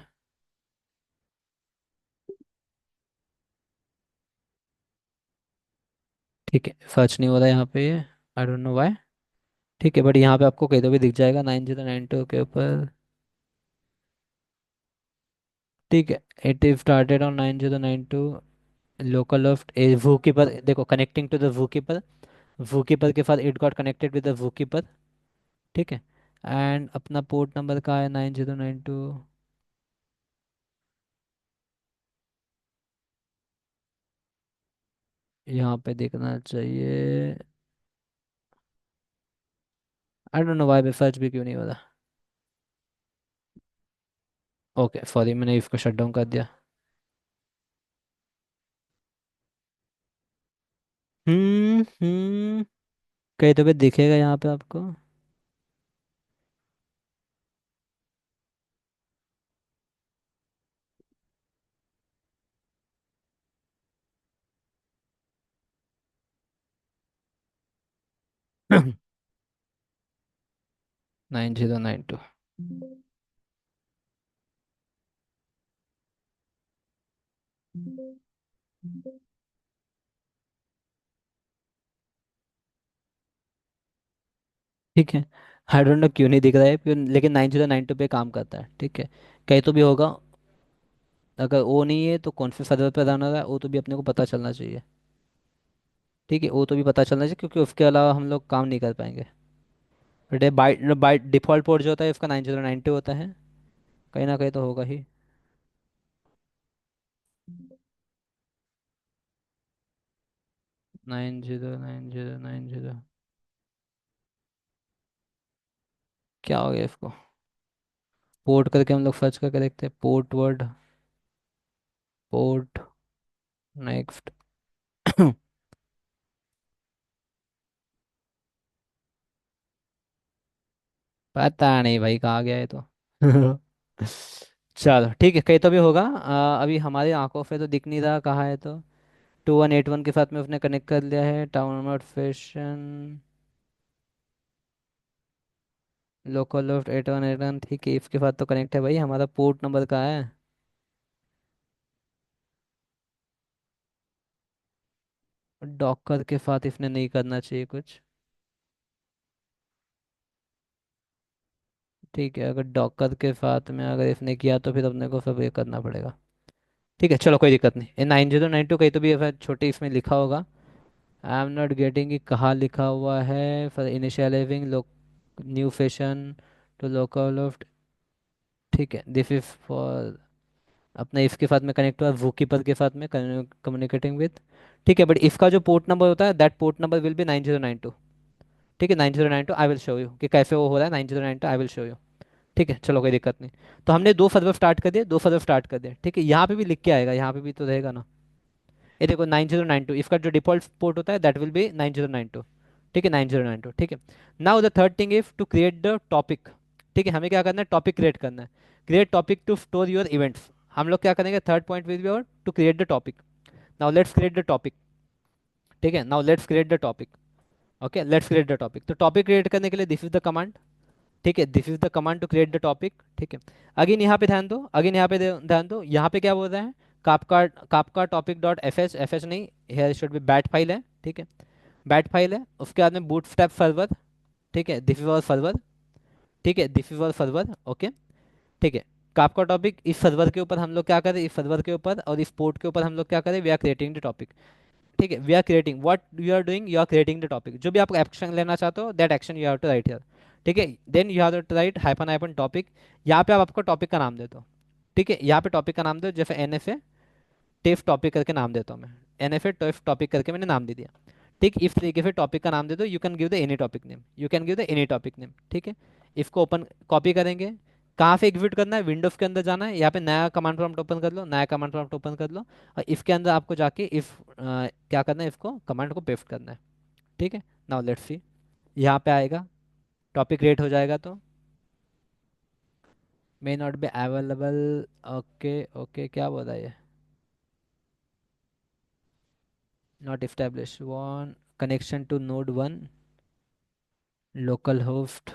ठीक है, सर्च नहीं हो रहा यहाँ पे ये, आई डोंट नो व्हाई। ठीक है, बट यहाँ पे आपको कहीं तो भी दिख जाएगा 9092 के ऊपर। ठीक है, it is started on 9092। Local of a ZooKeeper, देखो connecting to the Wu keeper, ZooKeeper के साथ it got connected with the Wu keeper. ठीक है, एंड अपना पोर्ट नंबर का है 9092। यहाँ पे देखना चाहिए। आई डोंट नो व्हाई सर्च भी क्यों नहीं हो रहा। ओके सॉरी, मैंने इसको शट डाउन कर दिया। कहीं तो भी दिखेगा यहाँ पे आपको। 9092। ठीक है, आई डोंट नो क्यों नहीं दिख रहा है लेकिन 9092 पे काम करता है। ठीक है, कहीं तो भी होगा। अगर वो नहीं है तो कौन से सर्वर पे रन हो रहा है, वो तो भी अपने को पता चलना चाहिए। ठीक है, वो तो भी पता चलना चाहिए, क्योंकि उसके अलावा हम लोग काम नहीं कर पाएंगे। But by by default port जो होता है उसका 9092 होता है। कहीं ना कहीं तो होगा ही। 909090। क्या हो गया इसको? पोर्ट करके हम लोग सर्च करके देखते हैं, पोर्ट वर्ड, पोर्ट, नेक्स्ट। पता नहीं भाई कहाँ गया है तो। चलो ठीक है, कहीं तो भी होगा। अभी हमारी आंखों पे तो दिख नहीं रहा कहाँ है तो। 2181 के साथ में उसने कनेक्ट कर लिया है, town not fashion, local loft 8181। ठीक है, इसके साथ तो कनेक्ट है भाई, हमारा पोर्ट नंबर कहाँ है? डॉकर के साथ इसने नहीं करना चाहिए कुछ। ठीक है, अगर डॉकर के साथ में अगर इसने किया तो फिर अपने को सब ये करना पड़ेगा। ठीक है चलो, कोई दिक्कत नहीं। 9092 कहीं तो भी ऐसा छोटे इसमें लिखा होगा। आई एम नॉट गेटिंग कि कहाँ लिखा हुआ है, for initializing new fashion to local loft. ठीक है, दिस इज फॉर अपने इसके साथ में कनेक्ट हुआ, वूकीपर के साथ में कम्युनिकेटिंग विद। ठीक है, बट इसका जो पोर्ट नंबर होता है that port number will be 9092। ठीक है, 9092 आई विल शो यू कि कैसे वो हो रहा है, 9092 आई विल शो यू। ठीक है चलो, कोई दिक्कत नहीं। तो हमने दो सर्वर स्टार्ट कर दिए, दो सर्वर स्टार्ट कर दिए। ठीक है, यहाँ पे भी लिख के आएगा, यहाँ पे भी तो रहेगा ना। ये देखो 9092, इसका जो डिफॉल्ट पोर्ट होता है दैट विल बी 9092। ठीक है, 9092। ठीक है, now the third thing is to create the topic. ठीक है, हमें क्या करना है, टॉपिक क्रिएट करना है। Create topic to store your events. हम लोग क्या करेंगे, थर्ड पॉइंट विल बी और to create the topic. Now let's create the topic. ठीक है, now let's create the topic. Okay, let's create the topic. तो टॉपिक क्रिएट करने के लिए दिस इज द कमांड। ठीक है, this is the command to create the topic. ठीक है, अगेन यहाँ पे ध्यान दो, अगेन यहाँ पे ध्यान दो, यहाँ पे क्या बोल रहा है, Kafka Kafka topic dot F H, F H नहीं, here should be bat file है। ठीक है, बैट फाइल है, उसके बाद में बूटस्ट्रैप सर्वर। ठीक है, दिस इज आवर सर्वर। ठीक है, this is our server. Okay, ठीक है, कापका टॉपिक, इस सर्वर के ऊपर हम लोग क्या करें, इस सर्वर के ऊपर और इस पोर्ट के ऊपर हम लोग क्या करें, we are creating the topic. ठीक है, we are creating what you are doing, you are creating the topic. जो भी आप एक्शन लेना चाहते हो that action you have to write here. ठीक है, then you have to write hyphen hyphen topic. यहाँ पे आप आपको टॉपिक का नाम देते हो। ठीक है, यहाँ पे टॉपिक का नाम दो, जैसे एन एफ ए टेफ टॉपिक करके नाम देता हूँ मैं। एन एफ ए टेफ टॉपिक करके मैंने नाम दे दिया। ठीक, इस तरीके से टॉपिक का नाम दे दो, you can give the any topic name, you can give the any topic name. ठीक है, इसको ओपन कॉपी करेंगे। कहाँ से एग्जीक्यूट करना है, विंडोज के अंदर जाना है, यहाँ पे नया कमांड प्रॉम्प्ट ओपन कर लो, नया कमांड प्रॉम्प्ट ओपन कर लो, और इसके अंदर आपको जाके इफ क्या करना है, इसको कमांड को पेस्ट करना है। ठीक है, नाउ लेट्स सी, यहाँ पे आएगा, टॉपिक क्रिएट हो जाएगा तो may not be available. Okay okay, क्या बोला ये? Not establish one connection to node one localhost.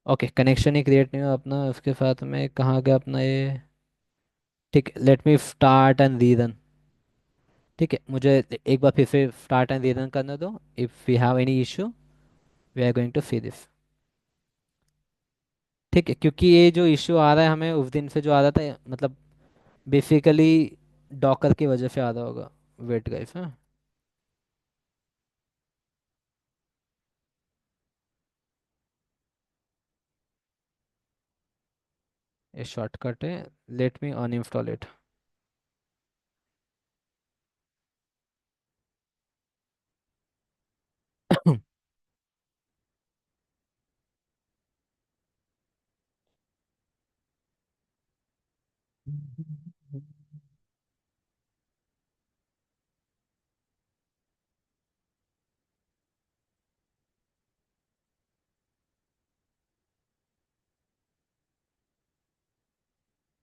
Okay, connection ही क्रिएट नहीं हुआ अपना, उसके साथ में कहाँ गया अपना ये? ठीक है, let me start and rerun. ठीक है, मुझे एक बार फिर से स्टार्ट एंड रीरन करने दो। If we have any issue we are going to see this. ठीक है, क्योंकि ये जो इशू आ रहा है हमें उस दिन से जो आ रहा था, मतलब बेसिकली डॉकर की वजह से आ रहा होगा। वेट गाइस, हाँ, ये शॉर्टकट है। Let me uninstall it.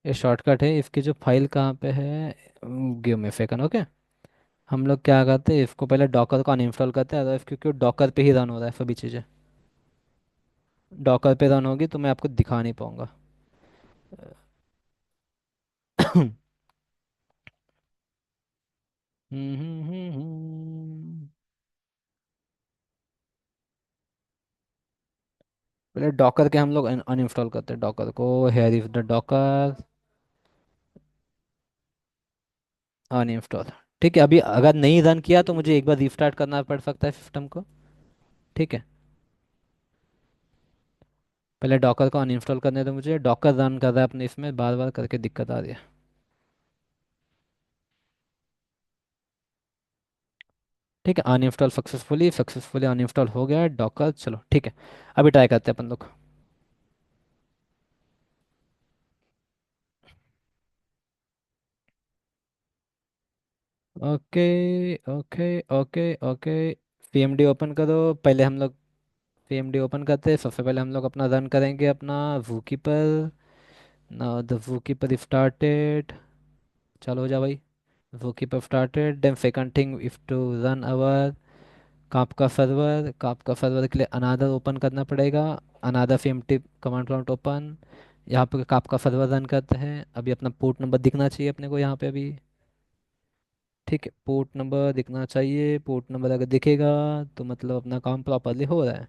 ये शॉर्टकट है, इसकी जो फाइल कहाँ पे है? Give me second, okay. हम लोग क्या करते हैं, इसको पहले डॉकर को अनइंस्टॉल करते हैं, अदरवाइज क्योंकि डॉकर पे ही रन हो रहा है सभी चीज़ें। डॉकर पे रन होगी तो मैं आपको दिखा नहीं पाऊंगा। पहले डॉकर के हम लोग अनइंस्टॉल करते हैं डॉकर को। Hair is the Docker uninstall. ठीक है, अभी अगर नहीं रन किया तो मुझे एक बार रीस्टार्ट करना पड़ सकता है सिस्टम को। ठीक है, पहले डॉकर को अनइंस्टॉल करने दो मुझे। डॉकर रन कर रहा है अपने इसमें, बार बार करके दिक्कत आ रही है। ठीक है, अनइंस्टॉल सक्सेसफुली, सक्सेसफुली अनइंस्टॉल हो गया है डॉकर। चलो ठीक है, अभी ट्राई करते हैं अपन लोग। Okay okay okay okay, PMD open करो। पहले हम लोग पीएमडी ओपन करते हैं। सबसे पहले हम लोग अपना रन करेंगे अपना ZooKeeper. Now the ZooKeeper started. चलो हो जा भाई। ZooKeeper started, then second thing if to run our Kafka server के लिए अनादर ओपन करना पड़ेगा। Another PMT command prompt open. यहाँ पे काप का सर्वर रन करते हैं। अभी अपना पोर्ट नंबर दिखना चाहिए अपने को यहाँ पे अभी। ठीक है, पोर्ट नंबर दिखना चाहिए। पोर्ट नंबर अगर दिखेगा तो मतलब अपना काम प्रॉपरली हो रहा है।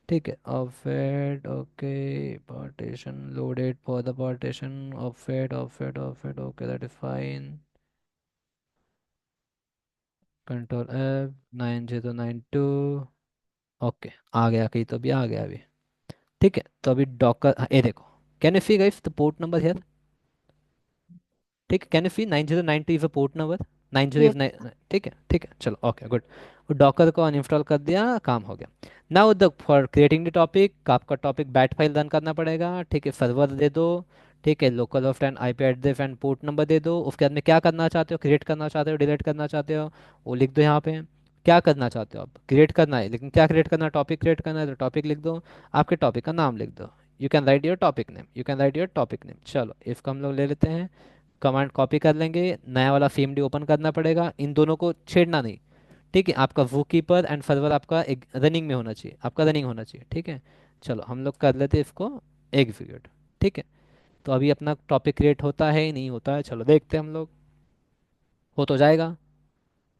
ठीक है, offset okay. Partition loaded for the partition. Offset okay, that is fine. Control F 9092। Okay, आ गया कहीं तो, भी आ गया अभी। ठीक है, तो अभी डॉकर ये देखो। Can you see guys the port number here? ठीक है, can you see 9092 is a port number. 90 is yes. 9। ठीक है चलो, ओके गुड। डॉकर को अनइंस्टॉल कर दिया, काम हो गया। Now the for creating the topic, आपका टॉपिक बैट फाइल रन करना पड़ेगा। ठीक है, सर्वर दे दो। ठीक है, local host and IP address and port number दे दो। उसके बाद में क्या करना चाहते हो, क्रिएट करना चाहते हो, डिलीट करना चाहते हो, वो लिख दो यहाँ पे। क्या करना चाहते हो आप? क्रिएट करना है, लेकिन क्या क्रिएट करना है? टॉपिक क्रिएट करना है तो टॉपिक लिख दो। आपके टॉपिक का नाम लिख दो। You can write your topic name, you can write your topic name. चलो इसको हम लोग ले लेते हैं। कमांड कॉपी कर लेंगे, नया वाला सीएमडी ओपन करना पड़ेगा। इन दोनों को छेड़ना नहीं। ठीक है, आपका वो कीपर एंड सर्वर आपका एक रनिंग में होना चाहिए, आपका रनिंग होना चाहिए। ठीक है, चलो हम लोग कर लेते हैं इसको एग्जीक्यूट। ठीक है, तो अभी अपना टॉपिक क्रिएट होता है नहीं होता है, चलो देखते हैं हम लोग। हो तो जाएगा,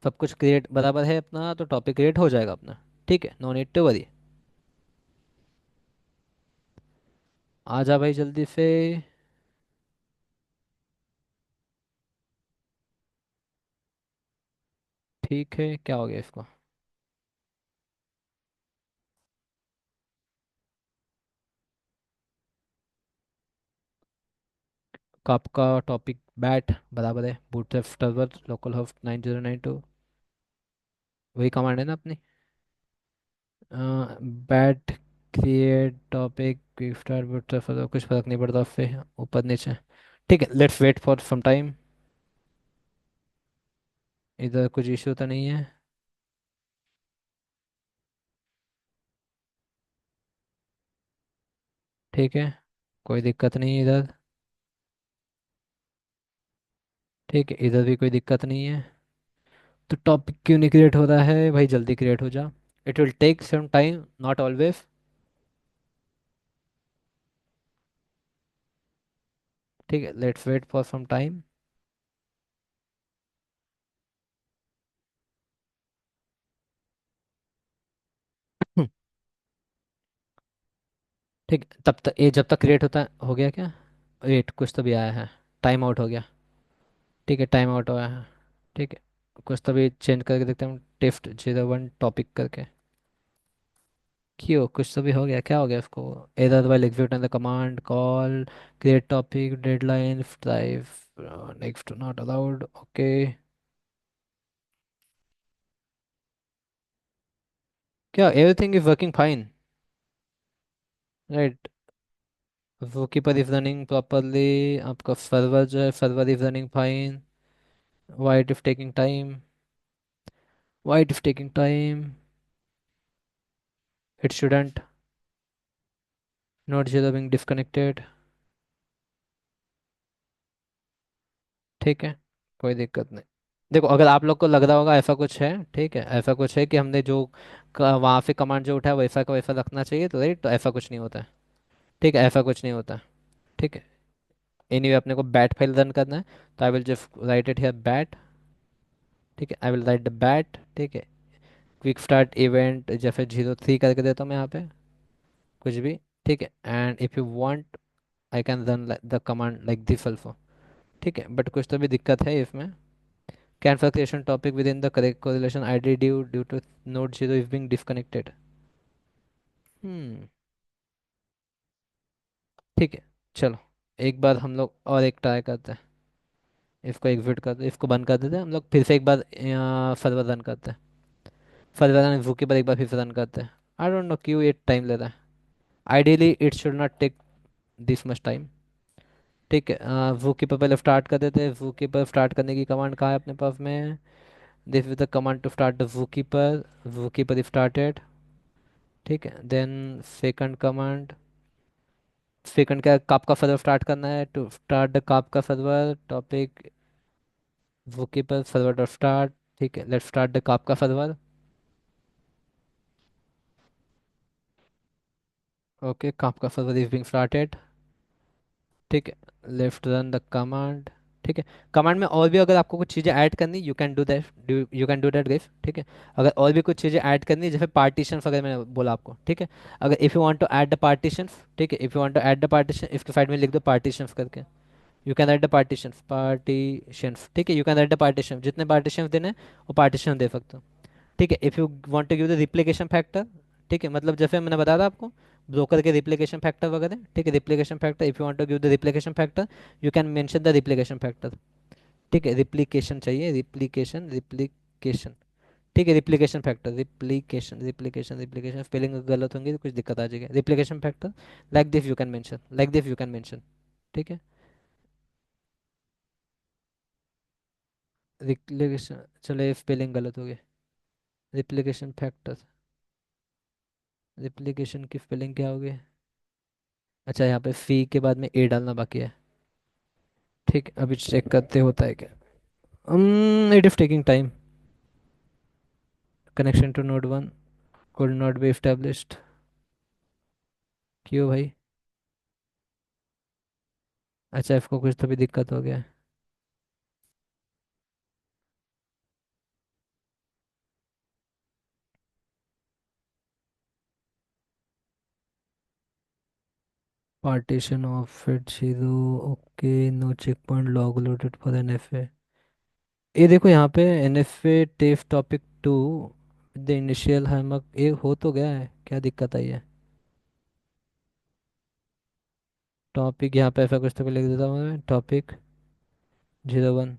सब कुछ क्रिएट बराबर है अपना, तो टॉपिक क्रिएट हो जाएगा अपना। ठीक है, नो नीड टू वरी। आ जा भाई जल्दी से। ठीक है, क्या हो गया इसको? आपका टॉपिक बैट बराबर है, बूटस्ट्रैप सर्वर लोकल होस्ट 9092। वही कमांड है ना अपनी? Bat create topic quick start bootstrap server, कुछ फर्क नहीं पड़ता उससे, ऊपर नीचे। ठीक है, let's wait for some time. इधर कुछ इशू तो नहीं है? ठीक है, कोई दिक्कत नहीं है इधर। ठीक है, इधर भी कोई दिक्कत नहीं है। तो टॉपिक क्यों नहीं क्रिएट हो रहा है भाई, जल्दी क्रिएट हो जा। It will take some time, not always. ठीक है, let's wait for some time. ठीक है, तब तक ये जब तक क्रिएट होता है, हो गया क्या? वेट, कुछ तो भी आया है। टाइम आउट हो गया। ठीक है, टाइम आउट हुआ है। ठीक है, कुछ तो भी चेंज करके देखते हैं, टिफ्ट 01 टॉपिक करके। क्यों, कुछ तो भी हो गया, क्या हो गया इसको? Error while executing the command call, create topic, deadline, drive, next not allowed, okay. क्या, everything is working fine, right? ZooKeeper is running properly, आपका सर्वर जो है, server is running fine. Why it is taking time, why it is taking time? It shouldn't, not zero being disconnected. ठीक है, कोई दिक्कत नहीं। देखो, अगर आप लोग को लग रहा होगा ऐसा कुछ है, ठीक है, ऐसा कुछ है कि हमने जो वहाँ से कमांड जो उठाया वैसा का वैसा रखना चाहिए, तो राइट, तो ऐसा कुछ नहीं होता है। ठीक है, ऐसा कुछ नहीं होता। ठीक है, एनीवे अपने को बैट फाइल रन करना है, तो I will just right it here bat. ठीक है, I will write the bat. ठीक है, क्विक स्टार्ट इवेंट जैसे 03 करके देता हूँ मैं यहाँ पे, कुछ भी। ठीक है, and if you want I can run the command like this also. ठीक है, बट कुछ तो भी दिक्कत है इसमें। Cancel creation topic within the correct correlation ID due to node 0 is being disconnected. हम्म। ठीक है, चलो, एक बार हम लोग और एक ट्राई करते हैं। इसको एग्जिट करते, इसको बंद कर देते हैं हम लोग, फिर से एक बार सर्वर रन करते हैं। सर्वर रन वूकी पर एक बार फिर से रन करते हैं। आई डोंट नो क्यों ये टाइम ले रहा है। Ideally it should not take this much time. ठीक है, वूकी पर पहले स्टार्ट कर देते हैं। वूकी पर स्टार्ट करने की कमांड कहाँ है अपने पास में? This is the command to start the ZooKeeper. वूकी पर स्टार्टेड। ठीक है, देन सेकंड कमांड, सेकंड क्या, कब का सर्वर स्टार्ट करना है, टू स्टार्ट द कब का सर्वर टॉपिक, वुकी पर सर्वर डॉट स्टार्ट। ठीक है, लेट्स स्टार्ट द कब का सर्वर। ओके, कब का सर्वर इज बीइंग स्टार्टेड। ठीक है, लेफ्ट रन द कमांड। ठीक है, कमांड में और भी अगर आपको कुछ चीज़ें ऐड करनी, you can do that, you can do that guys. ठीक है, अगर और भी कुछ चीज़ें ऐड करनी, जैसे पार्टीशन वगैरह मैंने बोला आपको। ठीक है, अगर if you want to add the partition, ठीक है, if you want to add the partition, इसके साइड में लिख दो पार्टीशन करके। You can add the partitions, ठीक है, you can add the partition, जितने पार्टीशन देने हैं वो पार्टीशन दे सकते हो। ठीक है, if you want to give the replication factor, ठीक है, मतलब जैसे मैंने बताया था आपको, ब्रोकर के रिप्लिकेशन फैक्टर वगैरह। ठीक है, replication factor, if you want to give the replication factor, you can mention the replication factor. ठीक है, रिप्लिकेशन चाहिए, रिप्लिकेशन, रिप्लिकेशन। ठीक है, replication factor, replication, replication, replication, spelling गलत होंगी तो कुछ दिक्कत आ जाएगी। Replication factor, like this you can mention, like this you can mention. ठीक है, रिप्लिकेशन, चलो स्पेलिंग गलत हो गया। रिप्लिकेशन फैक्टर, रिप्लिकेशन की स्पेलिंग क्या हो गई? अच्छा, यहाँ पे फी के बाद में ए डालना बाकी है। ठीक है, अभी चेक करते होता है क्या। It is taking time. Connection to node 1 could not be established. क्यों भाई? अच्छा, इसको कुछ तो भी दिक्कत हो गया है। Partition of it 0, okay, no checkpoint log loaded for NFA. ये देखो यहाँ पे NFA test topic 2, the initial हैमक, ये हो तो गया है, क्या दिक्कत आई है? टॉपिक यहाँ पे ऐसा कुछ तो भी लिख देता हूँ मैं, टॉपिक 01।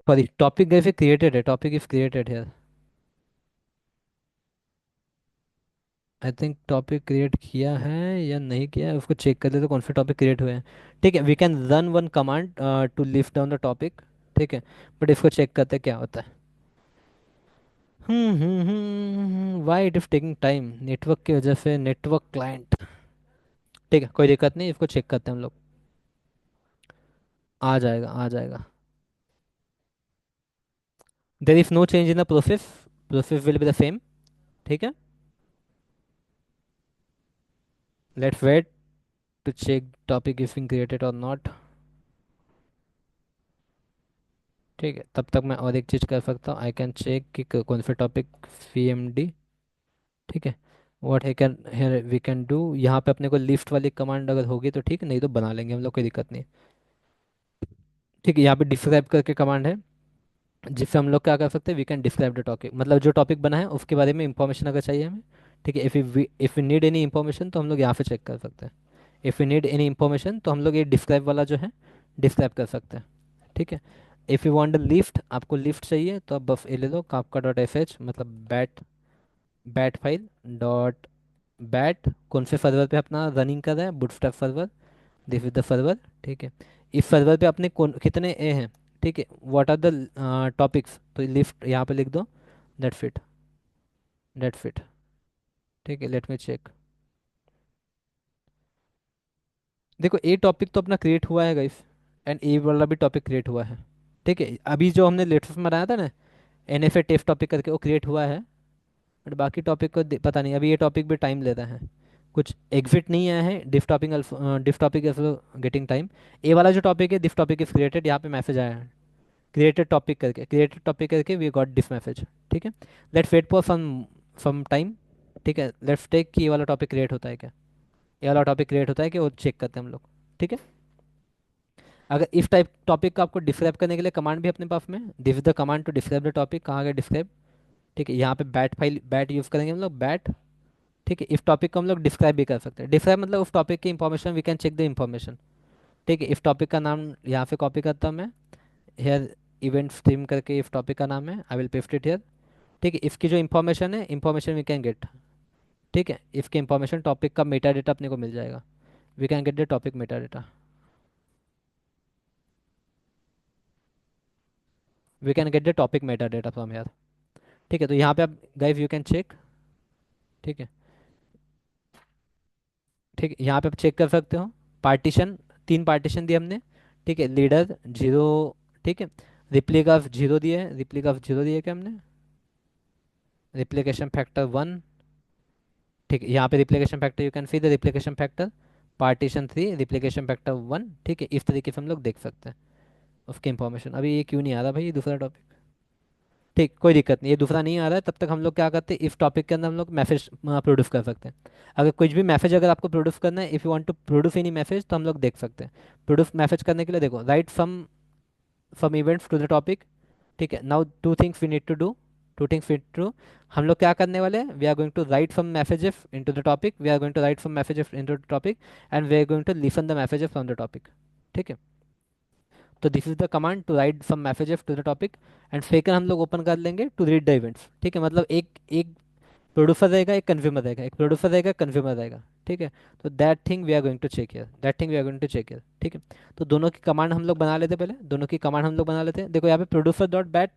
सॉरी, टॉपिक गैसे क्रिएटेड है, टॉपिक इज क्रिएटेड है। आई थिंक टॉपिक क्रिएट किया है या नहीं किया है, उसको चेक कर ले तो कौन से टॉपिक क्रिएट हुए हैं। ठीक है, we can run one command to list down the topic. ठीक है, बट इसको चेक करते हैं क्या होता है। Y it is taking time, network की वजह से, नेटवर्क क्लाइंट। ठीक है, कोई दिक्कत नहीं, इसको चेक करते हैं हम लोग। आ जाएगा, आ जाएगा। There is no change in the process, process will be the same. ठीक है, let's wait to check topic is being created or not. ठीक है, तब तक मैं और एक चीज़ कर सकता हूँ, आई कैन चेक कि कौन सा टॉपिक, सी एम डी। ठीक है, what I can here we can do, यहाँ पे अपने को लिस्ट वाली कमांड अगर होगी तो ठीक, नहीं तो बना लेंगे हम लोग, कोई दिक्कत नहीं। ठीक है, यहाँ पे डिस्क्राइब करके कमांड है, जिससे हम लोग क्या कर सकते हैं, we can describe the topic, मतलब जो टॉपिक बना है उसके बारे में इंफॉर्मेशन अगर चाहिए हमें। ठीक है, if you need any information तो हम लोग यहाँ पे चेक कर सकते हैं। If you need any information तो हम लोग ये डिस्क्राइब वाला जो है डिस्क्राइब कर सकते हैं। ठीक है, इफ़ यू वांट लिफ्ट, आपको लिफ्ट चाहिए तो आप बस ये ले लो, काफका डॉट एफ एच, मतलब bat, bat file dot bat, कौन से सर्वर पे अपना रनिंग कर रहा है, bootstrap server, this is the server. ठीक है, इस सर्वर पे अपने कौन कितने ए हैं। ठीक है, व्हाट आर द टॉपिक्स, तो लिस्ट यहाँ पे लिख दो, दैट फिट, दैट फिट। ठीक है, लेट मी चेक। देखो ए टॉपिक तो अपना क्रिएट हुआ है गाइस, एंड ए वाला भी टॉपिक क्रिएट हुआ है। ठीक है, अभी जो हमने लेटेस्ट में बनाया था ना, N F A test topic करके, वो क्रिएट हुआ है। बट बाकी टॉपिक को पता नहीं, अभी ये टॉपिक भी टाइम लेता है, कुछ एग्जिट नहीं आया है, डिफ टॉपिक इज गेटिंग टाइम। ए वाला जो टॉपिक है, दिस टॉपिक इज क्रिएटेड, यहाँ पे मैसेज आया है, क्रिएटेड टॉपिक करके, क्रिएटेड टॉपिक करके वी गॉट दिस मैसेज। ठीक है, let's wait for some some time. ठीक है, लेट्स टेक कि ये वाला टॉपिक क्रिएट होता है क्या, ये वाला टॉपिक क्रिएट होता है कि, वो चेक करते हैं हम लोग। ठीक है, अगर इस टाइप टॉपिक को आपको डिस्क्राइब करने के लिए कमांड भी अपने पास में, this is the command to describe the topic, कहाँ गया डिस्क्राइब। ठीक है, यहाँ पे बैट फाइल, बैट यूज़ करेंगे हम लोग, बैट। ठीक है, इस टॉपिक को हम लोग डिस्क्राइब भी कर सकते हैं, डिस्क्राइब मतलब उस टॉपिक की information, we can check the information. ठीक है, इस टॉपिक का नाम यहाँ पे कॉपी करता हूँ मैं, हेयर इवेंट स्ट्रीम करके इस टॉपिक का नाम है, I will paste it here. ठीक है, इसकी जो इंफॉर्मेशन है, इंफॉर्मेशन वी कैन गेट। ठीक है, इसकी इंफॉर्मेशन टॉपिक का मेटा डेटा अपने को मिल जाएगा, we can get the topic metadata, we can get the topic metadata from here. ठीक है, तो यहाँ पे आप गाइस यू कैन चेक। ठीक है, ठीक है, यहाँ पे आप चेक कर सकते हो, पार्टीशन, तीन पार्टीशन दिए हमने। ठीक है, लीडर जीरो। ठीक है, रिप्लिका ऑफ जीरो दिए, रिप्लिका ऑफ जीरो दिए क्या हमने, रिप्लिकेशन फैक्टर वन। ठीक है, यहाँ पे replication factor, you can see the replication factor, partition three, replication factor one. ठीक है, इस तरीके से हम लोग देख सकते हैं उसकी इंफॉर्मेशन। अभी ये क्यों नहीं आ रहा भाई, ये दूसरा टॉपिक। ठीक, कोई दिक्कत नहीं, ये दूसरा नहीं आ रहा है, तब तक हम लोग क्या करते हैं, इस टॉपिक के अंदर हम लोग मैसेज प्रोड्यूस कर सकते हैं। अगर कुछ भी मैसेज अगर आपको प्रोड्यूस करना है, if you want to produce any message, तो हम लोग देख सकते हैं। प्रोड्यूस मैसेज करने के लिए देखो, write from events to the topic. ठीक है, now two things we need to do, two things we need to, हम लोग क्या करने वाले हैं, we are going to write from messages into the topic, we are going to write from messages into the topic, and we are going to listen the messages from the topic. ठीक है, तो this is the command to right some messages to the topic, and second हम लोग open कर लेंगे to read the events. ठीक है, मतलब एक एक प्रोड्यूसर रहेगा, एक कंज्यूमर रहेगा, एक प्रोड्यूसर रहेगा, कंज्यूमर रहेगा। ठीक है, तो that thing we are going to check here, that thing we are going to check here. ठीक है, तो दोनों की कमांड हम लोग बना लेते हैं, पहले दोनों की कमांड हम लोग बना लेते हैं। देखो यहाँ पे प्रोड्यूसर डॉट बैट,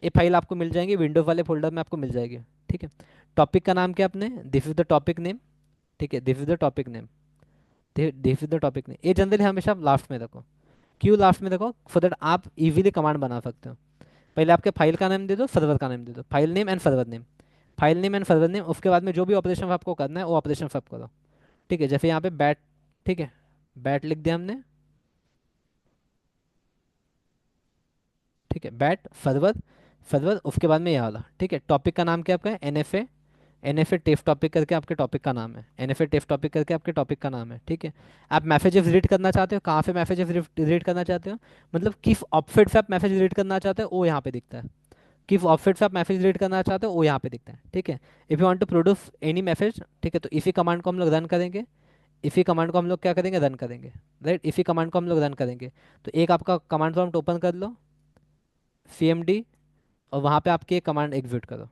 ये फाइल आपको मिल जाएगी विंडोज वाले फोल्डर में, आपको मिल जाएगी। ठीक है, टॉपिक का नाम क्या अपने, this is the topic name. ठीक है, this is the topic name, this is the topic name. ये जनरली हमेशा लास्ट में रखो, क्यों लास्ट में देखो, सो दैट आप इजीली कमांड बना सकते हो। पहले आपके फाइल का नाम दे दो, सर्वर का नाम दे दो, file name and server name, file name and server name, उसके बाद में जो भी ऑपरेशन आपको करना है वो ऑपरेशन सब करो। ठीक है, जैसे यहाँ पे बैट, ठीक है, बैट लिख दिया हमने। ठीक है, बैट सर्वर, सर्वर उसके बाद में ये वाला। ठीक है, टॉपिक का नाम क्या आपका है, N F A, N F A टेफ टॉपिक करके आपके टॉपिक का नाम है, एन एफ ए टेफ टॉपिक करके आपके टॉपिक का नाम है। ठीक है, आप मैसेजेस रीड करना चाहते हो, कहाँ से मैसेजेस रीड करना चाहते हो, मतलब किस ऑप्शेट से आप मैसेज रीड करना चाहते हो वो यहाँ पे दिखता है, किस ऑफसेट से आप मैसेज रीड करना चाहते हो वो यहाँ पे दिखता है। ठीक है, if you want to produce any message, ठीक है, तो इसी कमांड को हम लोग रन करेंगे, इसी कमांड को हम लोग क्या करेंगे, रन करेंगे। राइट, इसी कमांड को हम लोग रन करेंगे। तो एक आपका कमांड प्रॉम्प्ट ओपन कर लो, सी एम डी, और वहाँ पे आपकी एक कमांड एग्जीक्यूट करो।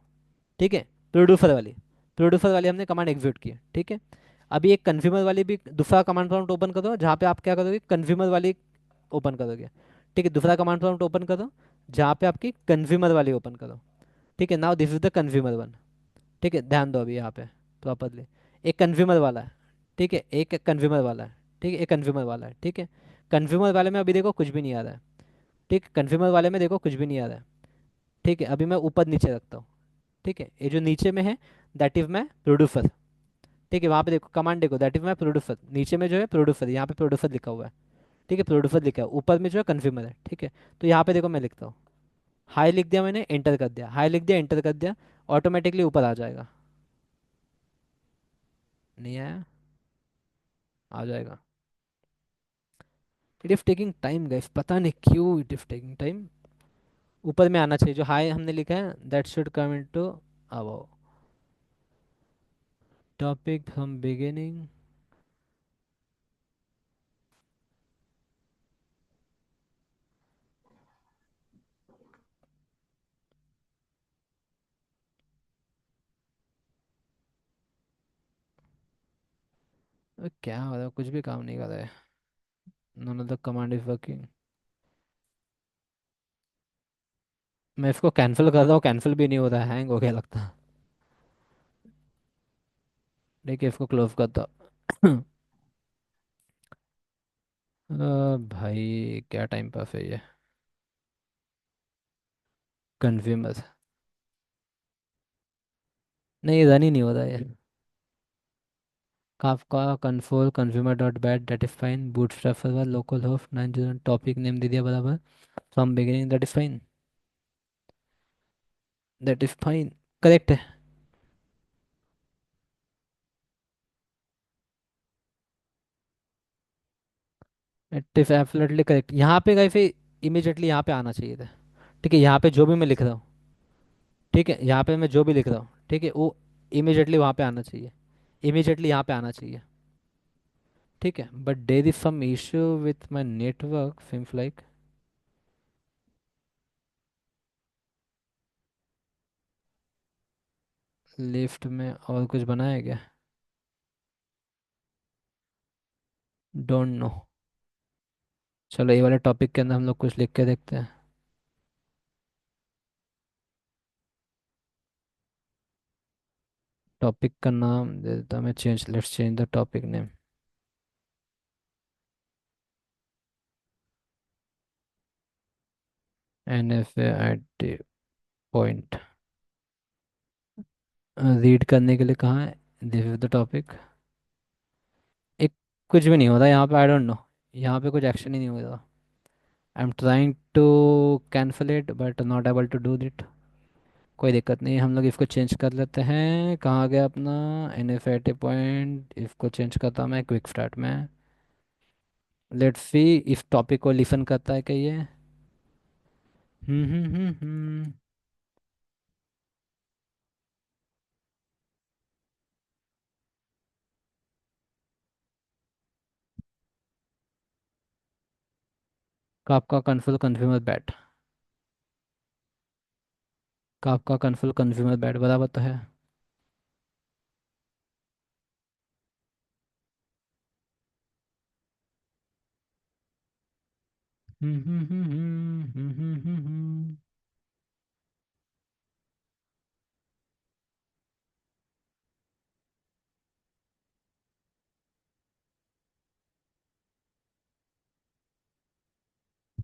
ठीक है, प्रोड्यूसर वाली, प्रोड्यूसर वाली हमने कमांड एग्जीक्यूट की है। ठीक है, अभी एक कन्ज्यूमर वाली भी दूसरा कमांड प्रॉम्प्ट ओपन करो, जहाँ पे आप क्या करोगे, कन्ज्यूमर वाली ओपन करोगे। ठीक है, दूसरा कमांड प्रॉम्प्ट ओपन करो, जहाँ पे आपकी कन्ज्यूमर वाली ओपन करो। ठीक है, now this is the consumer one. ठीक है, ध्यान दो अभी यहाँ पे प्रॉपरली। एक कंज्यूमर वाला है, ठीक है, एक कंज्यूमर वाला है, ठीक है, एक कंज्यूमर वाला है, ठीक है। कंज्यूमर वाले में अभी देखो कुछ भी नहीं आ रहा है। ठीक है, कंज्यूमर वाले में देखो कुछ भी नहीं आ रहा है। ठीक है, अभी मैं ऊपर नीचे रखता हूँ। ठीक है, ये जो नीचे में है दैट इज माई प्रोड्यूसर। ठीक है, वहाँ पे देखो कमांड देखो, दैट इज माई प्रोड्यूसर, नीचे में जो है प्रोड्यूसर, यहाँ पे प्रोड्यूसर लिखा हुआ है। ठीक है, प्रोड्यूसर लिखा है, ऊपर में जो है कंज्यूमर है। ठीक है, तो यहाँ पे देखो मैं लिखता हूँ, हाई लिख दिया मैंने, एंटर कर दिया, हाई लिख दिया, एंटर कर दिया, ऑटोमेटिकली ऊपर आ जाएगा। नहीं आया? आ जाएगा। It is taking time guys, पता नहीं क्यों इट इज टेकिंग टाइम। ऊपर में आना चाहिए, जो हाई हमने लिखा है दैट शुड कम इनटू, अब टॉपिक फ्रॉम बिगिनिंग। क्या हो रहा है, कुछ भी काम नहीं कर रहा है। None of the command is working. मैं इसको कैंसिल कर रहा हूँ, कैंसिल भी नहीं हो रहा है, हैंग हो गया लगता है। देखिए इसको क्लोज करता हूँ। भाई क्या टाइम पास है ये। कंज्यूमर, नहीं रन ही नहीं हो रहा है। Kafka console consumer dot bat that is fine, bootstrap server local host 9 topic name दे दिया बराबर, from beginning that is fine, that is fine, correct है। It is absolutely correct. यहाँ पे गए फिर इमीडिएटली यहाँ पे आना चाहिए था। ठीक है, यहाँ पे जो भी मैं लिख रहा हूँ, ठीक है, यहाँ पे मैं जो भी लिख रहा हूँ, ठीक है, वो इमीडिएटली वहाँ पे आना चाहिए, इमीडिएटली यहाँ पे आना चाहिए। ठीक है, but there is some issue with my network seems like. Lift में और कुछ बनाया क्या? Don't know. चलो ये वाले टॉपिक के अंदर हम लोग कुछ लिख के देखते हैं। टॉपिक का नाम दे देता हूँ मैं change, let's change the topic name. NFAIT point. Read करने के लिए कहाँ है? This is the topic. एक कुछ भी नहीं हो रहा यहाँ पे, आई डोंट नो, यहाँ पे कुछ एक्शन ही नहीं हो रहा। I am trying to cancel it but not able to do it. कोई दिक्कत नहीं, हम लोग इसको चेंज कर लेते हैं। कहाँ गया अपना NFAIT पॉइंट, इसको चेंज करता हूँ मैं क्विक स्टार्ट में। लेट्स सी इस टॉपिक को लिसन करता है क्या ये। हम्म। काफका कन्फुल कंज्यूमर बैट, काफका कन्फुल कंज्यूमर बैट बराबर तो है।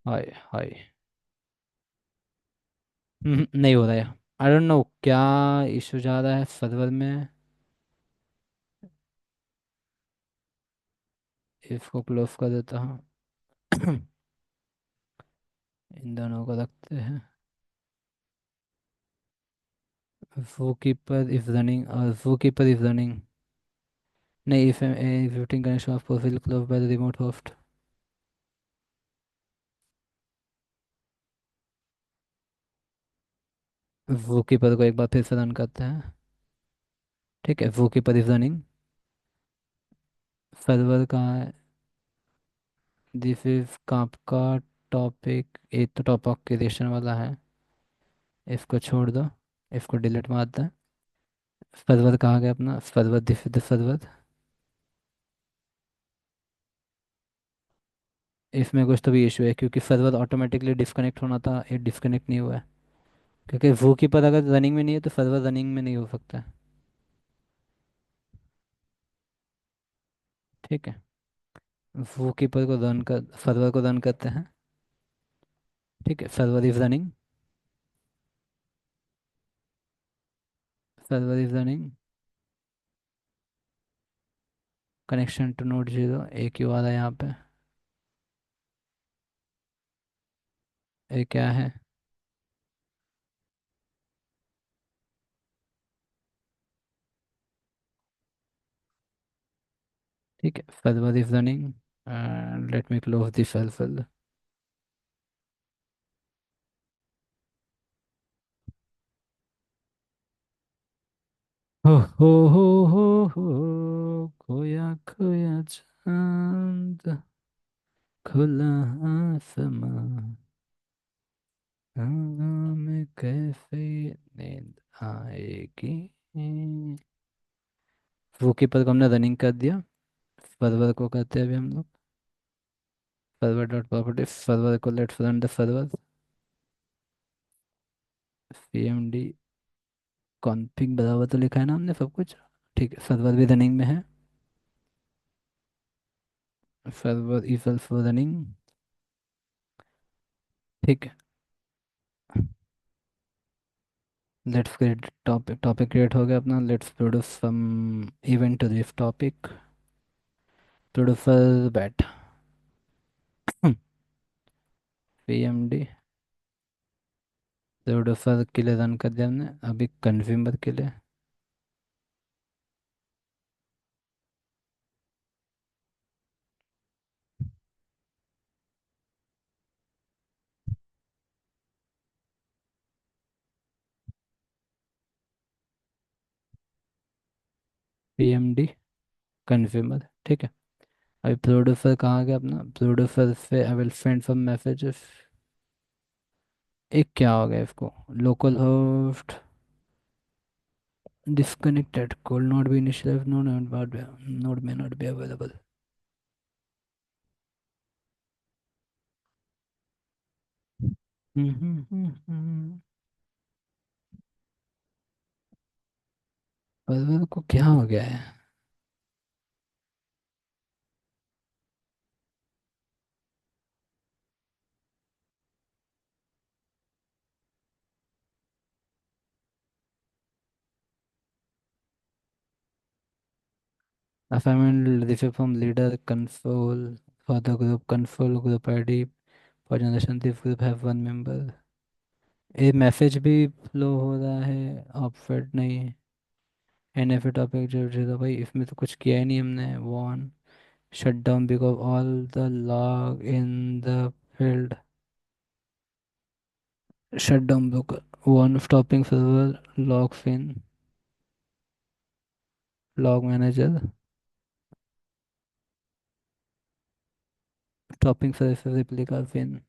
Hi hi. नहीं हो रहा है, आई डोंट नो क्या इशू जा रहा है सर्वर में। इसको क्लोज कर देता हूँ। इन दोनों को रखते हैं। वो कीपर इज रनिंग और वो कीपर इज रनिंग। नहीं, if existing connection of profile close by the remote host. वो कीपर को एक बार फिर से रन करते हैं। ठीक है, वो कीपर इज रनिंग। सर्वर कहाँ है? दिस इज का टॉपिक, एक तो टॉपिक क्रिएशन वाला है, इसको छोड़ दो, इसको डिलीट मार दें। सर्वर कहाँ गया अपना server, this is the server. इसमें कुछ तो भी इशू है क्योंकि सर्वर ऑटोमेटिकली डिस्कनेक्ट होना था, ये डिस्कनेक्ट नहीं हुआ है। क्योंकि वो कीपर अगर रनिंग में नहीं है तो सर्वर रनिंग में नहीं हो सकता है। ठीक है, वो कीपर को रन कर, सर्वर को रन करते हैं। ठीक है, server is running, server is running, connection to node 0, एक ही आ रहा है यहाँ पे। ये क्या है? ठीक है, server is running and let me close this server. हो हो हो हो खोया खोया चांद, खुला आसमां, में कैसे नींद आएगी। वो कीपर को हमने रनिंग कर दिया। सर्वर को कहते हैं अभी हम लोग सर्वर डॉट प्रॉपर्टी, सर्वर को let's run the server, cmd config बराबर तो लिखा है ना हमने सब कुछ। ठीक है, सर्वर भी रनिंग में है, सर्वर इज ऑल्सो रनिंग। ठीक है, let's create topic, topic create हो गया अपना। Let's produce some event to this topic, producer bat pmd producer के लिए रन कर दिया हमने, अभी कंज्यूमर के लिए pmd कंज्यूमर। ठीक है, अभी प्रोड्यूसर कहाँ गया अपना, प्रोड्यूसर से I will send some messages. एक क्या हो गया इसको, localhost disconnected could not be initialized, node may not be available। Server को क्या हो गया है? assignment received from leader console for the group console group id for generation this group have one member। ये message भी flow हो रहा है, ऑफसेट नहीं है। एनएफए टॉपिक जो जो भाई इसमें तो कुछ किया ही नहीं हमने। One shut down because all the log in the field, shut down book, one stopping server logs in, log manager, stopping service replica fin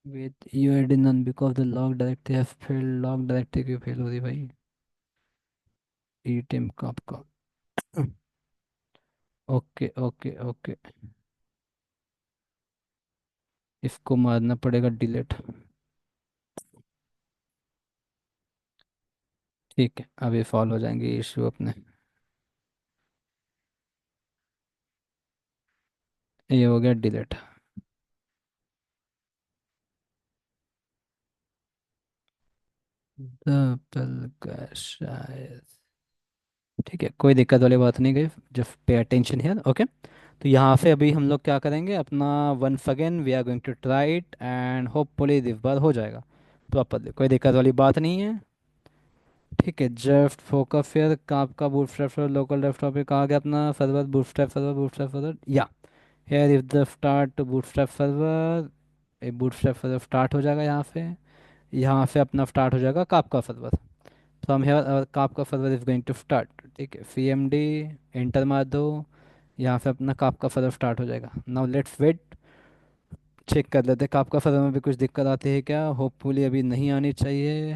with UID none because the log directory have failed, log directory क्यों fail हो रही भाई? ई team का आपका okay okay okay, इसको मारना पड़ेगा delete. ठीक है, अभी सॉल्व हो जाएंगे इशू अपने। ये हो गया डिलीट। डबल का शायद। ठीक है, कोई दिक्कत वाली बात नहीं गई, just pay attention here. Okay, तो यहाँ से अभी हम लोग क्या करेंगे अपना, once again we are going to try it and hopefully this बार हो जाएगा प्रॉपरली, कोई दिक्कत वाली बात नहीं है। ठीक है, जस्ट फोकस फिर का आपका बूटस्ट्रैप सर्वर लोकल डेस्कटॉप पे कहाँ गया अपना सर्वर, बूटस्ट्रैप सर्वर या here is the start to bootstrap server. ये बूटस्ट्रैप सर्वर स्टार्ट हो जाएगा यहाँ से, यहाँ से अपना स्टार्ट हो जाएगा Kafka server. From here Kafka server is going to start. ठीक है, cmd एंटर मार दो, यहाँ से अपना कापका सर्वर स्टार्ट हो जाएगा। नाउ लेट्स वेट, चेक कर लेते हैं कापका सर्वर में भी कुछ दिक्कत आती है क्या, होपफुली अभी नहीं आनी चाहिए।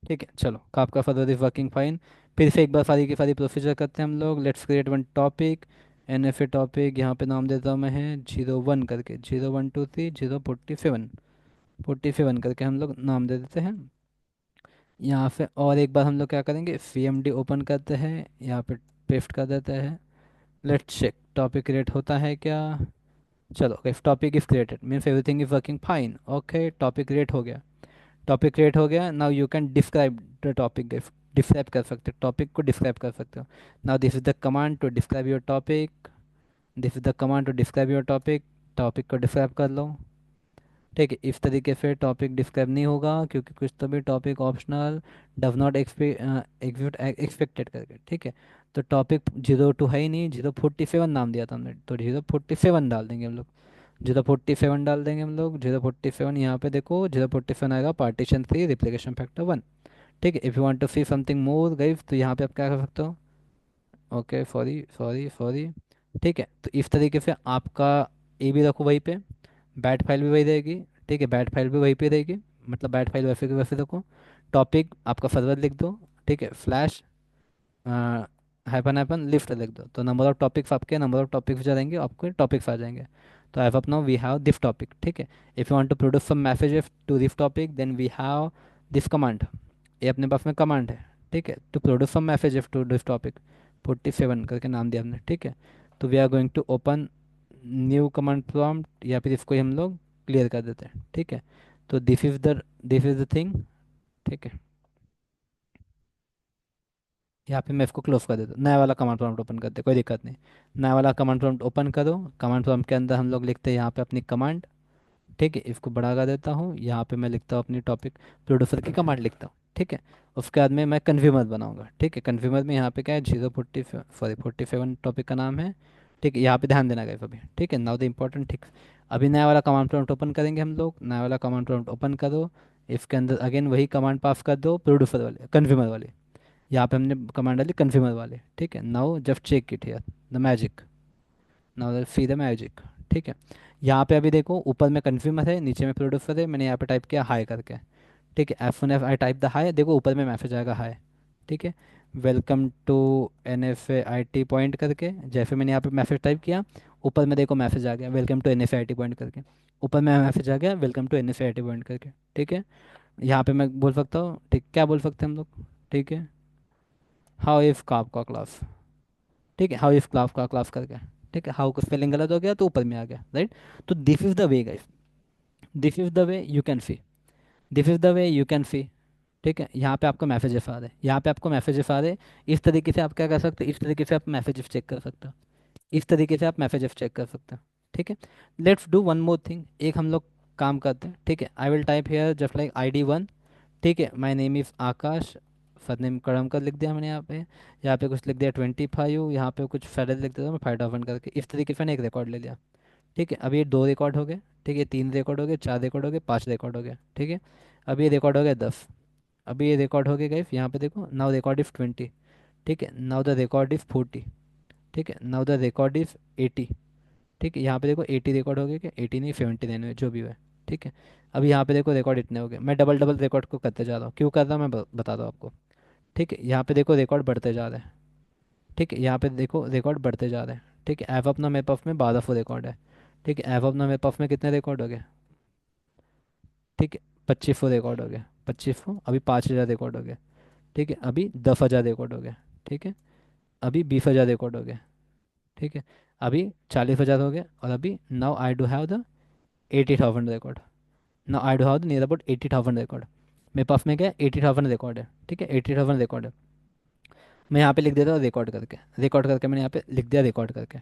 ठीक है, चलो आपका फर्दर इज वर्किंग फाइन। फिर से एक बार सारी की सारी प्रोसीजर करते हैं हम लोग। Let's create one topic, N F A topic, यहाँ पे नाम देता हूँ मैं है 01 करके, 0123 047। 47 करके हम लोग नाम दे देते हैं यहाँ पे। और एक बार हम लोग क्या करेंगे, CMD ओपन करते हैं, यहाँ पे पेस्ट कर देते हैं। लेट्स चेक टॉपिक क्रिएट होता है क्या। चलो, if topic is created means everything is working fine. Okay, topic create हो गया। टॉपिक क्रिएट हो गया। Now you can describe the topic. Describe कर सकते हो टॉपिक को, डिस्क्राइब कर सकते हो। Now this is the command to describe your topic. This is the command to describe your topic. Topic को डिस्क्राइब कर लो। ठीक है, इस तरीके से टॉपिक डिस्क्राइब नहीं होगा क्योंकि कुछ तो भी topic optional does not execute expected करके। ठीक है, तो टॉपिक 02 है ही नहीं, 047 नाम दिया था हमने, तो 047 डाल देंगे हम लोग। 047 डाल देंगे हम लोग। 047 यहाँ पे देखो, 047 आएगा पार्टीशन 3 रिप्लिकेशन फैक्टर 1। ठीक है, if you want to see something more guys तो यहाँ पे आप क्या कर सकते हो। Okay, sorry sorry sorry. ठीक है, तो इस तरीके से आपका ए भी रखो वहीं पे, बैट फाइल भी वही रहेगी। ठीक है, बैट फाइल भी वहीं पे रहेगी, मतलब बैट फाइल वैसे के वैसे रखो। टॉपिक आपका सर्वर लिख दो। ठीक है, फ्लैश हाइपन हाइपन लिस्ट लिख दो, तो नंबर ऑफ टॉपिक्स आपके नंबर ऑफ टॉपिक्स जो रहेंगे आपके टॉपिक्स आ जाएंगे। तो as of now we have this topic. ठीक है, if you want to produce some messages to this topic then we have this command. ये अपने पास में कमांड है। ठीक है, to produce some messages to this topic, 47 करके नाम दिया हमने। ठीक है, तो we are going to open new command prompt, या फिर इसको ही हम लोग क्लियर कर देते हैं। ठीक है, तो दिस इज द थिंग। ठीक है, यहाँ पे मैं इसको क्लोज कर देता हूँ, नया वाला कमांड प्रॉम्प्ट ओपन करते, कोई दिक्कत नहीं। नया वाला कमांड प्रॉम्प्ट ओपन करो। कमांड प्रॉम्प्ट के अंदर हम लोग लिखते हैं यहाँ पे अपनी कमांड। ठीक है, इसको बढ़ा कर देता हूँ, यहाँ पे मैं लिखता हूँ अपनी टॉपिक प्रोड्यूसर की कमांड लिखता हूँ। ठीक है, उसके बाद में मैं कन्ज्यूमर बनाऊंगा। ठीक है, कन्ज्यूमर में यहाँ पे क्या है, 47 टॉपिक का नाम है। ठीक है, यहाँ पे ध्यान देना गाइस अभी। ठीक है, नाउ द इम्पोर्टेंट थिंग। अभी नया वाला कमांड प्रॉम्प्ट ओपन करेंगे हम लोग। नया वाला कमांड प्रॉम्प्ट ओपन करो। इसके अंदर अगेन वही कमांड पास कर दो, प्रोड्यूसर वाले कन्ज्यूमर वाले। यहाँ पे हमने कमांड डाली कन्ज्यूमर वाले। ठीक है, now just check it here the magic. Now see the magic. ठीक है, यहाँ पे अभी देखो ऊपर में कंज्यूमर है, नीचे में प्रोड्यूसर है। मैंने यहाँ पे टाइप किया हाई करके। ठीक है, F1 I type the high, देखो ऊपर में मैसेज आएगा हाई। ठीक है, वेलकम टू NFAIT पॉइंट करके, जैसे मैंने यहाँ पे मैसेज टाइप किया ऊपर में देखो मैसेज आ गया वेलकम टू NFAIT पॉइंट करके। ऊपर में मैसेज आ गया वेलकम टू NFAIT पॉइंट करके। ठीक है, यहाँ पे मैं बोल सकता हूँ, ठीक क्या बोल सकते हैं हम लोग। ठीक है, हाउ इफ का क्लास। ठीक है, हाउ इफ का क्लास करके। ठीक है, हाउ का स्पेलिंग गलत हो गया तो ऊपर में आ गया, राइट। तो this is the way guys, this is the way you can see, this is the way you can see. ठीक है, यहाँ पे आपको मैसेजेस आ रहे हैं, यहाँ पे आपको मैसेजेस आ रहे हैं। इस तरीके से आप क्या कर सकते हो, इस तरीके से आप मैसेजेस चेक कर सकते हो। इस तरीके से आप मैसेजेस चेक कर सकते हो। ठीक है, let's do one more thing, एक हम लोग काम करते हैं। ठीक है, I will type here just like ID 1। ठीक है, my name is Akash, surname Kadamkar लिख दिया मैंने यहाँ पे। यहाँ पे कुछ लिख दिया 25, यहाँ पे कुछ फेडर लिख दिया मैं 5,000 करके। इस तरीके से मैंने एक रिकॉर्ड ले लिया। ठीक है, अब ये 2 रिकॉर्ड हो गए। ठीक है, 3 रिकॉर्ड हो गए, 4 रिकॉर्ड हो गए, 5 रिकॉर्ड हो गए। ठीक है, अभी ये रिकॉर्ड हो गया 10। अभी ये रिकॉर्ड हो गए गाइस, यहाँ पे देखो नाउ रिकॉर्ड इज़ 20। ठीक है, नाउ द रिकॉर्ड इज़ 40। ठीक है, नाउ द रिकॉर्ड इज़ 80। ठीक है, यहाँ पे देखो 80 रिकॉर्ड हो गए, क्या 80 नहीं 79 हुए जो भी हुए। ठीक है, अभी यहाँ पे देखो रिकॉर्ड इतने हो गए। मैं डबल डबल रिकॉर्ड को करते जा रहा हूँ, क्यों कर रहा हूँ मैं बताता हूँ आपको। ठीक है, यहाँ पे देखो रिकॉर्ड बढ़ते जा रहे हैं। ठीक है, यहाँ पे देखो रिकॉर्ड बढ़ते जा रहे हैं। ठीक है, ऐप अपना मेरे पास में 1200 रिकॉर्ड है। ठीक है, ऐप अपना मेरे पास में कितने रिकॉर्ड हो गए। ठीक है, 2500 रिकॉर्ड हो गए। 2500, अभी 5,000 रिकॉर्ड हो गए। ठीक है, अभी 10,000 रिकॉर्ड हो गए। ठीक है, अभी 20,000 रिकॉर्ड हो गए। ठीक है, अभी 40,000 हो गए, और अभी now I do have the 80,000 record. Now I do have the near about 80,000 record. मेरे पास में क्या है, 80,000 रिकॉर्ड है। ठीक है, 80,000 रिकॉर्ड है। मैं यहाँ पे लिख देता हूँ रिकॉर्ड करके। रिकॉर्ड करके मैंने यहाँ पे लिख दिया, रिकॉर्ड करके।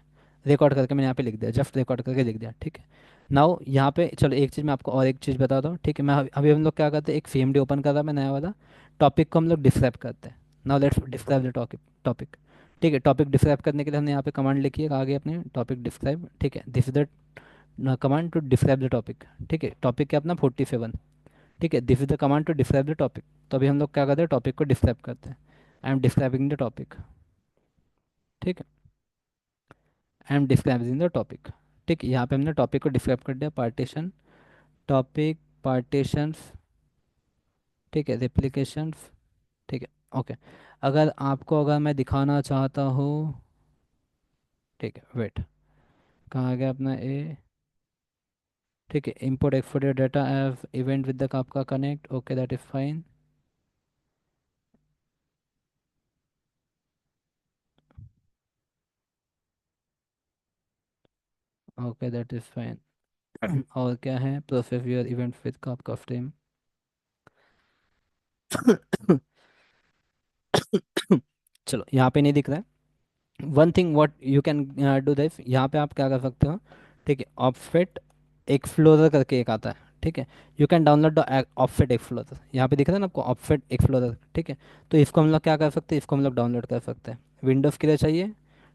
रिकॉर्ड करके मैंने यहाँ पे लिख दिया, जस्ट रिकॉर्ड करके लिख दिया। ठीक है, नाउ यहाँ पे चलो एक चीज़ मैं आपको और एक चीज़ बताता हूँ। ठीक है, मैं अभी हम लोग क्या करते हैं, एक CMD ओपन कर रहा है मैं नया वाला। टॉपिक को हम लोग डिस्क्राइब करते हैं। Now let's describe the topic topic. ठीक है, टॉपिक डिस्क्राइब करने के लिए हमने यहाँ पे कमांड लिखी है आगे अपने, टॉपिक डिस्क्राइब। ठीक है, this is the command to describe the topic. ठीक है, टॉपिक क्या अपना 47। ठीक है, this is the command to describe the topic. तो अभी हम लोग क्या करते हैं, टॉपिक को डिस्क्राइब करते हैं। I am describing the topic. ठीक है, I am describing the topic. ठीक है, यहाँ पे हमने टॉपिक को डिस्क्राइब कर दिया, पार्टीशन टॉपिक पार्टीशंस। ठीक है, रिप्लिकेशंस। ठीक है, ओके। अगर मैं दिखाना चाहता हूँ, ठीक है वेट, कहाँ आ गया अपना ए। ठीक है, import export your data as event with the Kafka connect, okay that is fine. Okay that is fine. और क्या है, process your event with Kafka stream. चलो यहाँ पे नहीं दिख रहा है। One thing what you can do this, यहाँ पे आप क्या कर सकते हो, ठीक है, ऑफसेट एक्सप्लोरर करके एक आता है, ठीक है। You can download the offset explorer, यहाँ पे दिख रहा है ना आपको ऑफसेट एक्सप्लोरर, ठीक है। तो इसको हम लोग क्या कर सकते हैं, इसको हम लोग डाउनलोड कर सकते हैं। विंडोज़ के लिए चाहिए,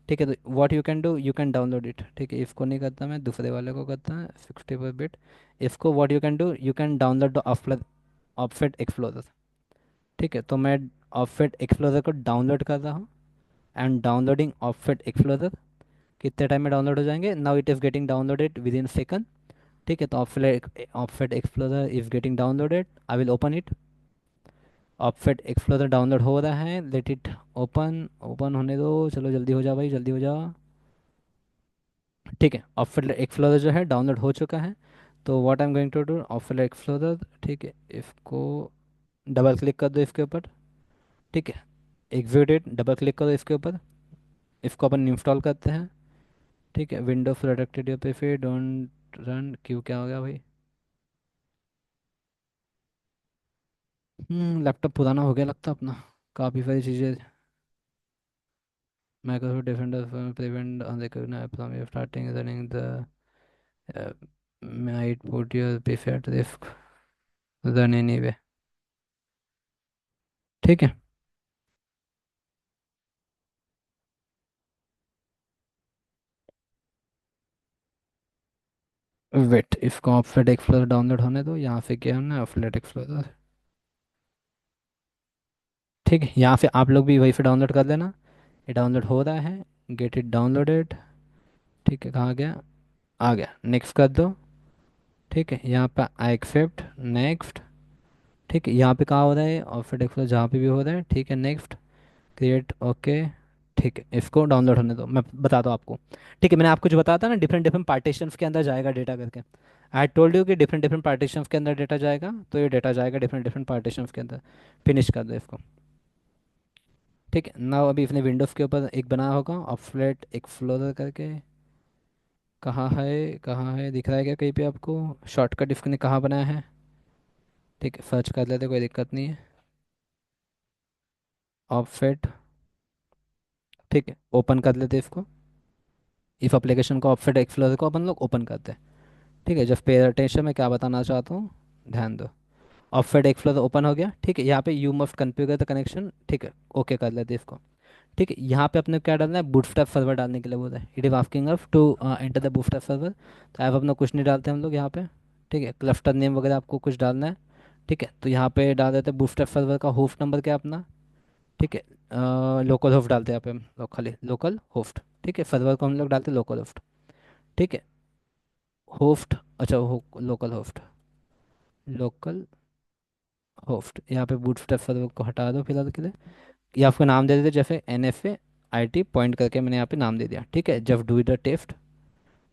ठीक है। तो what you can do, you can download it, ठीक है। इसको नहीं करता मैं, दूसरे वाले को करता है 64 बिट। इसको what you can do, you can download the offset explorer, ठीक है। तो मैं ऑफसेट एक्सप्लोरर को डाउनलोड कर रहा हूँ, एंड डाउनलोडिंग ऑफसेट एक्सप्लोरर। कितने टाइम में डाउनलोड हो जाएंगे, now it is getting downloaded with in second, ठीक है। तो offset explorer is getting downloaded, I will open it. Offset explorer download हो रहा है, लेट इट ओपन, ओपन होने दो, चलो जल्दी हो जा भाई, जल्दी हो जा। ठीक है, ऑफसेट एक्सप्लोरर जो है डाउनलोड हो चुका है। तो what I am going to do, offset explorer, ठीक है, इसको डबल क्लिक कर दो इसके ऊपर, ठीक है। एग्जीक्यूट, डबल क्लिक करो इसके ऊपर, इसको अपन इंस्टॉल करते हैं, ठीक है। विंडोज प्रोटेक्टेड पे फिर डोंट रन, क्यों, क्या हो गया भाई। लैपटॉप पुराना हो गया लगता अपना, काफ़ी सारी चीज़ें। Microsoft Defender prevent unrecognized from starting running the might put your PC at risk, run anyway, ठीक है। वेट, इसको ऑफलेट एक्सप्लोरर डाउनलोड होने दो, यहाँ से क्या हमने ऑफलेट एक्सप्लोरर, ठीक है। यहाँ से आप लोग भी वही से डाउनलोड कर लेना। ये डाउनलोड हो रहा है, गेट इट डाउनलोडेड, ठीक है। कहाँ गया, आ गया, नेक्स्ट कर दो, ठीक है। यहाँ पे आई एक्सेप्ट, नेक्स्ट, ठीक है। यहाँ पे कहाँ हो रहा है, ऑफलेट एक्सप्लोरर जहाँ पे भी हो रहा है, ठीक है। नेक्स्ट, क्रिएट, ओके, ठीक है। इसको डाउनलोड होने दो, मैं बताता हूँ आपको, ठीक है। मैंने आपको जो बताया था ना, डिफरेंट डिफरेंट पार्टीशंस के अंदर जाएगा डेटा करके। आई टोल्ड यू कि डिफरेंट डिफरेंट पार्टीशंस के अंदर डेटा जाएगा, तो ये डेटा जाएगा डिफरेंट डिफरेंट पार्टीशंस के अंदर। फिनिश कर दो इसको, ठीक है ना। अभी इसने विंडोज़ के ऊपर एक बनाया होगा ऑफलेट एक्सप्लोरर करके, कहाँ है, कहाँ है, दिख रहा है क्या कहीं पे आपको, शॉर्टकट इसने कहाँ बनाया है, ठीक है। सर्च कर लेते, कोई दिक्कत नहीं है। ऑफसेट, ठीक है, ओपन कर लेते इसको। इस एप्लीकेशन को ऑफसेट एक्सप्लोरर को अपन लोग ओपन करते हैं, ठीक है। जब पे अटेंशन, मैं क्या बताना चाहता हूँ, ध्यान दो। ऑफसेट एक्सप्लोरर ओपन हो गया, ठीक है। यहाँ पे you must configure the connection, ठीक है, ओके कर लेते हैं इसको, ठीक है। यहाँ पे अपने क्या डालना है, बूटस्ट्रैप सर्वर डालने के लिए बोल रहा है, it is asking us to enter the bootstrap server. तो आप अपना कुछ नहीं डालते हम लोग यहाँ पे, ठीक है। क्लस्टर नेम वगैरह आपको कुछ डालना है, ठीक है। तो यहाँ पे डाल देते हैं बूटस्ट्रैप सर्वर का होस्ट नंबर क्या है अपना, ठीक है। लोकल होस्ट डालते हैं यहाँ पे हम लोग, खाली लोकल होस्ट, ठीक है। सर्वर को हम लोग डालते हैं लोकल होस्ट, ठीक है। होस्ट, अच्छा हो, लोकल होस्ट, लोकल होस्ट, यहाँ पे बूटस्ट्रैप सर्वर को हटा दो फिलहाल के लिए। ये आपको नाम दे देते, जैसे NFA IT पॉइंट करके मैंने यहाँ पे नाम दे दिया, ठीक है। जब डू द टेस्ट,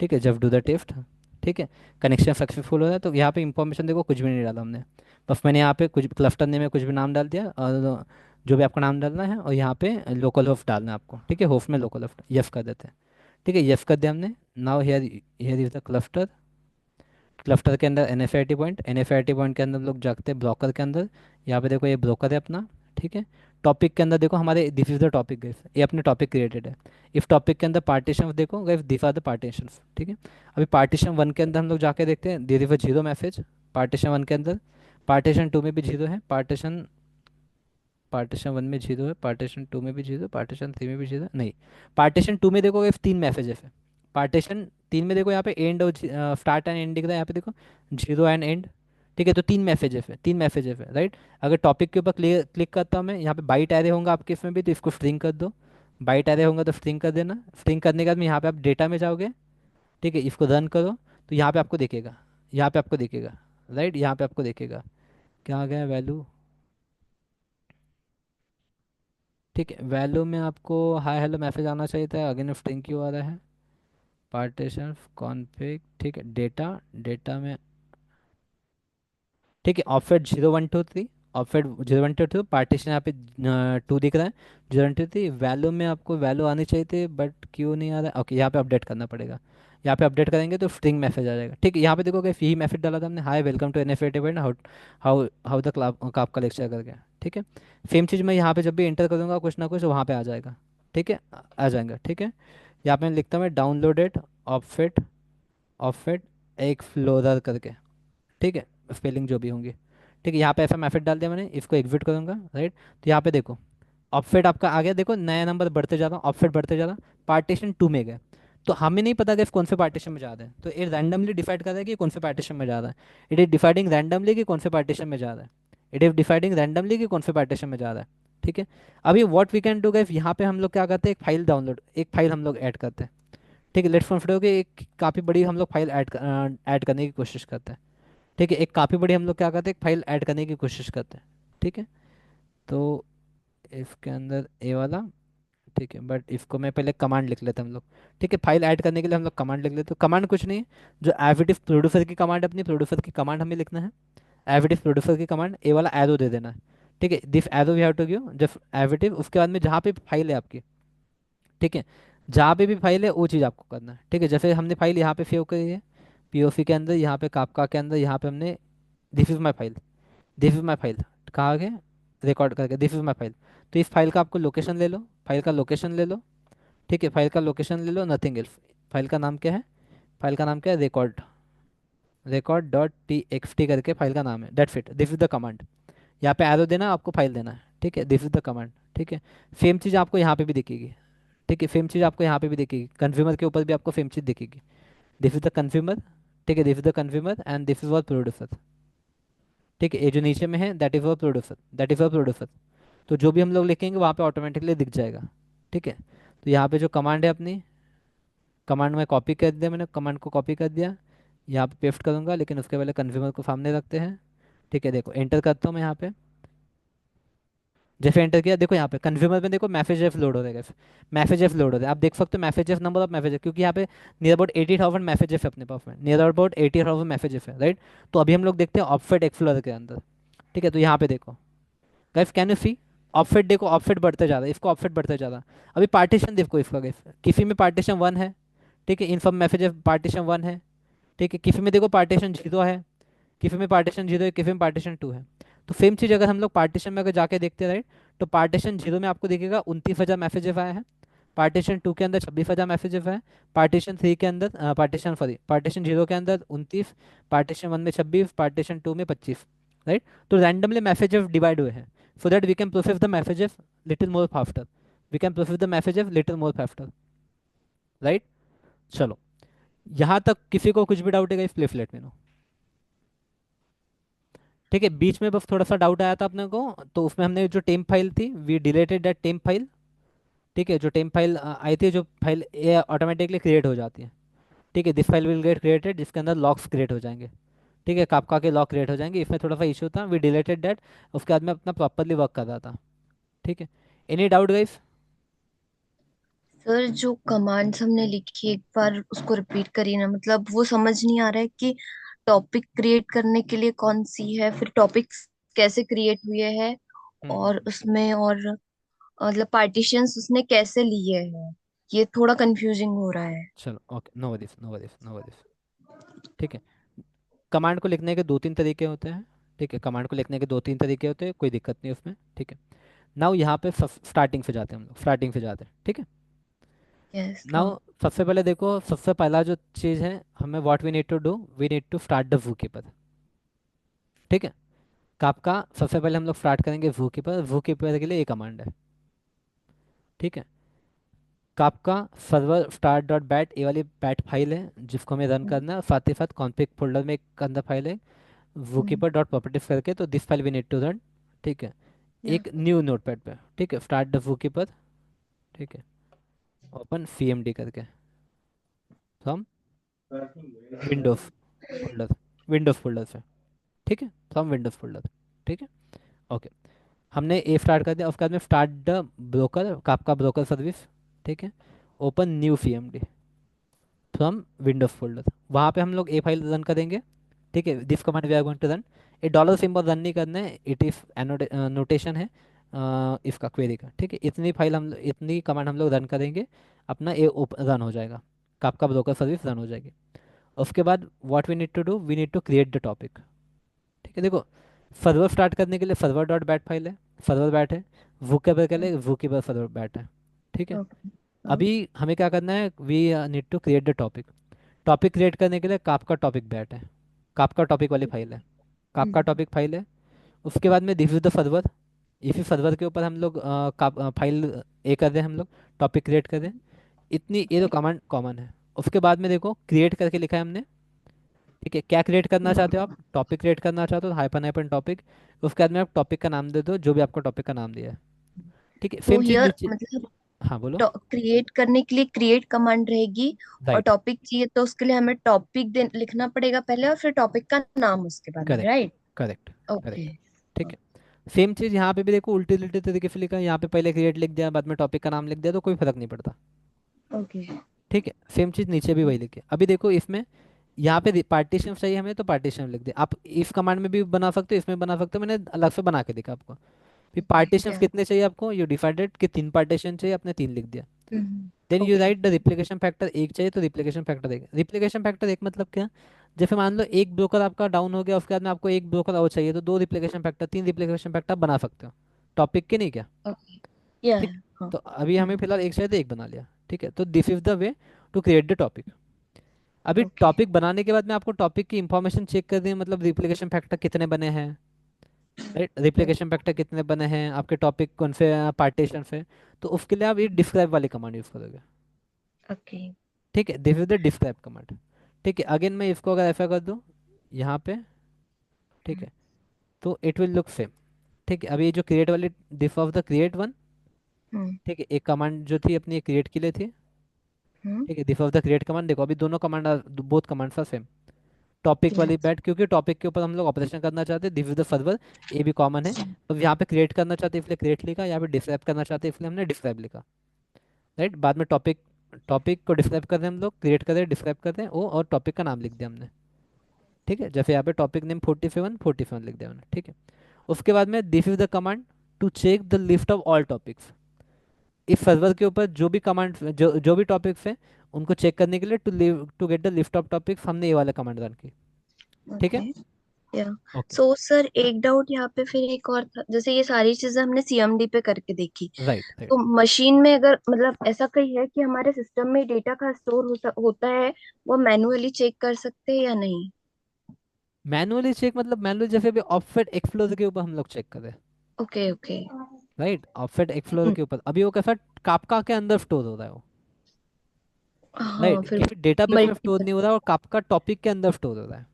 ठीक है, जब डू द टेस्ट, ठीक है। कनेक्शन सक्सेसफुल हो रहा है, तो यहाँ पे इंफॉर्मेशन देखो कुछ भी नहीं डाला हमने, बस मैंने यहाँ पे कुछ क्लस्टर नेम में कुछ भी नाम डाल दिया, और जो भी आपका नाम डालना है, और यहाँ पे लोकल होस्ट डालना है आपको, ठीक है। होस्ट में लोकल होस्ट यस कर देते हैं, ठीक है। यस कर दिया हमने। Now here, here is the cluster, cluster के अंदर NFIT पॉइंट के अंदर हम लोग जाते हैं ब्रोकर के अंदर। यहाँ पे देखो ये ब्रोकर है अपना, ठीक है। टॉपिक के अंदर देखो हमारे, this is the topic guys, ये अपने टॉपिक क्रिएटेड है। इस टॉपिक के अंदर पार्टीशन देखो guys, this are the partition, ठीक है। अभी पार्टीशन 1 के अंदर हम लोग जाके देखते हैं, there is a zero message partition 1 के अंदर। पार्टीशन 2 में भी जीरो है, पार्टीशन पार्टीशन 1 में जीरो है, पार्टीशन 2 में भी जीरो, पार्टीशन 3 में भी जीरो नहीं। पार्टीशन 2 में देखो, 3 मैसेजेस है। पार्टीशन 3 में देखो, यहाँ पे एंड और स्टार्ट एंड एंड दिख रहा है, यहाँ पे देखो जीरो एंड एंड, ठीक है। तो 3 मैसेजेस है, 3 मैसेजेस है, राइट। अगर टॉपिक के ऊपर क्लिक करता हूँ मैं, यहाँ पे बाइट एरे होगा आपके इसमें भी, तो इसको स्ट्रिंग कर दो। बाइट एरे होगा तो स्ट्रिंग कर देना। स्ट्रिंग करने के बाद में यहाँ पे आप डेटा में जाओगे, ठीक है। इसको रन करो, तो यहाँ पे आपको दिखेगा, यहाँ पे आपको दिखेगा, राइट। यहाँ पे आपको दिखेगा, क्या आ गया वैल्यू, ठीक है। वैल्यू में आपको हाय हेलो मैसेज आना चाहिए था, अगेन स्ट्रिंग क्यों आ रहा है, पार्टीशन कॉन्फ़िग, ठीक है, डेटा, डेटा में, ठीक है, ऑफसेट 0 1 2 3, ऑफसेट 0 1 2 2, पार्टीशन यहाँ पे 2 दिख रहा है, 0 1 2 3, वैल्यू में आपको वैल्यू आनी चाहिए थी बट क्यों नहीं आ रहा है, ओके यहाँ पे अपडेट करना पड़ेगा। यहाँ पे अपडेट करेंगे तो स्ट्रिंग मैसेज आ जाएगा, ठीक है। यहाँ पे देखो कि यही मैसेज डाला था हमने, hi welcome to NF8 event, how how how the class आपका लेक्चर करके, ठीक है। सेम चीज़ मैं यहाँ पे जब भी एंटर करूँगा कुछ ना कुछ वहाँ पे आ जाएगा, ठीक है, आ जाएगा, ठीक है। यहाँ पे मैं लिखता हूँ, मैं डाउनलोडेड ऑफसेट, ऑफसेट एक फ्लोरर करके, ठीक है, स्पेलिंग जो भी होंगी, ठीक है। यहाँ पे ऐसा मैसेज डाल दिया मैंने, इसको एग्जिट करूंगा, राइट। तो यहाँ पे देखो ऑफसेट आपका आ गया, देखो नया नंबर बढ़ते जा रहा, ऑफसेट बढ़ते जा रहा, पार्टीशन 2 में गए। तो हमें नहीं पता कि कौन से पार्टीशन में जा रहा है, तो ये रैंडमली डिसाइड कर रहा है कि कौन से पार्टीशन में जा रहा है। इट इज डिसाइडिंग रैंडमली कि कौन से पार्टीशन में जा रहा है, इट इज डिसाइडिंग रैंडमली कि कौन से पार्टीशन में जा रहा है, ठीक है। अभी what we can do guys, यहाँ पे हम लोग क्या करते हैं, एक फाइल डाउनलोड, एक फाइल हम लोग ऐड करते हैं, ठीक है। लेट्स कंसिडर कि एक काफ़ी बड़ी हम लोग फाइल ऐड करने की कोशिश करते हैं, ठीक है। एक काफ़ी बड़ी हम लोग क्या करते हैं, एक फाइल ऐड करने की कोशिश करते हैं, ठीक है। तो इसके अंदर ए वाला, ठीक है, बट इसको मैं पहले कमांड लिख लेता हम लोग, ठीक है। फाइल ऐड करने के लिए हम लोग कमांड लिख लेते, तो कमांड कुछ नहीं है, जो एविडिफ प्रोड्यूसर की कमांड, अपनी प्रोड्यूसर की कमांड हमें लिखना है, एविडिफ प्रोड्यूसर की कमांड, ए वाला एरो दे देना है, ठीक है। This arrow we have to give जब एविडिफ, उसके बाद में जहाँ पे फाइल है आपकी, ठीक है, जहाँ पे भी फाइल है वो चीज़ आपको करना है, ठीक है। जैसे हमने फाइल यहाँ पे सेव करी है, POC के अंदर, यहाँ पे कापका के अंदर, यहाँ पे हमने this is my file, this is my file कहा गया, रिकॉर्ड करके दिस इज माई फाइल। तो इस फाइल का आपको लोकेशन ले लो, फाइल का लोकेशन ले लो, ठीक है, फाइल का लोकेशन ले लो, नथिंग एल्स। फाइल का नाम क्या है, फाइल का नाम क्या है, रिकॉर्ड, record.txt करके फाइल का नाम है, that's it, this is the command. यहाँ पे एरो देना, आपको फाइल देना है, ठीक है, दिस इज द कमांड, ठीक है। सेम चीज़ आपको यहाँ पे भी दिखेगी, ठीक है, सेम चीज़ आपको यहाँ पे भी दिखेगी, कन्ज्यूमर के ऊपर भी आपको सेम चीज़ दिखेगी, दिस इज द कन्ज्यूमर, ठीक है, this is the consumer and this is what producer, ठीक है। ये जो नीचे में है that is what producer, that is what producer. तो जो भी हम लोग लिखेंगे वहाँ पे ऑटोमेटिकली दिख जाएगा, ठीक है। तो यहाँ पे जो कमांड है अपनी, कमांड में कॉपी कर दिया मैंने, कमांड को कॉपी कर दिया, यहाँ पे पेस्ट करूँगा, लेकिन उसके पहले कन्ज्यूमर को सामने रखते हैं, ठीक है। देखो एंटर करता हूँ मैं यहाँ पे, जैसे एंटर किया देखो यहाँ पे कन्ज्यूमर में देखो मैसेज एफ लोड हो रहा है, मैसेज एफ लोड हो रहा है, आप देख सकते हो message F, number of message, क्योंकि यहाँ पे नियर अबाउट 80,000 मैसेज एफ है अपने पास में, नियर अबाउट 80,000 मैसेज एफ है, राइट। तो अभी हम लोग देखते हैं ऑफसेट एक्सप्लोरर के अंदर, ठीक है। तो यहाँ पे देखो guys, can you see, offset देखो, ऑफसेट बढ़ते जा रहा है, इसको ऑफसेट बढ़ते जा रहा है। अभी पार्टीशन देखो इसका गाइस, किसी में पार्टीशन 1 है, ठीक है, इन सब मैसेज पार्टीशन 1 है, ठीक है। किसी में देखो पार्टीशन 0 है, किसी में पार्टीशन 0 है, किसी में पार्टीशन 2 है। तो सेम चीज़ अगर हम लोग पार्टीशन में अगर जाके देखते हैं, राइट, तो पार्टीशन 0 में आपको दिखेगा 29,000 मैसेजेस आए हैं, पार्टीशन 2 के अंदर 26,000 मैसेजेस आए, पार्टीशन 3 के अंदर पार्टीशन 0 के अंदर 29, पार्टीशन 1 में 26, पार्टीशन 2 में 25, राइट। तो रैंडमली मैसेजेस डिवाइड हुए हैं, so that we can process the messages little more faster, we can process the messages little more faster, right. चलो, यहाँ तक किसी को कुछ भी डाउट है, प्लीज लेट मी नो, ठीक है। बीच में बस थोड़ा सा डाउट आया था अपने को, तो उसमें हमने जो टेम्प फाइल थी, we deleted that temp file, ठीक है। जो टेम्प फाइल आई थी, जो फाइल ये ऑटोमेटिकली क्रिएट हो जाती है, ठीक है, this file will get created, जिसके अंदर लॉक्स क्रिएट हो जाएंगे, ठीक है, कापका के लॉक क्रिएट हो जाएंगे, इसमें थोड़ा सा इशू था, वी डिलीटेड दैट। उसके बाद में अपना प्रॉपरली वर्क कर रहा था, ठीक है। Any doubt guys? सर जो कमांड्स हमने लिखी एक बार उसको रिपीट करिए ना, मतलब वो समझ नहीं आ रहा है कि टॉपिक क्रिएट करने के लिए कौन सी है, फिर टॉपिक्स कैसे क्रिएट हुए हैं, और हम्म। उसमें और मतलब पार्टीशंस उसने कैसे लिए हैं, ये थोड़ा कंफ्यूजिंग हो रहा है। चलो okay, no worries, no worries, no worries, ठीक है। कमांड को लिखने के 2 3 तरीके होते हैं, ठीक है, कमांड को लिखने के 2 3 तरीके होते हैं, कोई दिक्कत नहीं उसमें, ठीक है। नाउ यहाँ पे स्टार्टिंग से जाते हैं हम लोग, स्टार्टिंग से जाते हैं, ठीक है। यस हाँ। नाउ सबसे पहले देखो, सबसे पहला जो चीज़ है हमें, what we need to do, we need to start the Wu keeper, ठीक है। कापका सबसे पहले हम लोग स्टार्ट करेंगे वू कीपर, वू कीपर के लिए ये कमांड है, ठीक है। कापका सर्वर स्टार्ट डॉट बैट, ये वाली बैट फाइल है जिसको हमें रन करना है, साथ ही साथ कॉन्फ़िग फोल्डर में एक अंदर फाइल है वू कीपर डॉट प्रॉपर्टीज करके, तो this file we need to run, ठीक है। या एक न्यू नोटपैड पे, ठीक है, स्टार्ट द वू कीपर, ठीक है, ओपन CMD करके from Windows folder, Windows folder से, ठीक है, फ्रॉम विंडोज फोल्डर, ठीक है, ओके। हमने ए स्टार्ट कर दिया, उसके बाद में स्टार्ट द ब्रोकर, आपका ब्रोकर सर्विस, ठीक है, open new CMD from Windows folder, वहाँ पे हम लोग ए फाइल रन करेंगे। ठीक है, this command we are going to run, ये डॉलर सिंबल रन नहीं करना है, इट इफ नोटेशन है इसका क्वेरी का। ठीक है, इतनी फाइल हम इतनी कमांड हम लोग रन करेंगे, अपना ए रन हो जाएगा, आपका ब्रोकर सर्विस रन हो जाएगी। उसके बाद what we need to do, we need to create the topic. ठीक है, देखो सर्वर स्टार्ट करने के लिए सर्वर डॉट बैट फाइल है, सर्वर बैट है, वूकेबल के लिए वूकेबल सर्वर बैट है। ठीक है, ओके। अभी हमें क्या करना है, we need to create the topic. Topic create करने के लिए कापका टॉपिक बैट है, कापका टॉपिक वाली फाइल है, कापका टॉपिक फाइल है। उसके बाद में दिस इज द सर्वर, इसी सर्वर के ऊपर हम लोग फाइल ए कर रहे हैं, हम लोग टॉपिक क्रिएट कर रहे हैं। इतनी ये तो कमांड कॉमन है। उसके बाद में देखो क्रिएट करके लिखा है हमने। ठीक है, क्या क्रिएट करना चाहते हो आप, टॉपिक क्रिएट करना चाहते हो, हाइपन हाइपन टॉपिक। उसके बाद में आप टॉपिक का नाम दे दो, जो भी आपको टॉपिक का नाम दिया है। ठीक है, तो सेम चीज़ हियर नीचे। मतलब हाँ बोलो। क्रिएट करने के लिए क्रिएट कमांड रहेगी, और राइट, टॉपिक चाहिए तो उसके लिए हमें टॉपिक लिखना पड़ेगा पहले, और फिर टॉपिक का नाम उसके बाद में, correct, right? Correct, okay. Correct. ठीक है, सेम चीज़ यहाँ पे भी देखो, उल्टी उल्टी तरीके से लिखा है, यहाँ पे पहले क्रिएट लिख दिया, बाद में टॉपिक का नाम लिख दिया, तो कोई फर्क नहीं पड़ता। ओके। ठीक है, सेम चीज़ नीचे भी वही लिखे। अभी देखो इसमें यहाँ पे पार्टीशन चाहिए हमें, तो पार्टीशन लिख दिया। आप इस कमांड में भी बना सकते हो, इसमें बना सकते हो, मैंने अलग से बना के दिखा आपको। फिर पार्टीशन या कितने चाहिए आपको, यू डिसाइडेड कि 3 पार्टीशन चाहिए, आपने 3 लिख दिया। Then you okay. Right the replication factor 1 चाहिए, तो रिप्लिकेशन फैक्टर 1। रिप्लिकेशन फैक्टर 1 मतलब क्या, जैसे मान लो एक ब्रोकर आपका डाउन हो गया, उसके बाद में आपको एक ब्रोकर और चाहिए, तो 2 रिप्लिकेशन फैक्टर, 3 रिप्लिकेशन फैक्टर बना सकते हो टॉपिक के, नहीं क्या। ओके। या ठीक, हाँ। तो अभी हमें फिलहाल एक चाहिए, तो एक बना लिया। ठीक है, तो this is the way to create the topic. अभी ओके। टॉपिक बनाने के बाद में आपको टॉपिक की इंफॉर्मेशन चेक कर दें, मतलब रिप्लिकेशन फैक्टर कितने बने हैं, राइट, रिप्लिकेशन फैक्टर कितने बने हैं आपके टॉपिक कौन से पार्टीशन से। तो उसके लिए आप ये डिस्क्राइब वाली कमांड यूज़ करोगे। ओके। ठीक है, this is the describe command. ठीक है, अगेन मैं इसको अगर ऐसा कर दूं यहाँ पे, ठीक है, तो इट विल लुक सेम। ठीक है, अभी ये जो क्रिएट वाली, this of the create one. Hmm. ठीक है, एक कमांड जो थी अपनी क्रिएट के लिए थी। हम्म। ठीक है, this of the create command, देखो अभी दोनों command, both commands are same. Topic वाली यस। बैट, क्योंकि टॉपिक के ऊपर हम लोग ऑपरेशन करना चाहते हैं, दिस इज द सर्वर, ये भी कॉमन है। तो यहाँ पे क्रिएट करना चाहते हैं इसलिए क्रिएट लिखा, यहाँ पे डिस्क्राइब करना चाहते हैं इसलिए हमने डिस्क्राइब लिखा। राइट, बाद में टॉपिक, टॉपिक को डिस्क्राइब कर रहे हैं हम लोग, क्रिएट कर रहे हैं, डिस्क्राइब कर रहे हैं वो, और टॉपिक का नाम लिख दिया हमने। ठीक है, जैसे यहाँ पे टॉपिक नेम 47 47 लिख दिया मैंने। ठीक है, उसके बाद में this is the command to check the list of all topics. इस सर्वर के ऊपर जो भी कमांड, जो भी टॉपिक्स हैं, उनको चेक करने के लिए to get the list of topics, हमने ये वाला कमांड रन की। ठीक है, ओके। या ओके, सो सर, एक डाउट यहाँ पे फिर एक और था, जैसे ये सारी चीजें हमने सीएमडी पे करके देखी, राइट, तो राइट। मशीन में अगर मतलब ऐसा कहीं है कि हमारे सिस्टम में डेटा का स्टोर होता है, वो मैन्युअली चेक कर सकते हैं या नहीं? मैनुअली चेक मतलब मैनुअली, जैसे अभी ऑफसेट एक्सप्लोर के ऊपर हम लोग चेक कर रहे हैं। Okay. Okay. Right, offset explore के ऊपर अभी वो कैसा, कापका के अंदर स्टोर हो रहा है वो। हाँ, राइट, फिर किसी डेटाबेस में स्टोर मल्टीपल। नहीं हो रहा है, और कापका टॉपिक के अंदर स्टोर हो रहा है।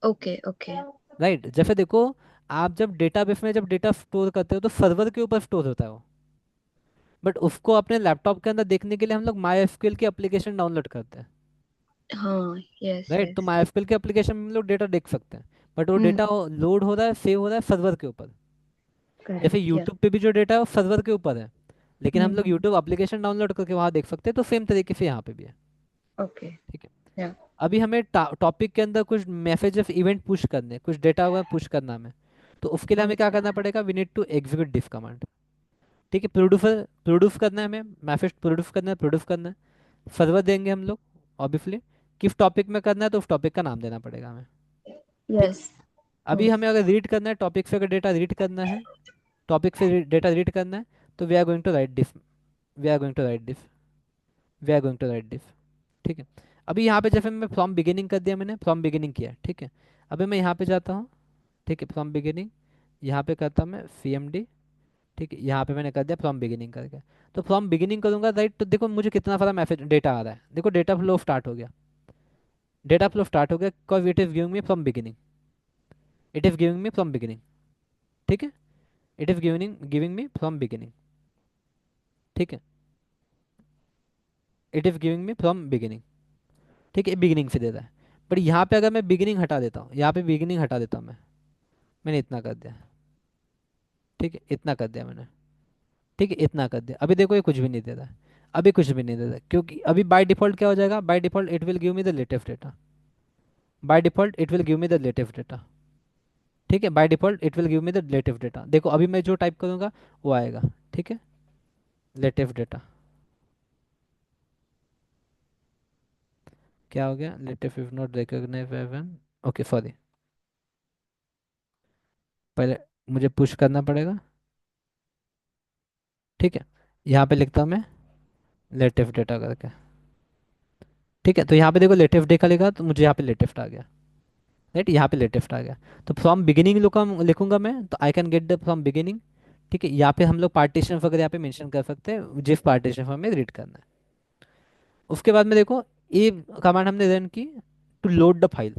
ओके। ओके। राइट, जैसे देखो, आप जब डेटाबेस में जब डेटा स्टोर करते हो, तो सर्वर के ऊपर स्टोर होता है वो, बट उसको अपने लैपटॉप के अंदर देखने के लिए हम लोग माई एसक्यूएल की एप्लीकेशन डाउनलोड करते हैं। हाँ। यस, राइट, तो यस। माई एसक्यूएल के एप्लीकेशन में हम लोग डेटा देख सकते हैं, बट वो हम्म। डेटा लोड हो रहा है, सेव हो रहा है सर्वर के ऊपर। जैसे करेक्ट। या। यूट्यूब पे भी जो डेटा है वो सर्वर के ऊपर है, लेकिन हम लोग हम्म। यूट्यूब एप्लीकेशन डाउनलोड करके वहाँ देख सकते हैं, तो सेम तरीके से यहाँ पे भी है। ओके। ठीक है, या। अभी हमें टॉपिक के अंदर कुछ मैसेजेस इवेंट पुश करने हैं, कुछ डेटा हुआ पुश करना है हमें, तो उसके लिए हमें क्या ओके। करना पड़ेगा, we need to execute this command. ठीक है, प्रोड्यूसर प्रोड्यूस करना है हमें, मैसेज प्रोड्यूस करना है, प्रोड्यूस करना है, सर्वर देंगे हम लोग ऑब्वियसली, किस टॉपिक में करना है, तो उस टॉपिक का नाम देना पड़ेगा हमें। ठीक है, यस। अभी हमें अगर रीड करना है, टॉपिक से अगर डेटा रीड करना है, टॉपिक से डेटा रीड करना है, तो we are going to write this, we are going to write this, we are going to write this. ठीक है, अभी यहाँ पे जैसे मैं फ्रॉम बिगिनिंग कर दिया, मैंने फ्रॉम बिगिनिंग किया। ठीक है, अभी मैं यहाँ पे जाता हूँ। ठीक है, फ्रॉम बिगिनिंग, यहाँ पे करता हूँ मैं CMD। ठीक है, यहाँ पे मैंने कर दिया फ्रॉम बिगिनिंग करके। तो फ्रॉम बिगिनिंग करूँगा, राइट, तो देखो मुझे कितना सारा मैसेज डेटा आ रहा है, देखो डेटा फ्लो स्टार्ट हो गया, डेटा फ्लो स्टार्ट हो गया, because it is giving me from beginning, it is giving me from beginning. ठीक है, it is giving me from beginning. ठीक है, it is giving me from beginning. ठीक है, बिगिनिंग से दे रहा है, बट यहाँ पे अगर मैं बिगिनिंग हटा देता हूँ, यहाँ पे बिगिनिंग हटा देता हूँ मैंने इतना कर दिया। ठीक है, इतना कर दिया मैंने। ठीक है, इतना कर दिया, अभी देखो ये कुछ भी नहीं दे रहा है। अभी कुछ भी नहीं देता, क्योंकि अभी बाय डिफॉल्ट क्या हो जाएगा, by default it will give me the latest data, by default it will give me the latest data. ठीक है, by default it will give me the latest data. देखो अभी मैं जो टाइप करूंगा वो आएगा। ठीक है, लेटेस्ट डेटा क्या हो गया, latest if not recognize by one. Okay sorry, पहले मुझे पुश करना पड़ेगा। ठीक है, यहाँ पे लिखता हूँ मैं लेटेस्ट डेटा करके। ठीक है, तो यहाँ पे देखो लेटेस्ट डेटा लिखा तो मुझे यहाँ पे लेटेस्ट आ गया। राइट, यहाँ पे लेटेस्ट आ गया। तो फ्रॉम बिगिनिंग लिखूंगा मैं, तो I can get the from beginning. ठीक है, यहाँ पे हम लोग पार्टीशन वगैरह यहाँ पे मेंशन कर सकते हैं जिस पार्टीशन हमें रीड करना है। उसके बाद में देखो ये कमांड हमने रन की टू लोड द फाइल।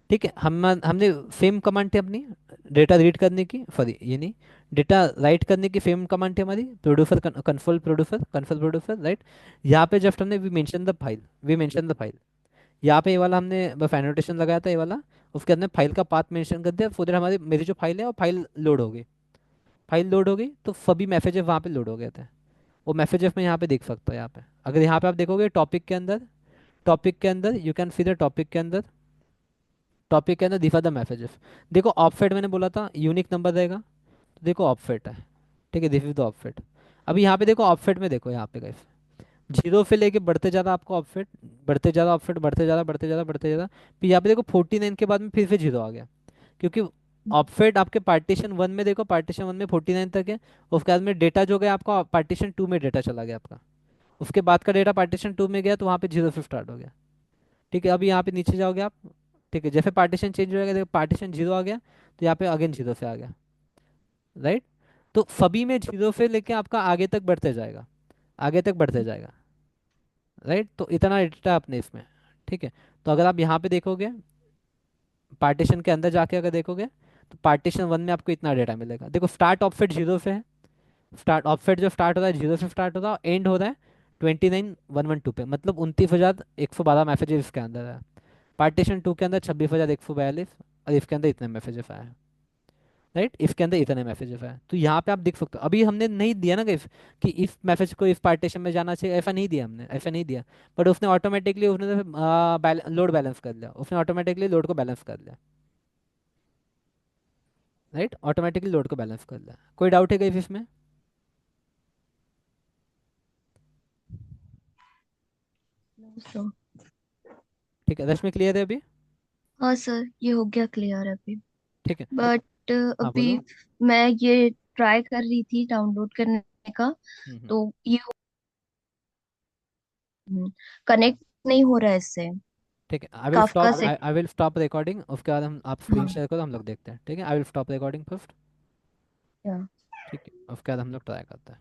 ठीक है, हमने सेम कमांड थी अपनी डेटा रीड करने की, सॉरी ये नहीं, डेटा राइट करने की सेम कमांड थी हमारी, प्रोड्यूसर कंसोल प्रोड्यूसर राइट। यहाँ पे जस्ट हमने वी मेंशन द फाइल, यहाँ पे ये वाला हमने बस एनोटेशन लगाया था ये वाला। उसके अंदर फाइल का पाथ मेंशन कर दिया, सो दैट हमारी मेरी जो फाइल है वो फाइल लोड हो गई तो सभी मैसेजेस वहाँ पे लोड हो गए थे। वो मैसेजेस में यहाँ पे देख सकता हूँ। यहाँ पे अगर यहाँ पे आप देखोगे टॉपिक के अंदर you can see the topic के अंदर दिखा द मैसेजेस। देखो ऑफसेट मैंने बोला था यूनिक नंबर रहेगा, तो देखो ऑफसेट है। ठीक है, दिस इज द ऑफसेट। अभी यहाँ पे देखो ऑफसेट में देखो यहाँ पे गाइस, जीरो से लेके बढ़ते जाता आपको ऑफसेट, बढ़ते जाता ऑफसेट, बढ़ते जाता फिर यहाँ पे देखो 49 के बाद में फिर से जीरो आ गया, क्योंकि ऑफसेट आपके पार्टीशन वन में देखो, पार्टीशन वन में 49 तक है। उसके बाद में डेटा जो गया आपका पार्टीशन टू में डेटा चला गया आपका, उसके बाद का डेटा पार्टीशन टू में गया तो वहाँ पे जीरो से स्टार्ट हो गया। ठीक है, अभी यहाँ पे नीचे जाओगे आप। ठीक है, जैसे पार्टीशन चेंज हो जाएगा, देखो पार्टीशन जीरो आ गया तो यहाँ पे अगेन जीरो से आ गया। राइट, तो सभी में जीरो से लेके आपका आगे तक बढ़ते जाएगा, आगे तक बढ़ते जाएगा। राइट, तो इतना डेटा आपने इसमें। ठीक है, तो अगर आप यहाँ पे देखोगे पार्टीशन के अंदर जाके अगर देखोगे तो पार्टीशन वन में आपको इतना डेटा मिलेगा। देखो स्टार्ट ऑफसेट जीरो से है, स्टार्ट ऑफसेट जो स्टार्ट हो रहा है जीरो से स्टार्ट हो रहा है, एंड हो रहा है 29,112 पे, मतलब 29,112 मैसेजेस इसके अंदर है। पार्टीशन टू के अंदर 26,142, और इसके अंदर इतने मैसेजेस आए हैं। राइट, इसके अंदर इतने मैसेजेस आए, तो यहाँ पे आप देख सकते हो। अभी हमने नहीं दिया ना कि इस मैसेज को इस पार्टीशन में जाना चाहिए, ऐसा नहीं दिया हमने, ऐसा नहीं दिया। बट उसने ऑटोमेटिकली उसने लोड बैलेंस कर लिया, उसने ऑटोमेटिकली लोड को बैलेंस कर लिया। राइट, ऑटोमेटिकली लोड को बैलेंस कर लिया। कोई डाउट है क्या इसमें? सो ठीक है, रश्मि क्लियर है अभी? हाँ सर, ये हो गया क्लियर अभी। ठीक है, तो बट हाँ अभी बोलो। मैं ये ट्राई कर रही थी डाउनलोड करने का, हम्म। तो ये कनेक्ट नहीं हो रहा है इससे। ठीक है, आई विल काफका स्टॉप से। आई विल स्टॉप रिकॉर्डिंग, उसके बाद हम आप स्क्रीन हाँ। शेयर करो, हम लोग देखते हैं। ठीक है, I will stop recording first. क्या? ठीक है, उसके बाद हम लोग ट्राई करते हैं।